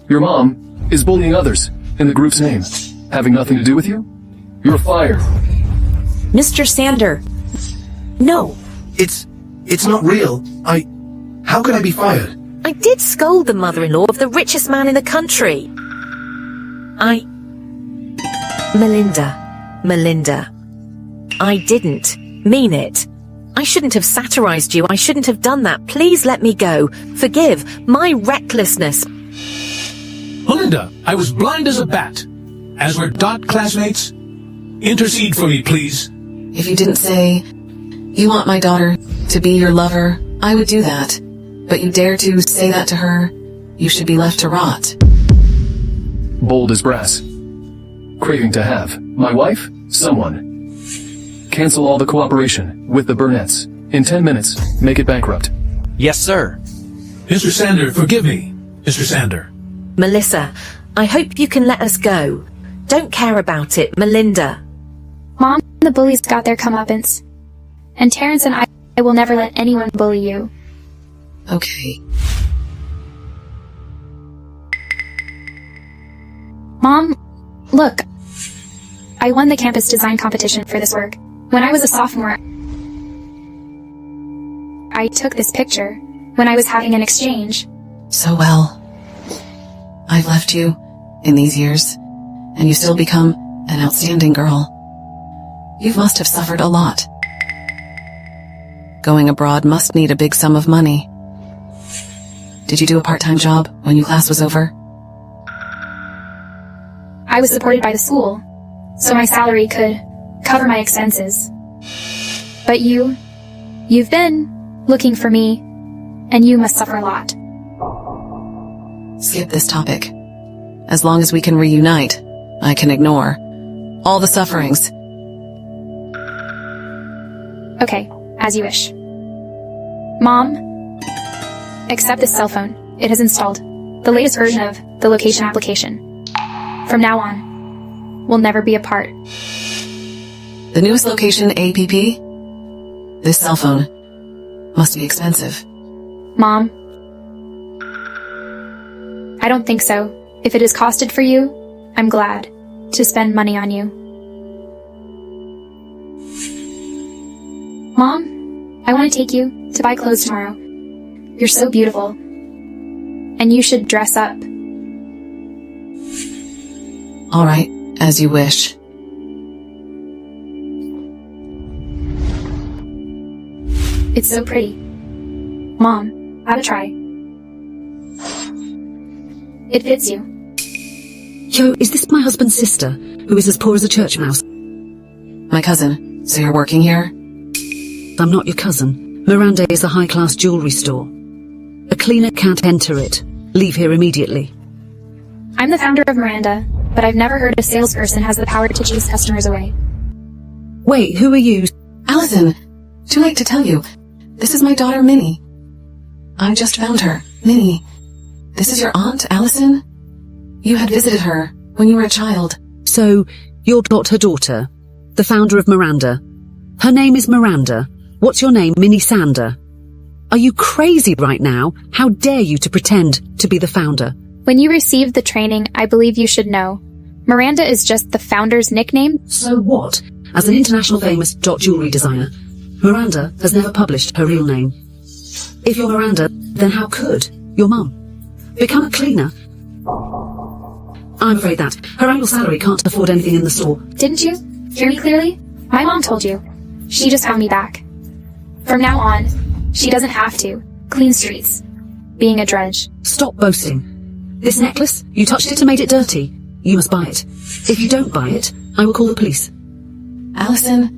Your mom is bullying others in the group's name, having nothing to do with you? You're fired. Mr. Xander, no. It's not real. How could I be fired? I did scold the mother-in-law of the richest man in the country. Melinda. I didn't mean it. I shouldn't have satirized you. I shouldn't have done that. Please let me go. Forgive my recklessness. Melinda, I was blind as a bat. As we're classmates, intercede for me, please. If you didn't say you want my daughter to be your lover, I would do that. But you dare to say that to her, you should be left to rot. Bold as brass. Craving to have my wife, someone. cancel all the cooperation with the Burnett's. In 10 minutes, make it bankrupt. Yes, sir. Mr. Xander, forgive me. Mr. Xander. Melissa, I hope you can let us go. Don't care about it, Melinda. Mom, the bullies got their comeuppance. And Terrence and I will never let anyone bully you. Okay. Mom, look. I won the campus design competition for this work. When I was a sophomore, I took this picture when I was having an exchange. So well. I've left you in these years, and you still become an outstanding girl. You must have suffered a lot. Going abroad must need a big sum of money. Did you do a part-time job when your class was over? I was supported by the school, so my salary could cover my expenses. But you've been looking for me, and you must suffer a lot. Skip this topic. As long as we can reunite, I can ignore all the sufferings. Okay, as you wish. Mom, accept this cell phone. It has installed the latest version of the location application. From now on, we'll never be apart. The newest location APP? This cell phone must be expensive. Mom, I don't think so. If it is costed for you, I'm glad to spend money on you. Mom, I want to take you to buy clothes tomorrow. You're so beautiful. And you should dress up. All right, as you wish. It's so pretty. Mom, have a try. It fits you. Yo, is this my husband's sister, who is as poor as a church mouse? My cousin. So you're working here? I'm not your cousin. Miranda is a high-class jewellery store. A cleaner can't enter it. Leave here immediately. I'm the founder of Miranda, but I've never heard a salesperson has the power to chase customers away. Wait, who are you? Allison, too late to tell you. This is my daughter, Minnie. I just found her. Minnie, this is your aunt, Allison? You had visited her when you were a child. So, you're not her daughter, the founder of Miranda. Her name is Miranda. What's your name, Minnie Sander? Are you crazy right now? How dare you to pretend to be the founder? When you received the training, I believe you should know. Miranda is just the founder's nickname. So what? As an international famous jewellery designer, Miranda has never published her real name. If you're Miranda, then how could your mum become a cleaner? I'm afraid that her annual salary can't afford anything in the store. Didn't you hear me clearly? My mom told you. She just found me back. From now on, she doesn't have to clean streets, being a drudge. Stop boasting. This necklace, you touched it and made it dirty. You must buy it. If you don't buy it, I will call the police. Allison,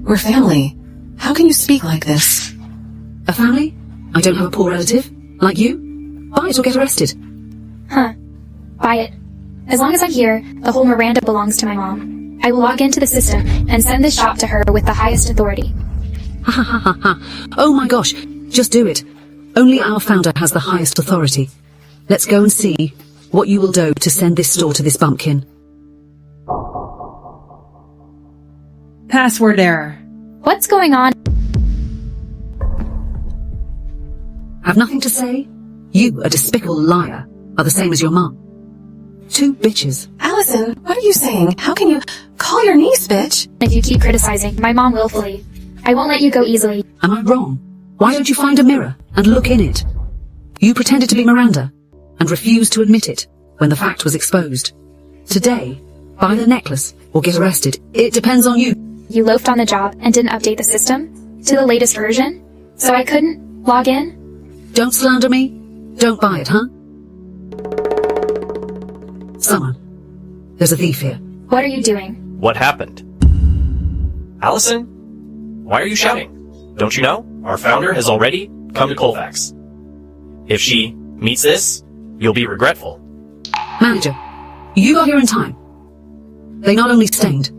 we're family. How can you speak like this? A family? I don't have a poor relative. Like you? Buy it or get arrested. Huh. Buy it. As long as I'm here, the whole Miranda belongs to my mom. I will log into the system and send this shop to her with the highest authority. Ha ha ha ha ha. Oh my gosh. Just do it. Only our founder has the highest authority. Let's go and see what you will do to send this store to this bumpkin. Password error. What's going on? Have nothing to say? You, a despicable liar, are the same as your mum. Two bitches. Allison, what are you saying? How can you call your niece bitch? If you keep criticizing my mom willfully, I won't let you go easily. Am I wrong? Why don't you find a mirror and look in it? You pretended to be Miranda and refused to admit it when the fact was exposed. Today, buy the necklace or get arrested. It depends on you. You loafed on the job and didn't update the system to the latest version, so I couldn't log in? Don't slander me. Don't buy it, huh? Someone. There's a thief here. What are you doing? What happened? Allison? Why are you shouting? Don't you know? Our founder has already come to Colfax. If she meets this, you'll be regretful. Manager, you got here in time. They not only stained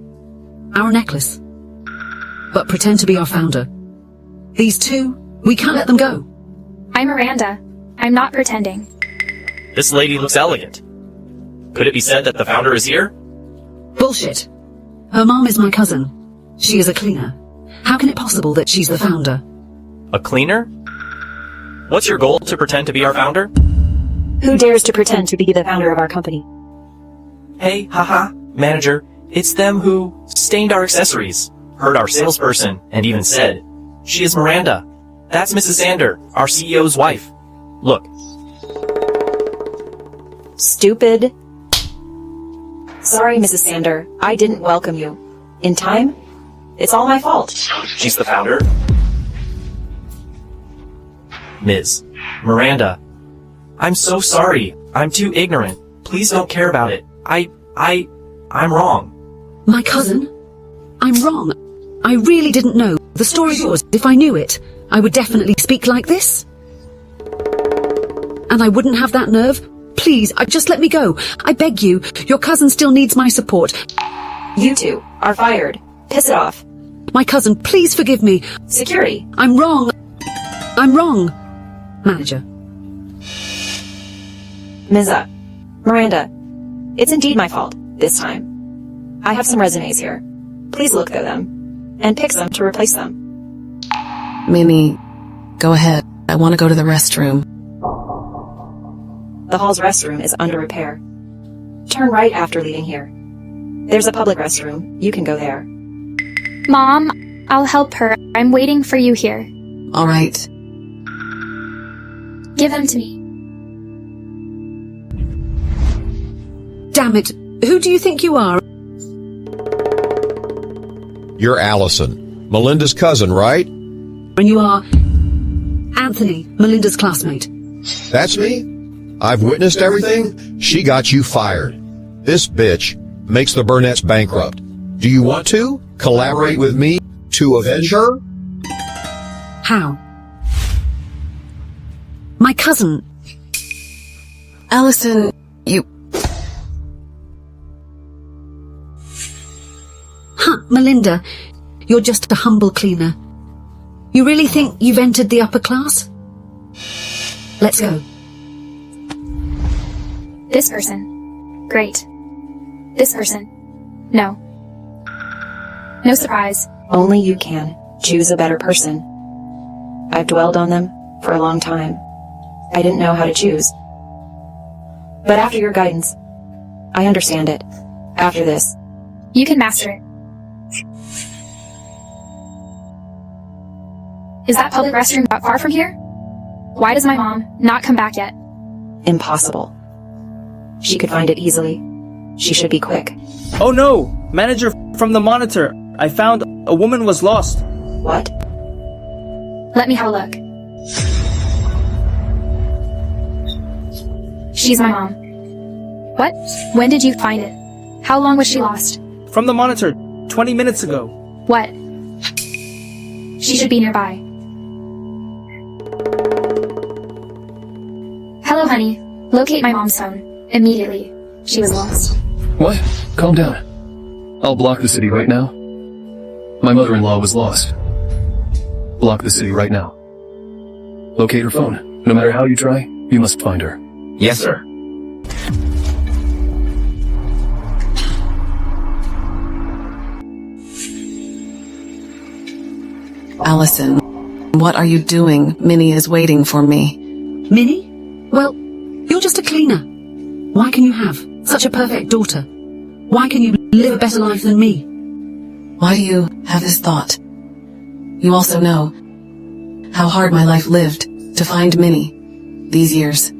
our necklace, but pretend to be our founder. These two, we can't let them go. I'm Miranda. I'm not pretending. This lady looks elegant. Could it be said that the founder is here? Bullshit. Her mom is my cousin. She is a cleaner. How can it possible that she's the founder? A cleaner? What's your goal to pretend to be our founder? Who dares to pretend to be the founder of our company? Hey, haha, manager, it's them who stained our accessories, heard our salesperson, and even said, "She is Miranda. That's Mrs. Xander, our CEO's wife. Look." Stupid. Sorry, Mrs. Xander. I didn't welcome you. In time? It's all my fault. She's the founder? Ms. Miranda, I'm so sorry. I'm too ignorant. Please don't care about it. I'm wrong. My cousin? I'm wrong. I really didn't know. The story was, if I knew it, I would definitely speak like this. And I wouldn't have that nerve. Please, just let me go. I beg you. Your cousin still needs my support. You two are fired. Piss it off. My cousin, please forgive me. Security. I'm wrong. I'm wrong. Manager. Ms. Miranda, it's indeed my fault, this time. I have some resumes here. Please look through them, and pick some to replace them. Minnie, go ahead. I want to go to the restroom. The hall's restroom is under repair. Turn right after leaving here. There's a public restroom. You can go there. Mom, I'll help her. I'm waiting for you here. All right. Give them to me. Damn it. Who do you think you are? You're Allison, Melinda's cousin, right? And you are Anthony, Melinda's classmate. That's me? I've witnessed everything. She got you fired. This bitch makes the Burnett's bankrupt. Do you want to collaborate with me to avenge her? How? My cousin. Allison, you... Huh, Melinda, you're just a humble cleaner. You really think you've entered the upper class? Let's go. This person. Great. This person. No. No surprise. Only you can choose a better person. I've dwelled on them for a long time. I didn't know how to choose. But after your guidance, I understand it. After this. You can master it. Is that public restroom not far from here? Why does my mom not come back yet? Impossible. She could find it easily. She should be quick. Oh no! Manager from the monitor! I found a woman was lost. What? Let me have a look. She's my mom. What? When did you find it? How long was she lost? From the monitor, 20 minutes ago. What? She should be nearby. Hello, honey. Locate my mom's phone. Immediately. She was lost. What? Calm down. I'll block the city right now. My mother-in-law was lost. Block the city right now. Locate her phone. No matter how you try, you must find her. Yes, sir. Allison, what are you doing? Minnie is waiting for me. Minnie? Well, you're just a cleaner. Why can you have such a perfect daughter? Why can you live a better life than me? Why do you have this thought? You also know how hard my life lived to find Minnie these years.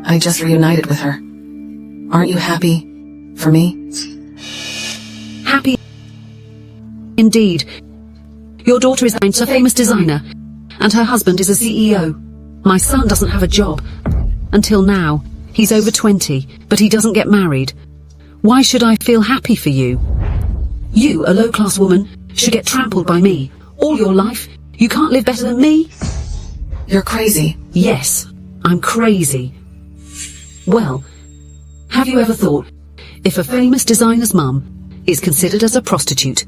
I just reunited with her. Aren't you happy for me? Happy indeed. Your daughter is a famous designer, and her husband is a CEO. My son doesn't have a job. Until now. He's over 20, but he doesn't get married. Why should I feel happy for you? You, a low-class woman, should get trampled by me. All your life, you can't live better than me? You're crazy. Yes, I'm crazy. Well, have you ever thought if a famous designer's mum is considered as a prostitute,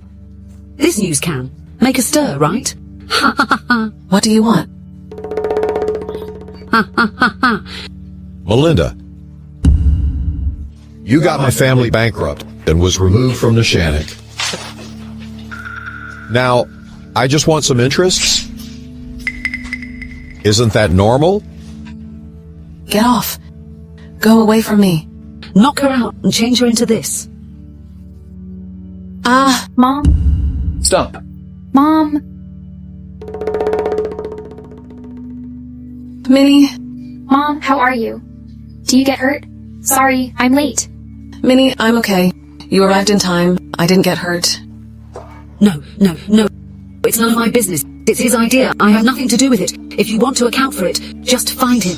This news can make a stir, right? Ha ha ha ha. What do you want? Ha ha ha ha. Melinda, you got my family bankrupt and was removed from the Shannock. Now, I just want some interests? Isn't that normal? Get off. Go away from me. Knock her out and change her into this. Mom? Stop. Mom? Minnie? Mom, how are you? Do you get hurt? Sorry, I'm late. Minnie, I'm okay. You arrived in time. I didn't get hurt. No. It's none of my business. It's his idea. I have nothing to do with it. If you want to account for it, just find him.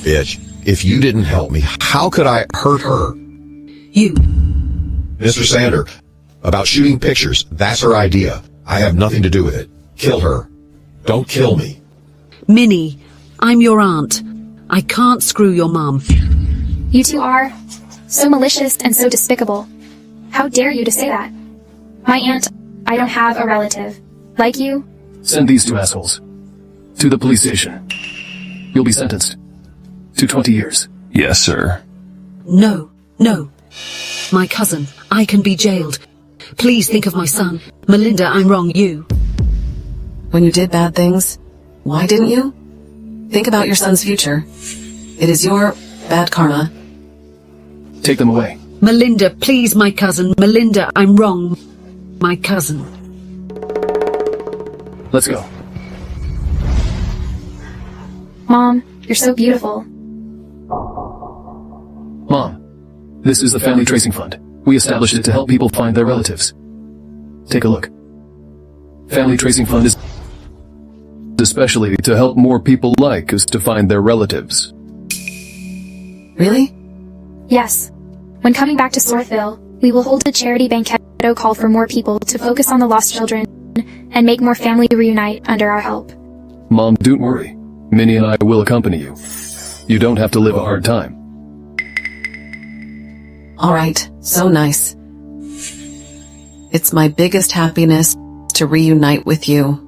Bitch, if you didn't help me, how could I hurt her? You. Mr. Xander, about shooting pictures, that's her idea. I have nothing to do with it. Kill her. Don't kill me. Minnie, I'm your aunt. I can't screw your mum. You two are so malicious and so despicable. How dare you to say that? My aunt, I don't have a relative. Like you? Send these two assholes to the police station. You'll be sentenced to 20 years. Yes, sir. No. My cousin, I can be jailed. Please think of my son. Melinda, I'm wrong, you. When you did bad things, why didn't you? Think about your son's future. It is your bad karma. Take them away. Melinda, please, my cousin. Melinda, I'm wrong. My cousin. Let's go. Mom, you're so beautiful. Mom, this is the Family Tracing Fund. We established it to help people find their relatives. Take a look. Family Tracing Fund is especially to help more people like us to find their relatives. Really? Yes. When coming back to Sorthville, we will hold a charity banquet call for more people to focus on the lost children and make more family reunite under our help. Mom, don't worry. Minnie and I will accompany you. You don't have to live a hard time. All right, so nice. It's my biggest happiness to reunite with you.